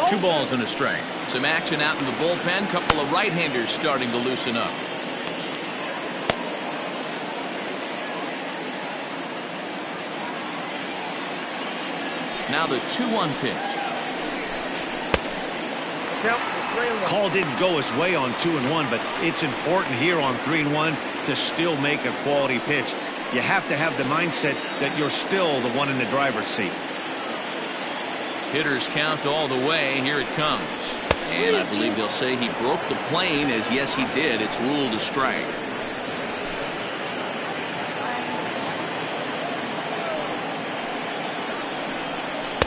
Two balls and a strike. Some action out in the bullpen. Couple of right-handers starting to loosen up. Now the 2-1 pitch. Yep. Call didn't go his way on 2-1, but it's important here on 3-1 to still make a quality pitch. You have to have the mindset that you're still the one in the driver's seat. Hitters count all the way. Here it comes. And I believe they'll say he broke the plane, as yes, he did. It's ruled a strike.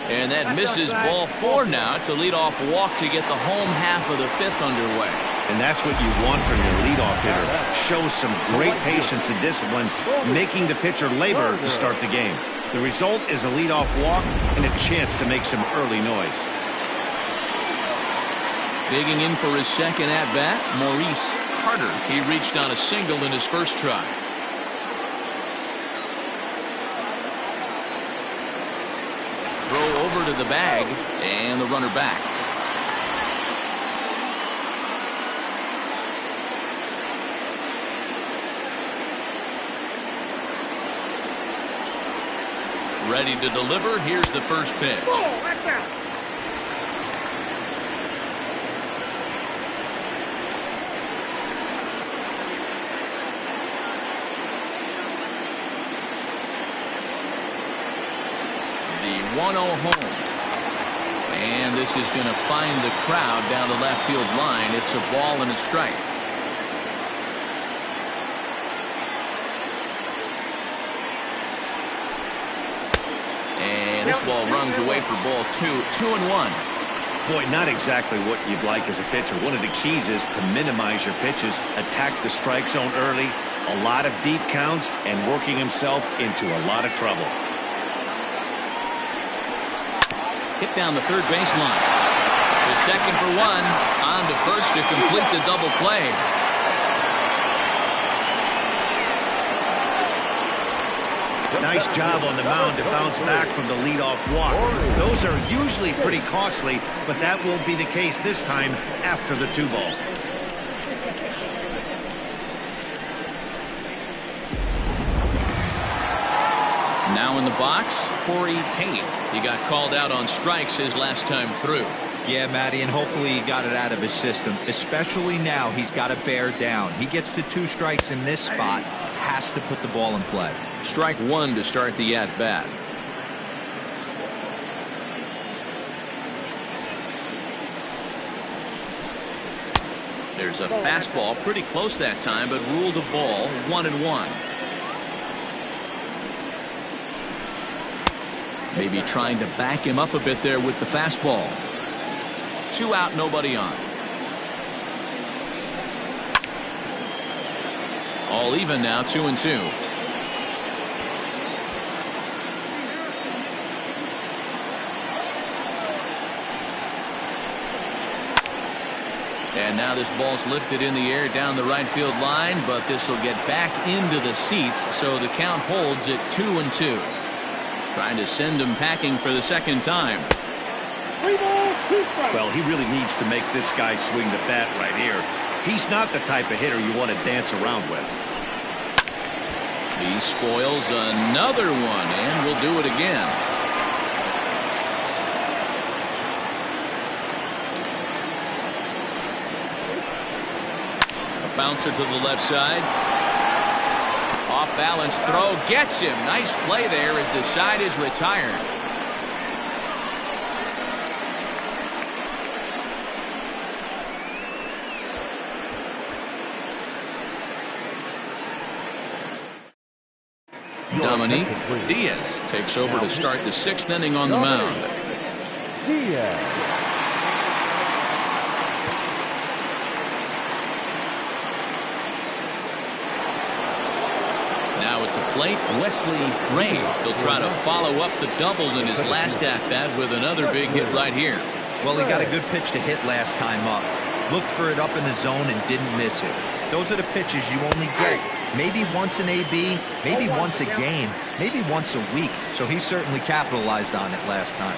And that misses ball 4 now. It's a leadoff walk to get the home half of the 5th underway. And that's what you want from your leadoff hitter. Shows some great patience and discipline, making the pitcher labor to start the game. The result is a leadoff walk and a chance to make some early noise. Digging in for his second at-bat, Maurice Carter. He reached on a single in his first try. Throw over to the bag, and the runner back. Ready to deliver. Here's the first pitch. Watch out. The 1-0 home. And this is going to find the crowd down the left field line. It's a ball and a strike. And this ball runs away for ball 2. 2-1. Boy, not exactly what you'd like as a pitcher. One of the keys is to minimize your pitches, attack the strike zone early, a lot of deep counts, and working himself into a lot of trouble. Hit down the third baseline. The second for 1. On to first to complete the double play. Nice job on the mound to bounce back from the leadoff walk. Those are usually pretty costly, but that won't be the case this time after the 2-ball. Now in the box, Corey Tate. He got called out on strikes his last time through. Yeah, Matty, and hopefully he got it out of his system. Especially now, he's got to bear down. He gets the 2 strikes in this spot, has to put the ball in play. Strike 1 to start the at-bat. There's a fastball pretty close that time, but ruled a ball. 1-1. Maybe trying to back him up a bit there with the fastball. 2 out, nobody on. All even now, 2-2. And now this ball's lifted in the air down the right field line, but this will get back into the seats, so the count holds at 2-2. Trying to send him packing for the second time. 3 balls, 2 strikes. Well, he really needs to make this guy swing the bat right here. He's not the type of hitter you want to dance around with. He spoils another one, and will do it again. A bouncer to the left side. Off balance throw gets him. Nice play there as the side is retired. Dominique Diaz takes over to start the 6th inning on the mound. Diaz. Now at the plate, Wesley Ray. He'll try to follow up the double in his last at-bat with another big hit right here. Well, he got a good pitch to hit last time up. Looked for it up in the zone and didn't miss it. Those are the pitches you only get maybe once in AB, maybe once a game, maybe once a week. So he certainly capitalized on it last time.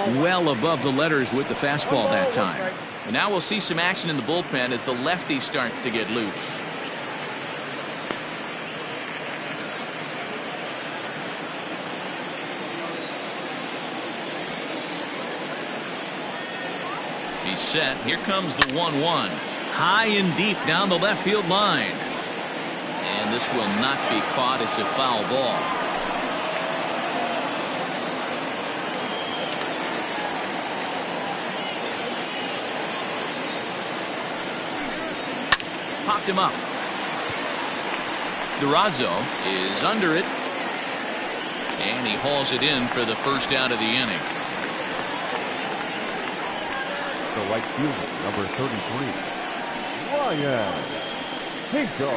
well above the letters with the fastball that time. And now we'll see some action in the bullpen as the lefty starts to get loose. He's set. Here comes the 1-1. High and deep down the left field line. And this will not be caught. It's a foul ball. Popped him up. Durazo is under it. And he hauls it in for the first out of the inning. The right fielder, number 33, Ryan Hinkle.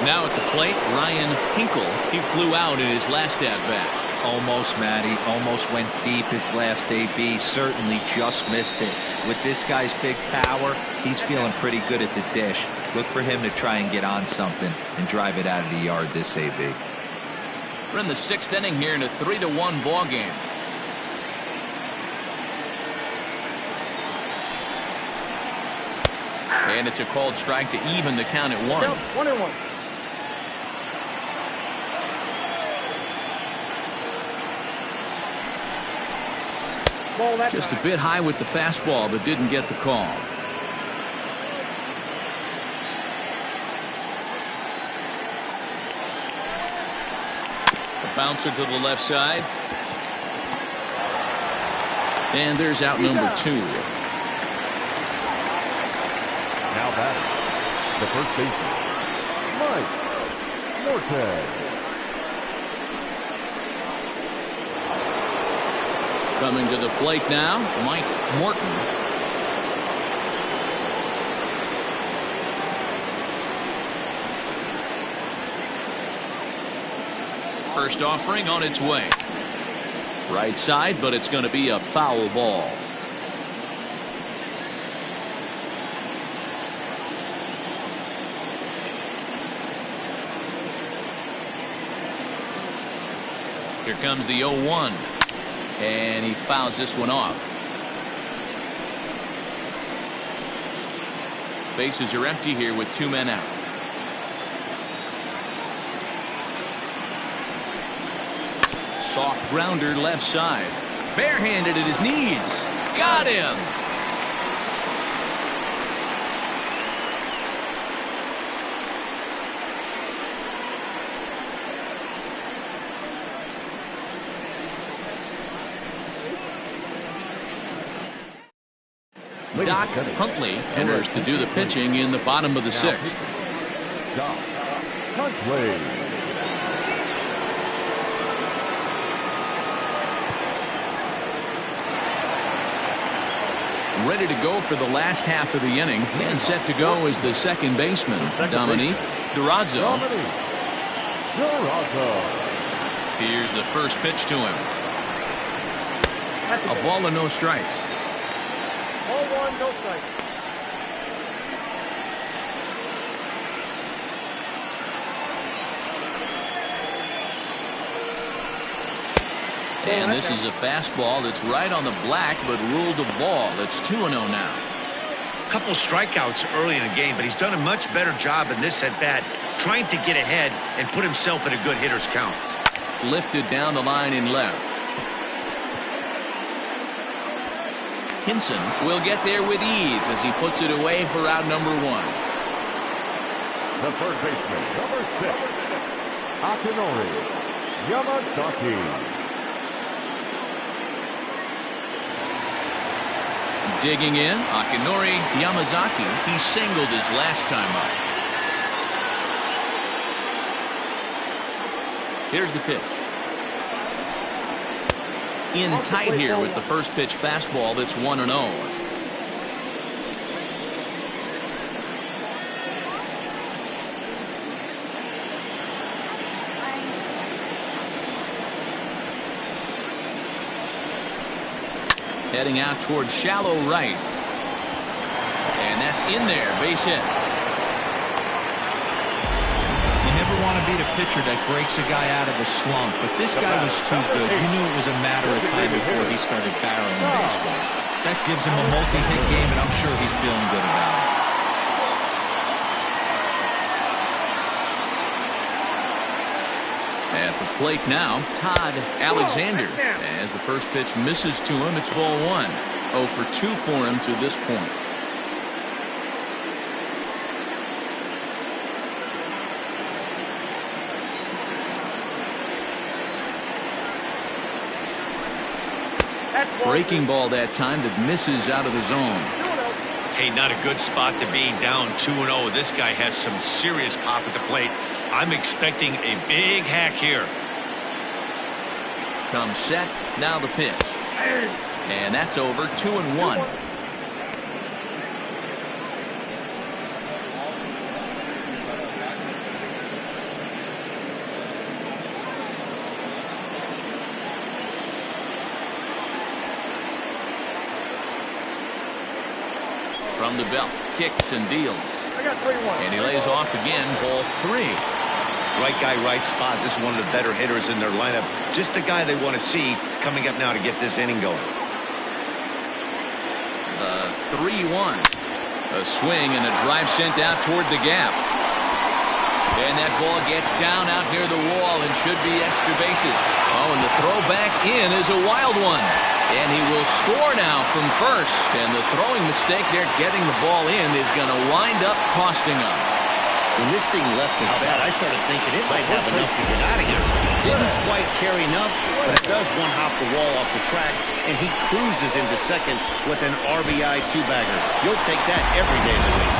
Now at the plate, Ryan Hinkle. He flew out in his last at-bat. Almost, Matty. Almost went deep his last AB. Certainly just missed it. With this guy's big power, he's feeling pretty good at the dish. Look for him to try and get on something and drive it out of the yard this AB. We're in the 6th inning here in a 3-1 ball game. And it's a called strike to even the count at 1. Yep, 1-1. Just a bit high with the fastball, but didn't get the call. A bouncer to the left side. And there's out number 2. Now batting, the first baseman, Mike Morton. Coming to the plate now, Mike Morton. First offering on its way. Right side, but it's going to be a foul ball. Here comes the 0-1. And he fouls this one off. Bases are empty here with 2 men out. Soft grounder left side. Barehanded at his knees. Got him. Doc Huntley enters to do the pitching in the bottom of the 6th. Doc Huntley. Ready to go for the last half of the inning, and set to go is the second baseman, Dominique Durazo. Here's the first pitch to him. A ball and no strikes. 0-1, no strike. And this is a fastball that's right on the black, but ruled a ball. It's 2-0 now. A couple strikeouts early in the game, but he's done a much better job in this at bat, trying to get ahead and put himself in a good hitter's count. Lifted down the line in left. Hinson will get there with ease as he puts it away for out number 1. The first baseman, number 6, Akinori Yamazaki. Digging in, Akinori Yamazaki. He singled his last time up. Here's the pitch. In tight here with the first pitch fastball that's 1-0. Heading out towards shallow right. And that's in there, base hit. You never want to be be the pitcher that breaks a guy out of a slump, but this guy was too good. You knew it was a matter of time before he started barreling baseballs. That gives him a multi-hit game, and I'm sure he's feeling good about it. At the plate now, Todd Alexander. As the first pitch misses to him, it's ball one. 0 for 2 for him to this point. Breaking ball that time that misses out of the zone. Hey, not a good spot to be, down 2-0. This guy has some serious pop at the plate. I'm expecting a big hack here. Comes set, now the pitch. And that's over. 2-1. From the belt, kicks and deals. And he lays off again, ball 3. Right guy, right spot. This is one of the better hitters in their lineup. Just the guy they want to see coming up now to get this inning going. 3-1. A swing and a drive sent out toward the gap. And that ball gets down out near the wall and should be extra bases. Oh, and the throw back in is a wild one. And he will score now from first. And the throwing mistake there getting the ball in is going to wind up costing him. When this thing left his bat, I started thinking it might have enough to get out of here. Didn't quite carry enough, but it does one hop the wall off the track, and he cruises into second with an RBI 2-bagger. You'll take that every day of the week.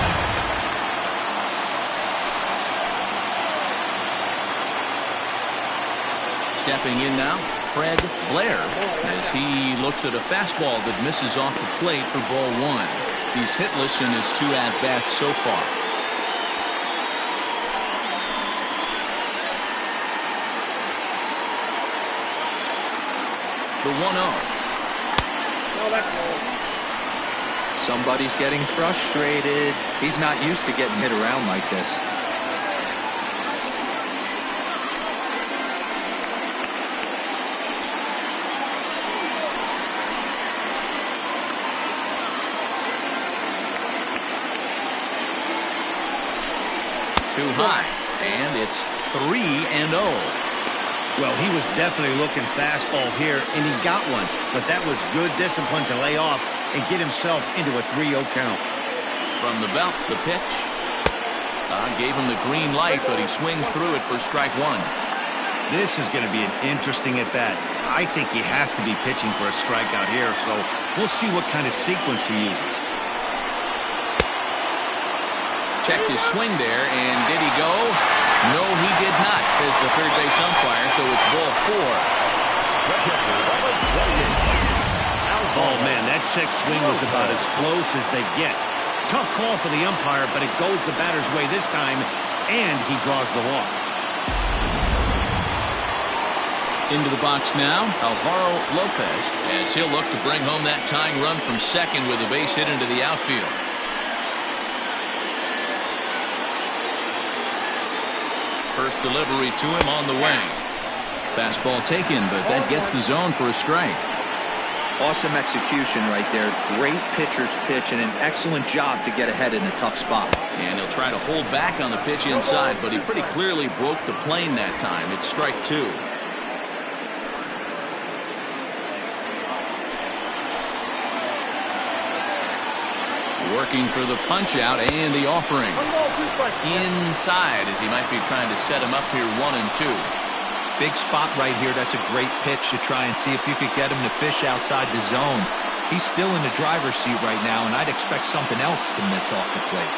Stepping in now, Fred Blair, as he looks at a fastball that misses off the plate for ball 1. He's hitless in his 2 at-bats so far. The 1-0. Somebody's getting frustrated. He's not used to getting hit around like this. Too high, and it's 3-0. Well, he was definitely looking fastball here, and he got one. But that was good discipline to lay off and get himself into a 3-0 count. From the belt, the pitch. Todd gave him the green light, but he swings through it for strike 1. This is going to be an interesting at-bat. I think he has to be pitching for a strikeout here, so we'll see what kind of sequence he uses. Checked his swing there, and did he go? No, he did not, says the third base umpire, so it's ball 4. Oh, man, that check swing was about as close as they get. Tough call for the umpire, but it goes the batter's way this time, and he draws the walk. Into the box now, Alvaro Lopez, as he'll look to bring home that tying run from second with a base hit into the outfield. First delivery to him on the way. Fastball taken, but that gets the zone for a strike. Awesome execution right there. Great pitcher's pitch and an excellent job to get ahead in a tough spot. And he'll try to hold back on the pitch inside, but he pretty clearly broke the plane that time. It's strike 2. Working for the punch out and the offering. Inside, as he might be trying to set him up here 1-2. Big spot right here. That's a great pitch to try and see if you could get him to fish outside the zone. He's still in the driver's seat right now, and I'd expect something else to miss off the plate.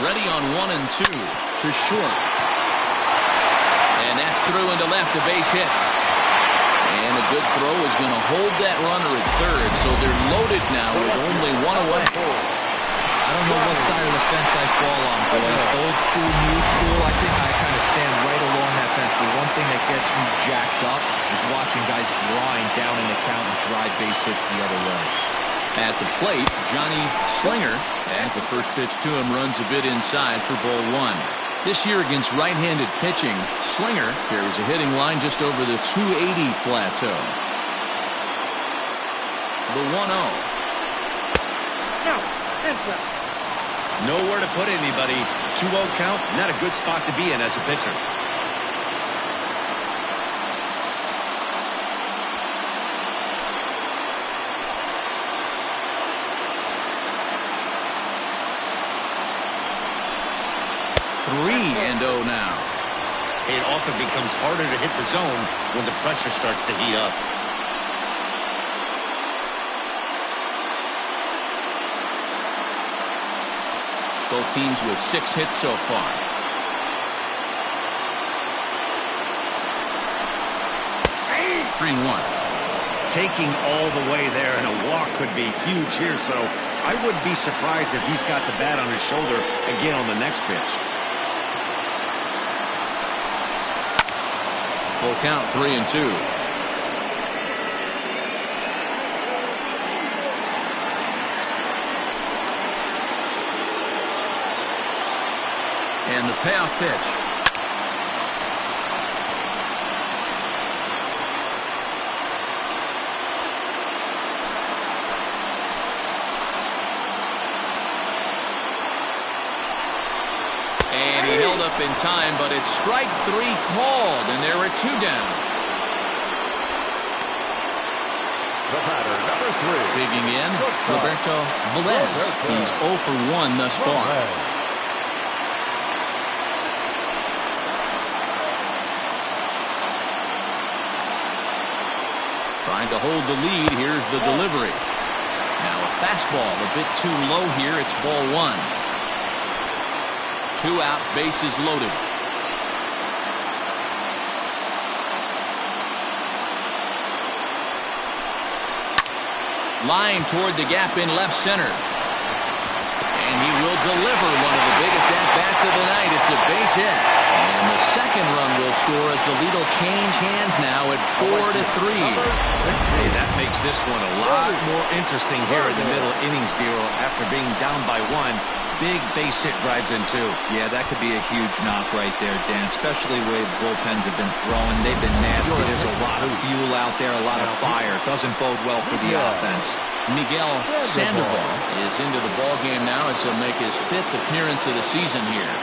Ready on 1-2 to short. And that's through into left, a base hit. And a good throw is going to hold that runner at third, so they're loaded now with only 1 away. I don't know what side of the fence I fall on, boys. Old school, new school. I think I kind of stand right along that fence. But one thing that gets me jacked up is watching guys grind down in the count and drive base hits the other way. At the plate, Johnny Slinger, as the first pitch to him runs a bit inside for ball one. This year against right-handed pitching, Slinger carries a hitting line just over the 280 plateau. The 1-0. Now, interest. Nowhere to put anybody. 2-0 count, not a good spot to be in as a pitcher. Three and 0 now. It often becomes harder to hit the zone when the pressure starts to heat up. Both teams with 6 hits so far. Hey! 3-1. Taking all the way there, and a walk could be huge here, so I wouldn't be surprised if he's got the bat on his shoulder again on the next pitch. Full count, 3-2. And the payoff pitch. And he held up in time, but it's strike 3 called, and there are 2 down. The batter, number 3. Digging in, Roberto Velez. He's 0 for 1 thus far. Trying to hold the lead. Here's the delivery. Now a fastball a bit too low here. It's ball 1. 2 out, bases loaded. Line toward the gap in left center. And he will deliver one of the biggest at-bats of the night. It's a base hit. And the second run will score as the lead will change hands now at 4-3. Hey, that makes this one a lot more interesting here in the middle innings, Dero. After being down by 1, big base hit drives in 2. Yeah, that could be a huge knock right there, Dan, especially the way the bullpens have been throwing. They've been nasty. There's a lot of fuel out there, a lot of fire. Doesn't bode well for the offense. Miguel Sandoval is into the ballgame now as he'll make his 5th appearance of the season here.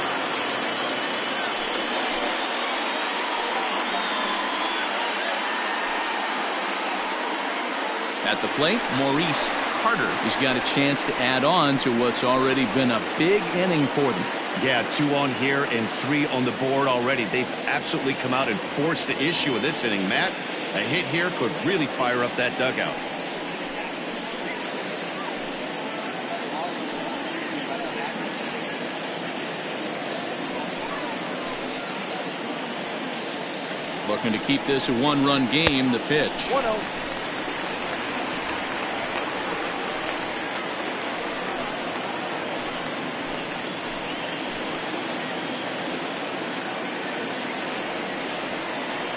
At the plate, Maurice Carter has got a chance to add on to what's already been a big inning for them. Yeah, 2 on here and 3 on the board already. They've absolutely come out and forced the issue of this inning. Matt, a hit here could really fire up that dugout. Looking to keep this a 1-run game. The pitch. 1-0.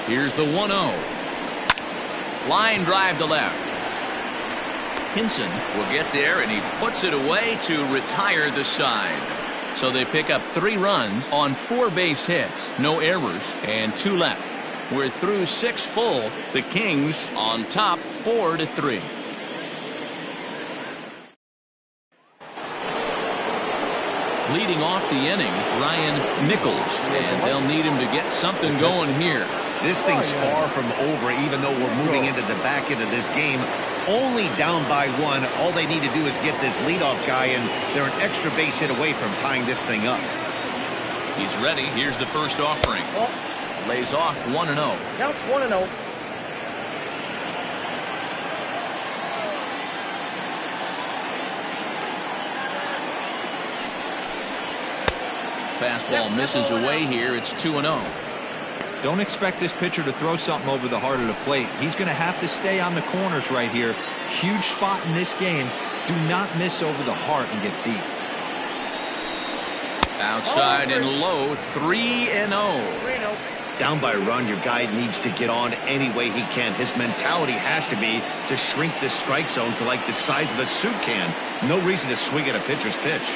Here's the 1-0. Line drive to left. Hinson will get there, and he puts it away to retire the side. So they pick up 3 runs on 4 base hits, no errors, and 2 left. We're through 6 full. The Kings on top 4-3. Leading off the inning, Ryan Nichols, and they'll need him to get something going here. This thing's far from over, even though we're moving into the back end of this game. Only down by 1. All they need to do is get this leadoff guy, and they're an extra base hit away from tying this thing up. He's ready. Here's the first offering. Lays off 1-0. Count 1-0. Fastball misses away here. It's 2-0. Don't expect this pitcher to throw something over the heart of the plate. He's going to have to stay on the corners right here. Huge spot in this game. Do not miss over the heart and get beat. Outside and low, 3-0. Down by a run, your guy needs to get on any way he can. His mentality has to be to shrink this strike zone to like the size of a soup can. No reason to swing at a pitcher's pitch.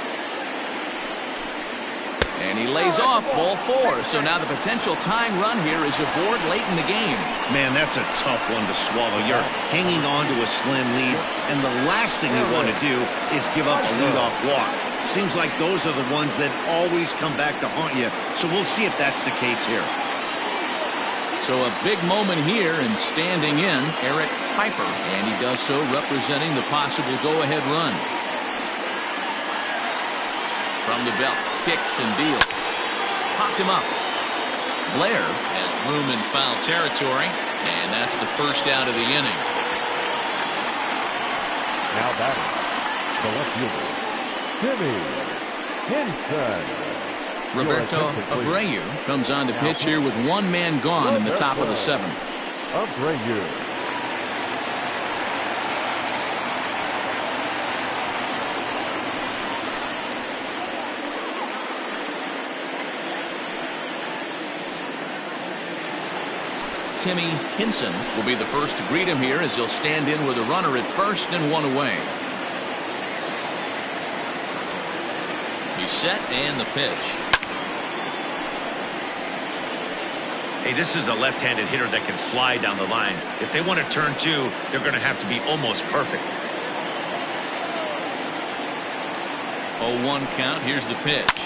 And he lays off ball 4. So now the potential tying run here is aboard late in the game. Man, that's a tough one to swallow. You're hanging on to a slim lead, and the last thing you want to do is give up a leadoff walk. Seems like those are the ones that always come back to haunt you. So we'll see if that's the case here. So a big moment here, and standing in, Eric Piper. And he does so representing the possible go-ahead run. From the belt, kicks and deals. Popped him up. Blair has room in foul territory, and that's the first out of the inning. Now batting, the left fielder, Jimmy Henson. Roberto Abreu comes on to pitch here with one man gone in the top of the 7th. Abreu. Timmy Henson will be the first to greet him here as he'll stand in with a runner at first and one away. He's set and the pitch. Hey, this is a left-handed hitter that can fly down the line. If they want to turn 2, they're going to have to be almost perfect. 0-1 count. Here's the pitch.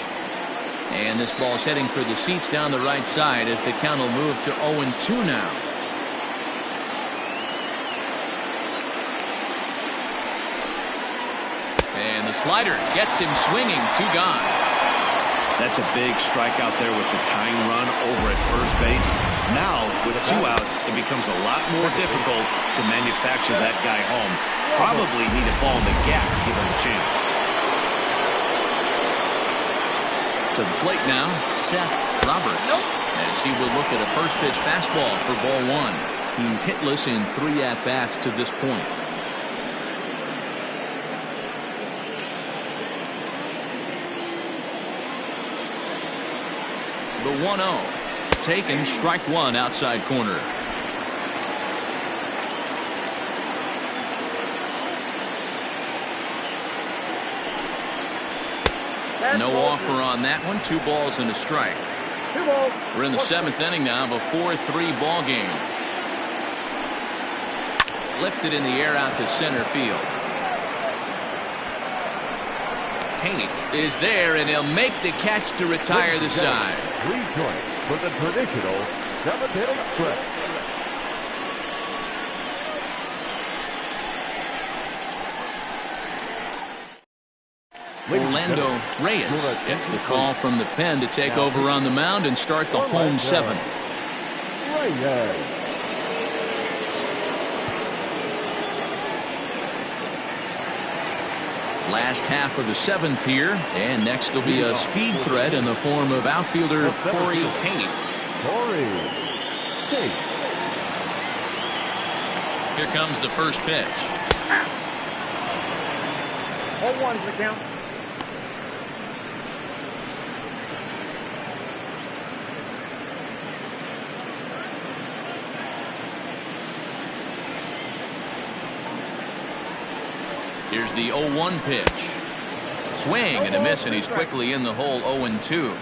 And this ball's heading for the seats down the right side as the count will move to 0-2 now. And the slider gets him swinging. 2 gone. That's a big strike out there with the tying run over at first base. Now, with 2 outs, it becomes a lot more difficult to manufacture that guy home. Probably need a ball in the gap to give him a chance. To the plate now, Seth Roberts, as he will look at a first pitch fastball for ball 1. He's hitless in 3 at-bats to this point. The 1-0. Taken, strike 1 outside corner. No offer on that one. 2 balls and a strike. 2 balls. We're in the 7th inning now of a 4-3 ball game. Lifted in the air out to center field. Tate is there, and he'll make the catch to retire the side. 3 joints for the traditional 7th inning stretch. Orlando Reyes gets the call from the pen to take over on the mound and start the home 7th. Reyes. Last half of the 7th here, and next will be a speed threat in the form of outfielder Corey Tate. Corey Tate. Here comes the first pitch. 0-1's the count. Here's the 0-1 pitch. Swing and a miss, and he's quickly in the hole. 0-2.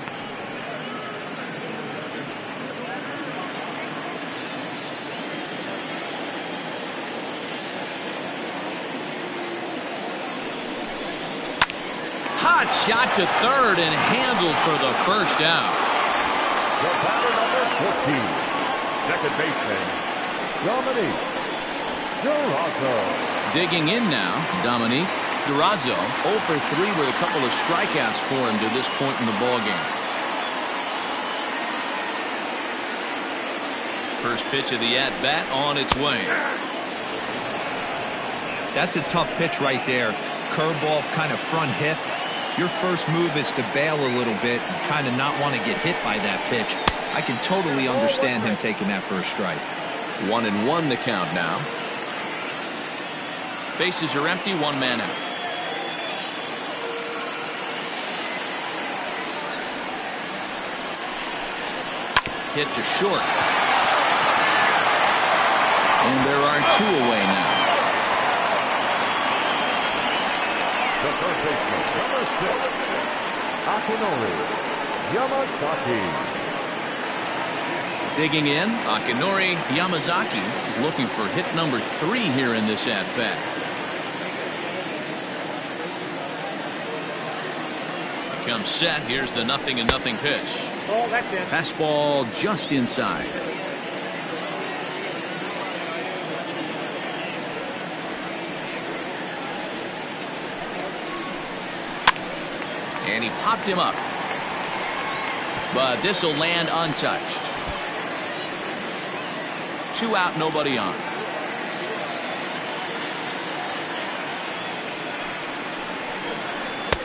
Hot shot to third and handled for the first out. The batter number 14, second baseman, Dominique Durazo. Digging in now, Dominique Durazo, 0 for 3 with a couple of strikeouts for him to this point in the ballgame. First pitch of the at-bat on its way. That's a tough pitch right there. Curveball, kind of front hip. Your first move is to bail a little bit and kind of not want to get hit by that pitch. I can totally understand him taking that first strike. 1-1 the count now. Bases are empty, 1 man out. Hit to short. And there are 2 away now. The third baseman, number 6, Akinori Yamazaki. Digging in, Akinori Yamazaki is looking for hit number 3 here in this at-bat. Comes set. Here's the 0-0 pitch. Oh, that's it. Fastball just inside. And he popped him up. But this will land untouched. 2 out, nobody on.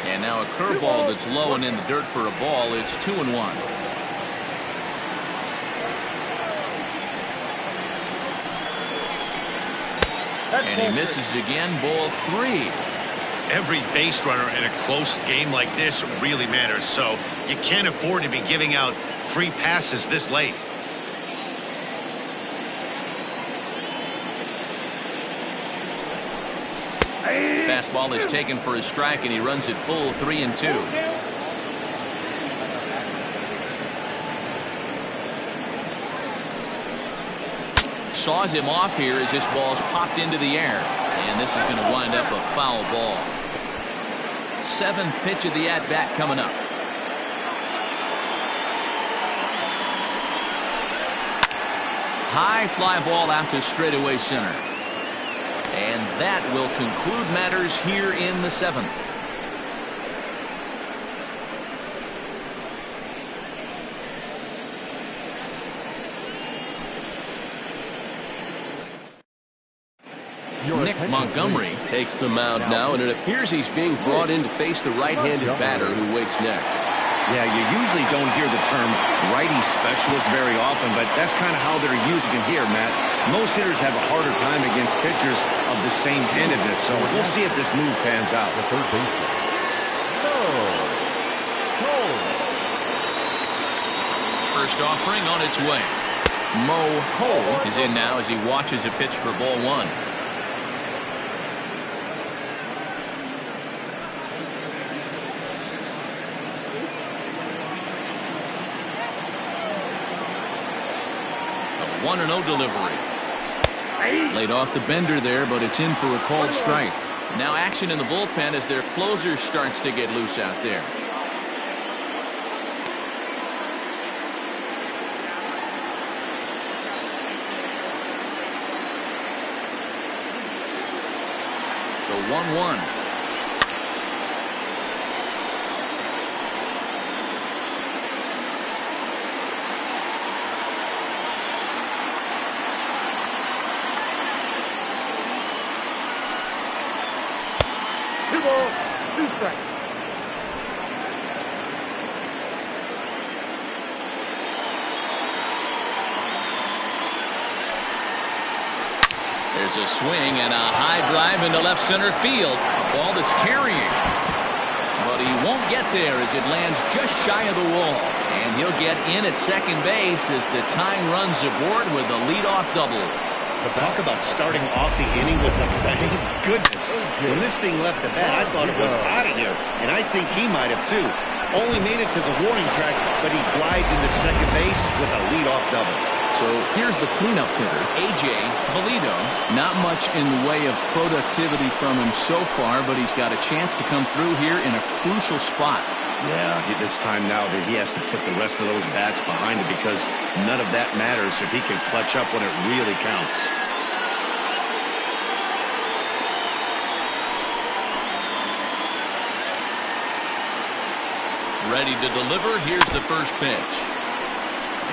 And now a curveball that's low and in the dirt for a ball. It's 2-1. And he misses again. Ball 3. Every base runner in a close game like this really matters, so you can't afford to be giving out free passes this late. Fastball is taken for a strike, and he runs it full 3-2. Saws him off here as this ball's popped into the air, and this is going to wind up a foul ball. 7th pitch of the at-bat coming up. High fly ball out to straightaway center. And that will conclude matters here in the 7th. Nick Montgomery takes the mound now, and it appears he's being brought in to face the right-handed batter who waits next. Yeah, you usually don't hear the term righty specialist very often, but that's kind of how they're using it here, Matt. Most hitters have a harder time against pitchers of the same handedness, so we'll see if this move pans out. The third baseman. First offering on its way. Mo Cole is in now as he watches a pitch for ball 1. A 1-0 delivery. Laid off the bender there, but it's in for a called strike. Now action in the bullpen as their closer starts to get loose out there. The 1-1. Two balls, 2 strikes. There's a swing and a high drive into left center field. A ball that's carrying. But he won't get there as it lands just shy of the wall. And he'll get in at second base as the tying runs aboard with a leadoff double. Talk about starting off the inning with a bang. Goodness. When this thing left the bat, I thought it was out of here. And I think he might have too. Only made it to the warning track, but he glides into second base with a leadoff double. So here's the cleanup hitter, A.J. Valido. Not much in the way of productivity from him so far, but he's got a chance to come through here in a crucial spot. Yeah, it's time now that he has to put the rest of those bats behind him because none of that matters if he can clutch up when it really counts. Ready to deliver. Here's the first pitch.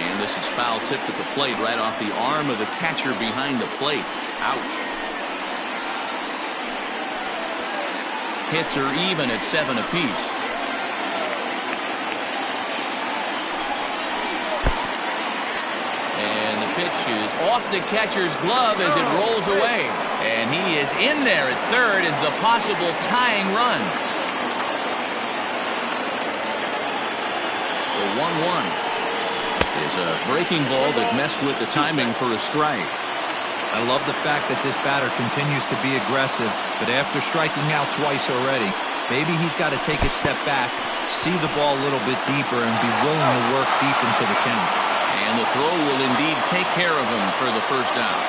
And this is foul tipped at the plate right off the arm of the catcher behind the plate. Ouch. Hits are even at 7 apiece. And the pitch is off the catcher's glove as it rolls away. And he is in there at third as the possible tying run. The 1-1. is a breaking ball that messed with the timing for a strike. I love the fact that this batter continues to be aggressive, but after striking out twice already, maybe he's got to take a step back, see the ball a little bit deeper, and be willing to work deep into the count. And the throw will indeed take care of him for the first out.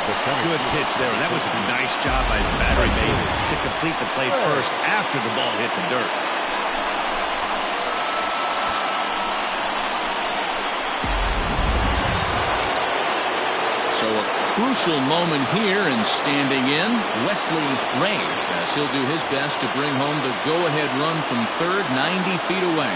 Good pitch there. That was a nice job by his battery mate to complete the play first after the ball hit the dirt. So a crucial moment here, and standing in, Wesley Ray, as he'll do his best to bring home the go-ahead run from third, 90 feet away.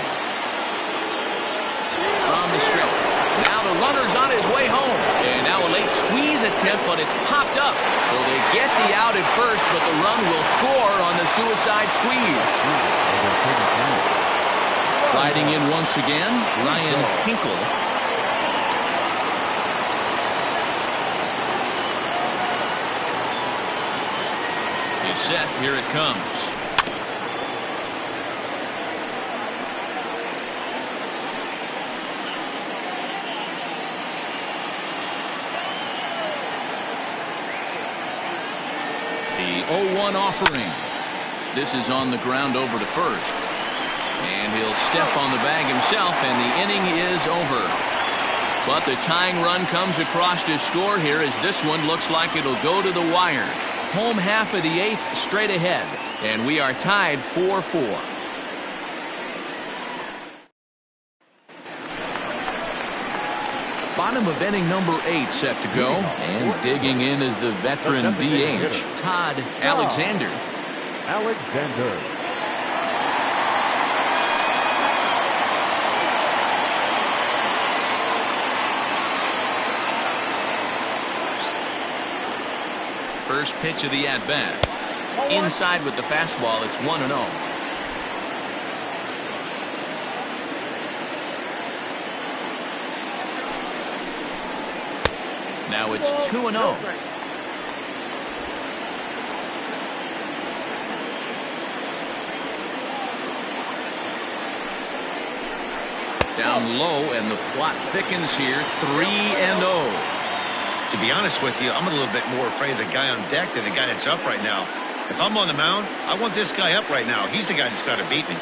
From the stretch. Now the runner's on his way home. And now a late squeeze attempt, but it's popped up. So they get the out at first, but the run will score on the suicide squeeze. Riding in once again, Ryan Hinkle. He's set. Here it comes. The 0-1 offering. This is on the ground over to first. And he'll step on the bag himself, and the inning is over. But the tying run comes across to score here, as this one looks like it'll go to the wire. Home half of the eighth straight ahead. And we are tied 4-4. Bottom of inning number 8 set to go, and digging in is the veteran DH, Todd Alexander. First pitch of the at-bat. Inside with the fastball, it's 1-0. Now it's 2-0. Down low, and the plot thickens here. 3-0. To be honest with you, I'm a little bit more afraid of the guy on deck than the guy that's up right now. If I'm on the mound, I want this guy up right now. He's the guy that's got to beat me.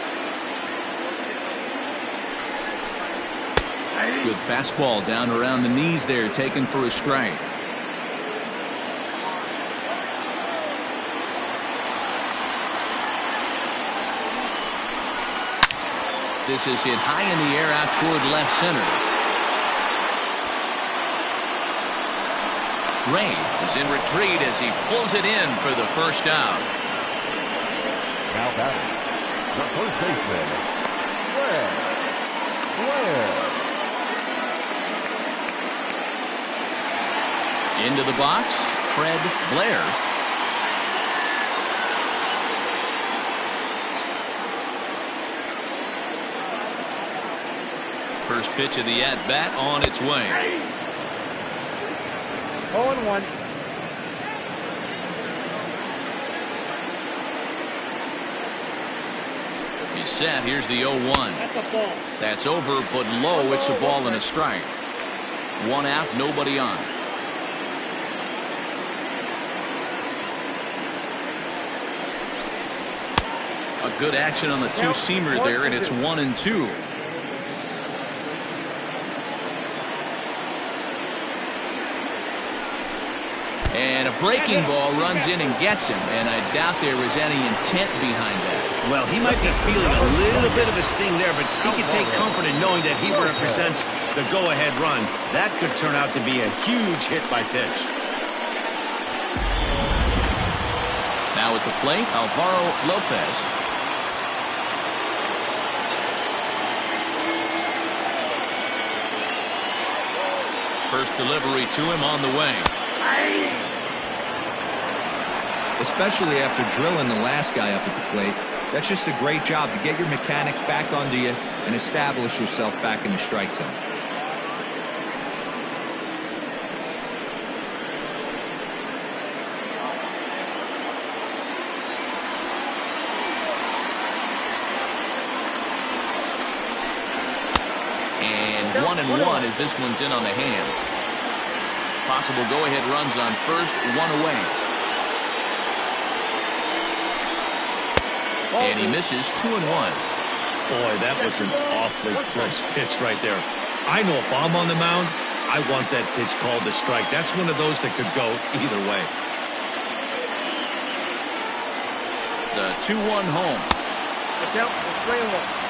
Good fastball down around the knees there, taken for a strike. This is hit high in the air out toward left center. Ray is in retreat as he pulls it in for the first out. Now batting, the first baseman, Blair. Into the box, Fred Blair. First pitch of the at-bat on its way. 0-1. He's set. Here's the 0-1. That's a ball. That's over, but low. It's a ball and a strike. One out, nobody on. A good action on the two-seamer there, and it's 1-2. And a breaking ball runs in and gets him, and I doubt there was any intent behind that. Well, he might be feeling a little bit of a sting there, but he can take comfort in knowing that he represents the go-ahead run. That could turn out to be a huge hit by pitch. Now at the plate, Alvaro Lopez. First delivery to him on the way. Especially after drilling the last guy up at the plate. That's just a great job to get your mechanics back onto you and establish yourself back in the strike zone. And 1-1 as this one's in on the hands. Possible go-ahead runs on first, one away. And he misses 2-1. Boy, that was an awfully close pitch right there. I know if I'm on the mound, I want that pitch called a strike. That's one of those that could go either way. The 2-1 home. The count is 3-1.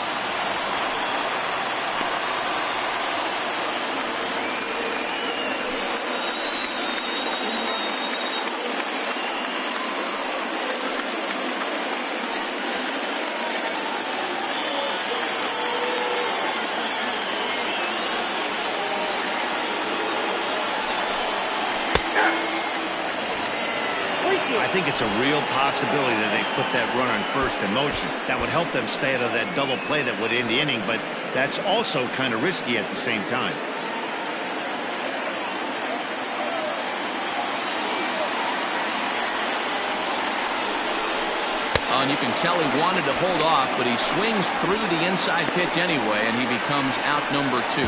I think it's a real possibility that they put that runner on first in motion. That would help them stay out of that double play that would end the inning, but that's also kind of risky at the same time. And you can tell he wanted to hold off, but he swings through the inside pitch anyway, and he becomes out number 2.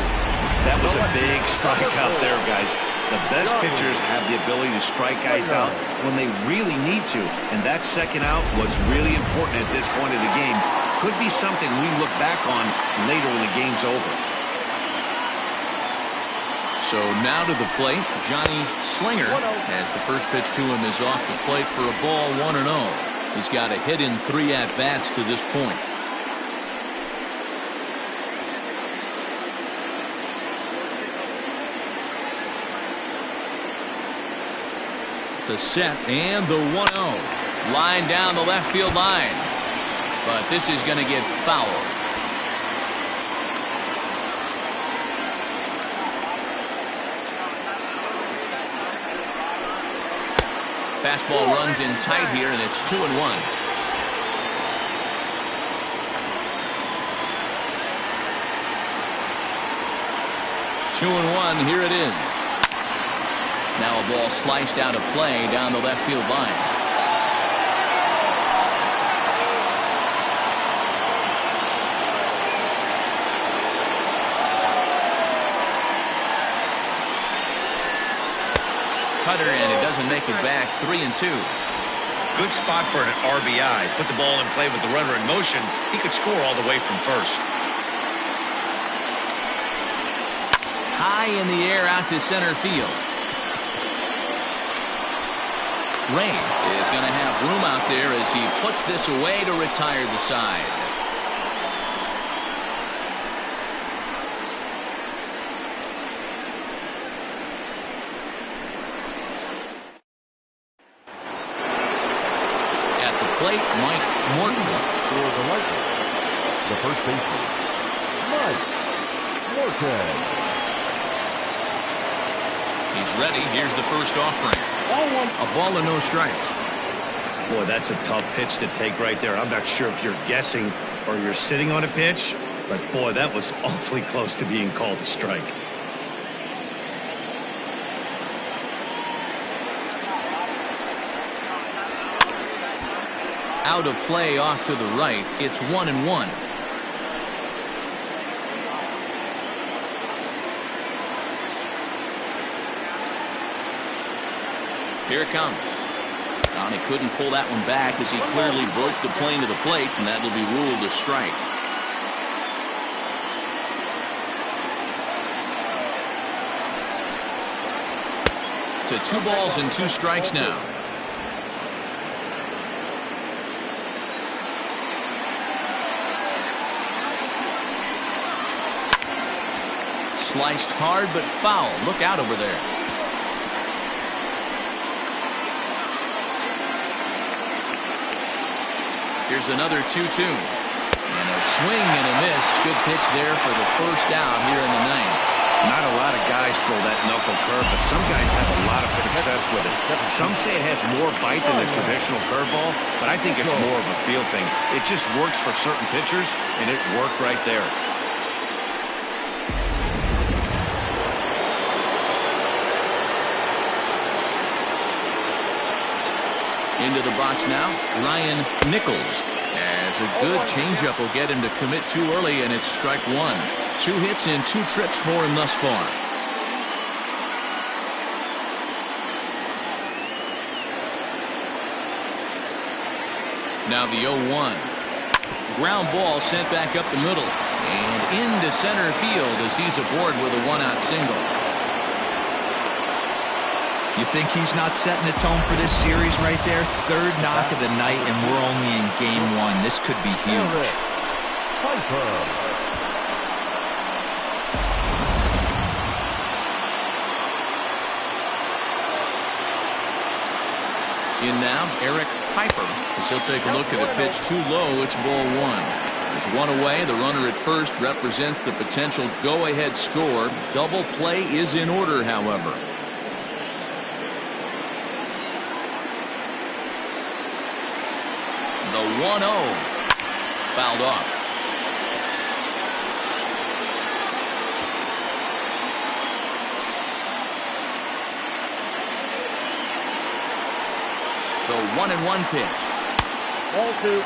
That was a big strikeout there, guys. The best pitchers have the ability to strike guys out when they really need to, and that second out was really important at this point of the game. Could be something we look back on later when the game's over. So now to the plate, Johnny Slinger, as the first pitch to him is off the plate for a ball, 1-0. He's got a hit in 3 at-bats to this point. The set and the 1-0. Line down the left field line. But this is going to get fouled. Fastball runs in tight here, and it's 2-1. Here it is. Now a ball sliced out of play down the left field line. Cutter, and it doesn't make it back. 3-2. Good spot for an RBI. Put the ball in play with the runner in motion. He could score all the way from first. High in the air out to center field. Ray is going to have room out there as he puts this away to retire the side. At the plate, Mike Morton. For the Lightning, the first baseman, Mike Morton. He's ready. Here's the first offering. A ball and no strikes. Boy, that's a tough pitch to take right there. I'm not sure if you're guessing or you're sitting on a pitch, but boy, that was awfully close to being called a strike. Out of play off to the right. It's 1-1. Here it comes. And he couldn't pull that one back as he clearly broke the plane to the plate, and that will be ruled a strike. To 2 balls and 2 strikes now. Sliced hard but foul. Look out over there. Here's another 2-2. And a swing and a miss. Good pitch there for the first out here in the 9th. Not a lot of guys throw that knuckle curve, but some guys have a lot of success with it. Some say it has more bite than a traditional curveball, but I think it's more of a feel thing. It just works for certain pitchers, and it worked right there. Into the box now, Ryan Nichols. As a good changeup will get him to commit too early, and it's strike 1. 2 hits and 2 trips for him thus far. Now the 0-1. Ground ball sent back up the middle and into center field as he's aboard with a 1-out single. You think he's not setting the tone for this series right there? 3rd knock of the night, and we're only in game 1. This could be huge. In now, Eric Piper, as he'll take a look at a pitch too low. It's ball 1. There's 1 away. The runner at first represents the potential go-ahead score. Double play is in order, however. The 1-0 fouled off. The 1-1 pitch. Ball 2.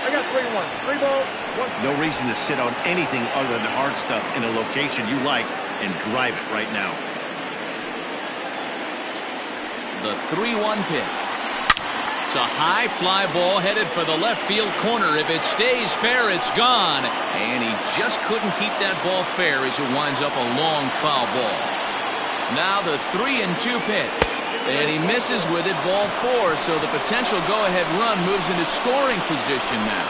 I got 3-1. 3 balls, 1. No reason to sit on anything other than hard stuff in a location you like and drive it right now. The 3-1 pitch. It's a high fly ball headed for the left field corner. If it stays fair, it's gone. And he just couldn't keep that ball fair as it winds up a long foul ball. Now the 3-2 pitch. And he misses with it, ball 4. So the potential go-ahead run moves into scoring position now.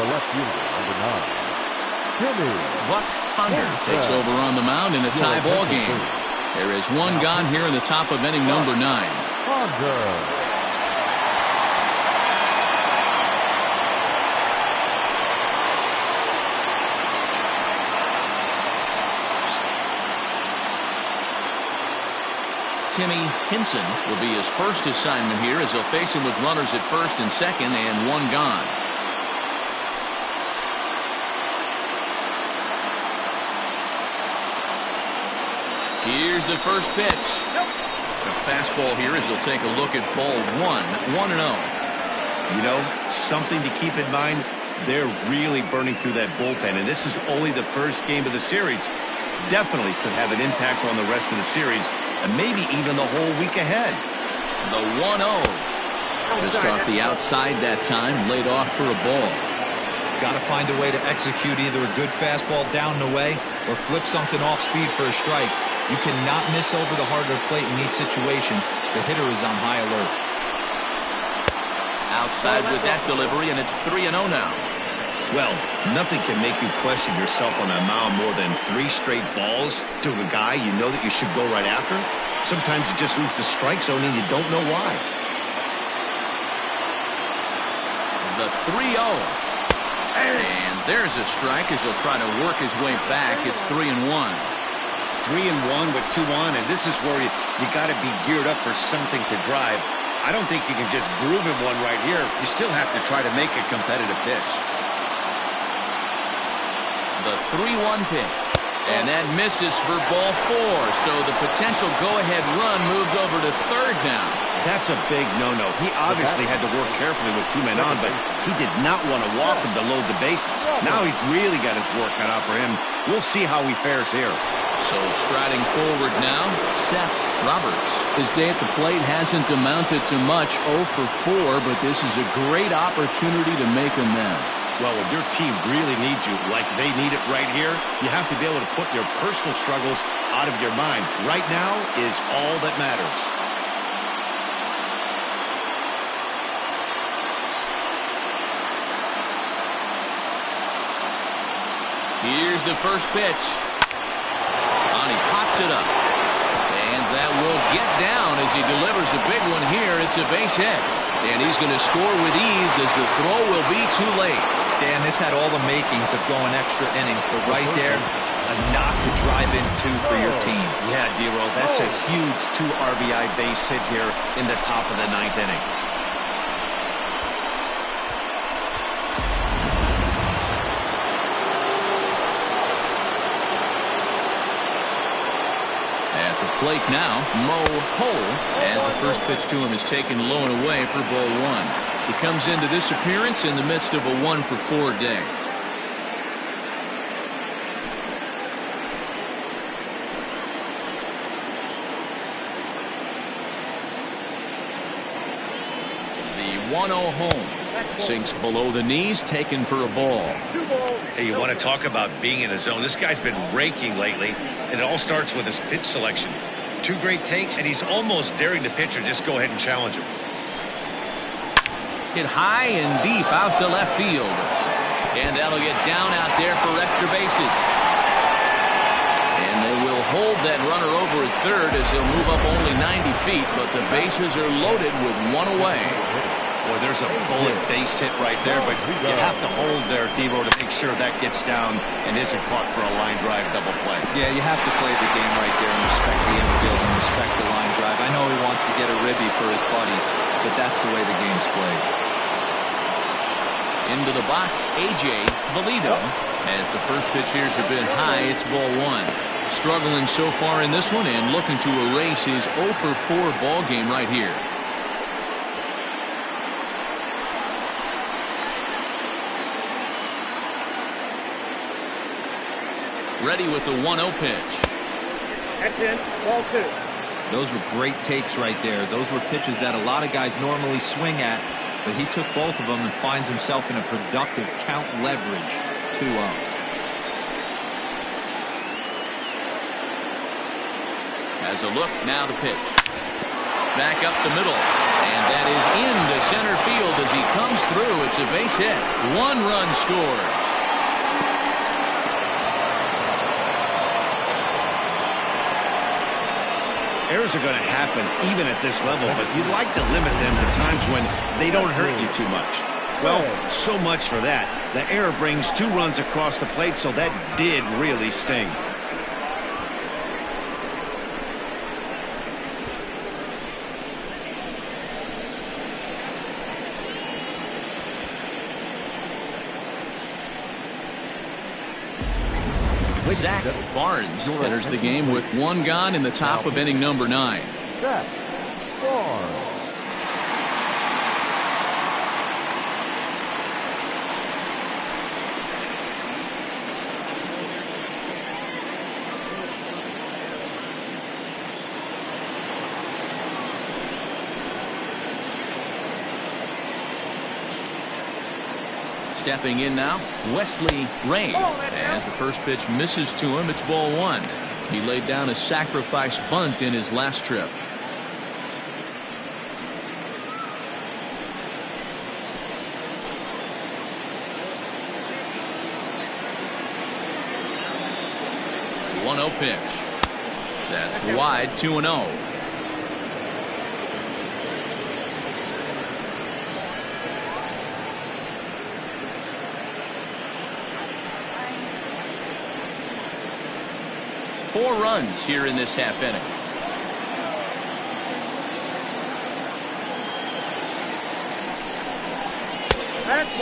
The left fielder, number 9, Jimmy. Buck Hunter takes over on the mound in a tie ball game. There is 1 gone here in the top of inning number 9. Hunter. Timmy Henson will be his first assignment here as he'll face him with runners at first and second and 1 gone. Here's the first pitch. A fastball here as he'll take a look at ball 1, 1-0. You know, something to keep in mind, they're really burning through that bullpen, and this is only the first game of the series. Definitely could have an impact on the rest of the series, and maybe even the whole week ahead. The 1-0. Just off the outside that time, laid off for a ball. Got to find a way to execute either a good fastball down and away or flip something off speed for a strike. You cannot miss over the harder plate in these situations. The hitter is on high alert. Outside with that delivery, and it's 3-0 now. Well, nothing can make you question yourself on that mound more than 3 straight balls to a guy you know that you should go right after. Sometimes you just lose the strike zone and you don't know why. The 3-0. And there's a strike as he'll try to work his way back. It's 3-1. 3-1 with 2 on, and this is where you got to be geared up for something to drive. I don't think you can just groove him one right here. You still have to try to make a competitive pitch. The 3-1 pitch. And that misses for ball 4. So the potential go-ahead run moves over to third now. That's a big no-no. He obviously had to work carefully with 2 men on, but he did not want to walk him to load the bases. Now he's really got his work cut out for him. We'll see how he fares here. So striding forward now, Seth Roberts. His day at the plate hasn't amounted to much, 0 for 4, but this is a great opportunity to make amends. Well, when your team really needs you, like they need it right here, you have to be able to put your personal struggles out of your mind. Right now is all that matters. Here's the first pitch. And he pops it up. And that will get down as he delivers a big one here. It's a base hit. And he's going to score with ease as the throw will be too late. Dan, this had all the makings of going extra innings, but right there, a knock to drive into for your team. Yeah, D-Roll, that's a huge 2 RBI base hit here in the top of the 9th inning. At the plate now, Mo Cole, as the first pitch to him is taken low and away for ball one. He comes into this appearance in the midst of a 1-for-4 day. The 1-0 home. Sinks below the knees, taken for a ball. Hey, you want to talk about being in the zone? This guy's been raking lately, and it all starts with his pitch selection. 2 great takes, and he's almost daring the pitcher just go ahead and challenge him. Hit high and deep out to left field. And that'll get down out there for extra bases. And they will hold that runner over at third as he'll move up only 90 feet, but the bases are loaded with 1 away. Boy, there's a bullet base hit right there, but you have to hold there, Devo, to make sure that gets down and isn't caught for a line drive double play. Yeah, you have to play the game right there and respect the infield and respect the line drive. I know he wants to get a ribby for his buddy, but that's the way the game's played. Into the box, A.J. Valido. As the first pitch here's a bit high, it's ball one. Struggling so far in this one and looking to erase his 0-for-4 ball game right here. Ready with the 1-0 pitch. That's in, ball 2. Those were great takes right there. Those were pitches that a lot of guys normally swing at, but he took both of them and finds himself in a productive count leverage 2-0. As a look, now the pitch. Back up the middle. And that is into center field as he comes through. It's a base hit. 1 run scores. Errors are going to happen even at this level, but you'd like to limit them to times when they don't hurt you too much. Well, so much for that. The error brings 2 runs across the plate, so that did really sting. Zach Barnes enters the game with 1 gone in the top of inning number 9. Zach Barnes. Stepping in now, Wesley Ray. As the first pitch misses to him, it's ball 1. He laid down a sacrifice bunt in his last trip. The 1-0 pitch. That's wide, 2-0. Four runs here in this half inning.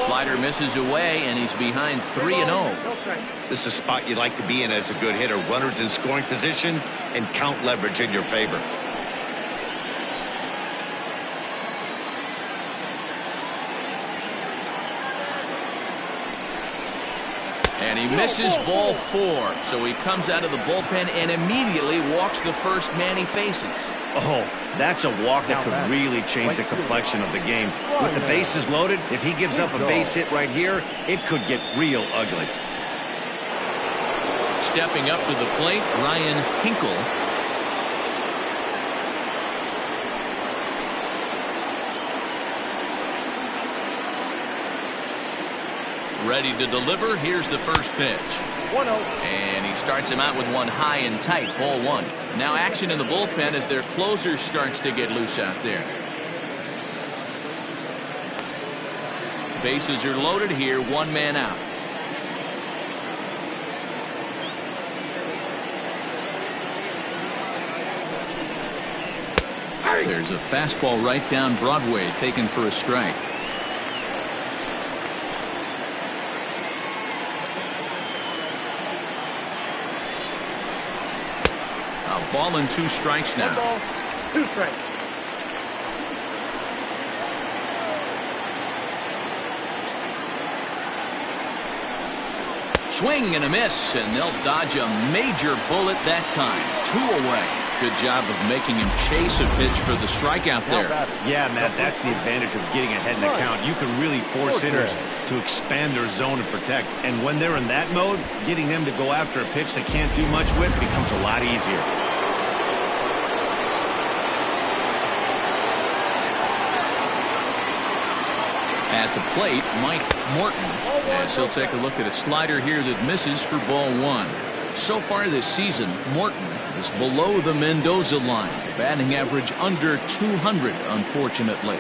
Slider misses away, and he's behind 3-0. This is a spot you like to be in as a good hitter. Runners in scoring position and count leverage in your favor. And he misses ball 4, so he comes out of the bullpen and immediately walks the first man he faces. Oh, that's a walk that could really change the complexion of the game. With the bases loaded, if he gives up a base hit right here, it could get real ugly. Stepping up to the plate, Ryan Hinkle. Ready to deliver. Here's the first pitch. 1-0. And he starts him out with one high and tight, ball 1. Now action in the bullpen as their closer starts to get loose out there. Bases are loaded here, 1 man out. There's a fastball right down Broadway, taken for a strike. Ball and 2 strikes now. 1 ball, 2 strikes. Swing and a miss, and they'll dodge a major bullet that time. 2 away. Good job of making him chase a pitch for the strikeout there. Yeah, Matt, that's the advantage of getting ahead in the count. You can really force hitters to expand their zone and protect. And when they're in that mode, getting them to go after a pitch they can't do much with becomes a lot easier. At the plate, Mike Morton, as he'll take a look at a slider here that misses for ball 1. So far this season, Morton is below the Mendoza line. Batting average under 200, unfortunately.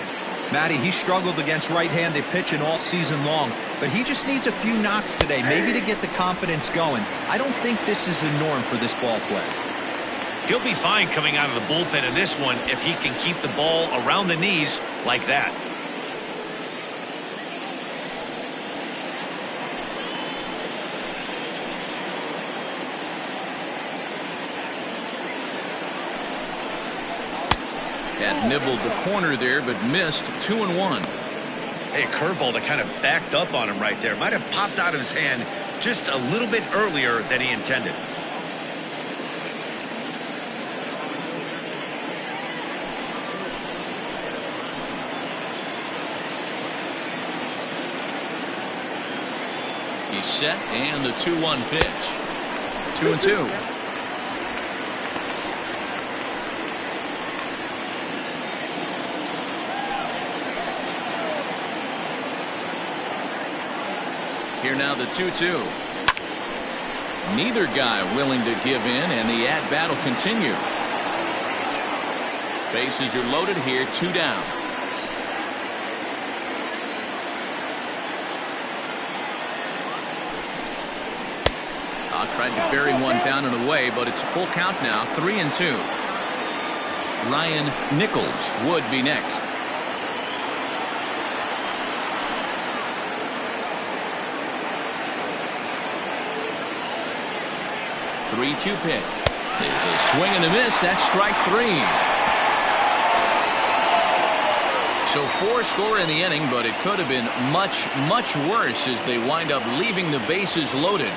Matty, he struggled against right-handed pitching all season long, but he just needs a few knocks today, maybe to get the confidence going. I don't think this is the norm for this ball player. He'll be fine coming out of the bullpen in this one if he can keep the ball around the knees like that. Had nibbled the corner there, but missed. 2-1. Hey, curveball that kind of backed up on him right there. Might have popped out of his hand just a little bit earlier than he intended. He's set, and the 2-1 pitch. 2-2. Here now the 2-2. Neither guy willing to give in, and the at-bat will continue. Bases are loaded here, 2 down. Tried to bury one down and away, but it's a full count now, 3-2. Ryan Nichols would be next. Three-two pitch. There's a swing and a miss. That's strike 3. So 4 score in the inning, but it could have been much, much worse as they wind up leaving the bases loaded.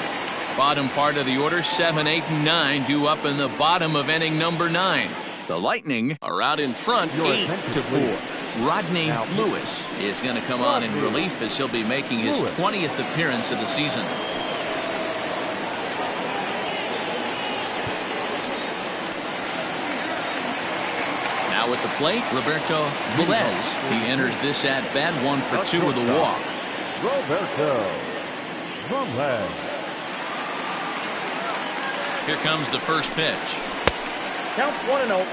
Bottom part of the order, 7, 8, and 9 due up in the bottom of inning number 9. The Lightning are out in front, 8-4. Rodney Lewis is going to come on in relief as he'll be making his 20th appearance of the season. Now at the plate, Roberto Velez. He enters this at-bat 1 for 2 with a walk. Roberto Velez. Here comes the first pitch. Counts 1-0.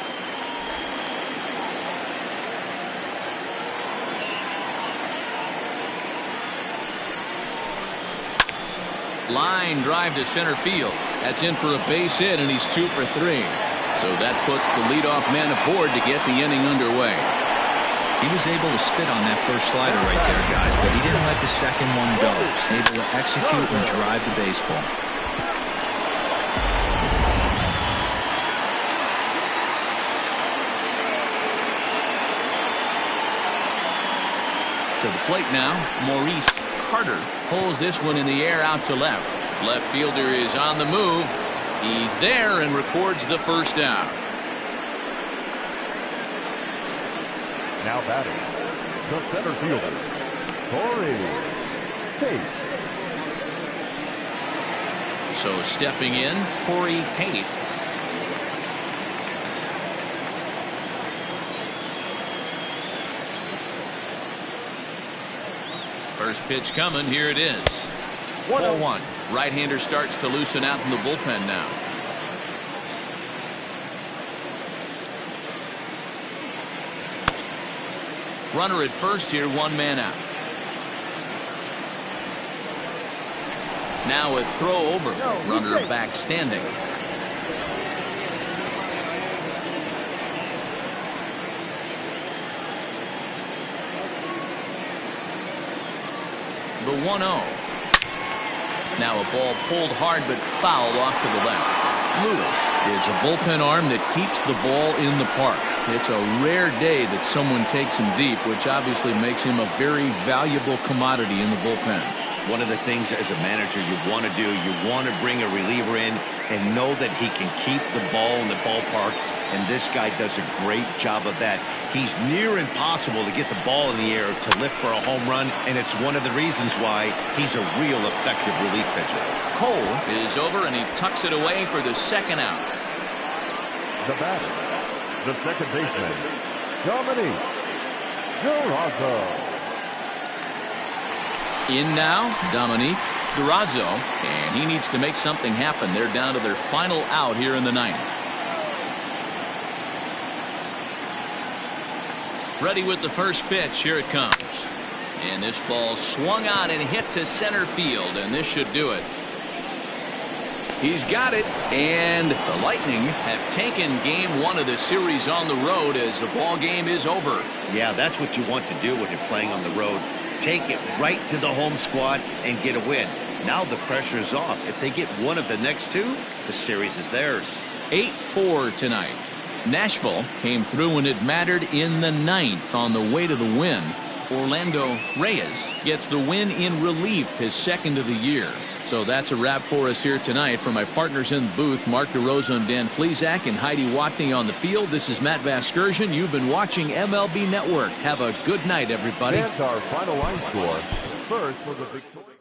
Line drive to center field. That's in for a base hit, and he's 2 for 3. So that puts the leadoff man aboard to get the inning underway. He was able to spit on that first slider right there, guys, but he didn't let the second one go. Able to execute and drive the baseball. To the plate now, Maurice Carter pulls this one in the air out to left. Left fielder is on the move. He's there and records the first out. Now batting, the center fielder, Corey Tate. So stepping in, Corey Tate. First pitch coming. Here it is. 1-1. Right-hander starts to loosen out in the bullpen now. Runner at first here, 1 man out. Now a throw over. Runner back standing. The 1-0. Now a ball pulled hard but foul off to the left. Lewis is a bullpen arm that keeps the ball in the park. It's a rare day that someone takes him deep, which obviously makes him a very valuable commodity in the bullpen. One of the things as a manager you want to do, you want to bring a reliever in and know that he can keep the ball in the ballpark, and this guy does a great job of that. He's near impossible to get the ball in the air to lift for a home run, and it's one of the reasons why he's a real effective relief pitcher. Cole is over, and he tucks it away for the second out. The batter, the second baseman, Dominic Durazo. In now, Dominique Durazo, and he needs to make something happen. They're down to their final out here in the ninth. Ready with the first pitch. Here it comes. And this ball swung on and hit to center field, and this should do it. He's got it, and the Lightning have taken game one of the series on the road as the ball game is over. Yeah, that's what you want to do when you're playing on the road. Take it right to the home squad and get a win. Now the pressure is off. If they get one of the next two, the series is theirs. 8-4 tonight. Nashville came through when it mattered in the ninth on the way to the win. Orlando Reyes gets the win in relief, his second of the year. So that's a wrap for us here tonight. For my partners in the booth, Mark DeRosa and Dan Plesac and Heidi Watney on the field, this is Matt Vasgersian. You've been watching MLB Network. Have a good night, everybody. And our final line score. First was a victorious.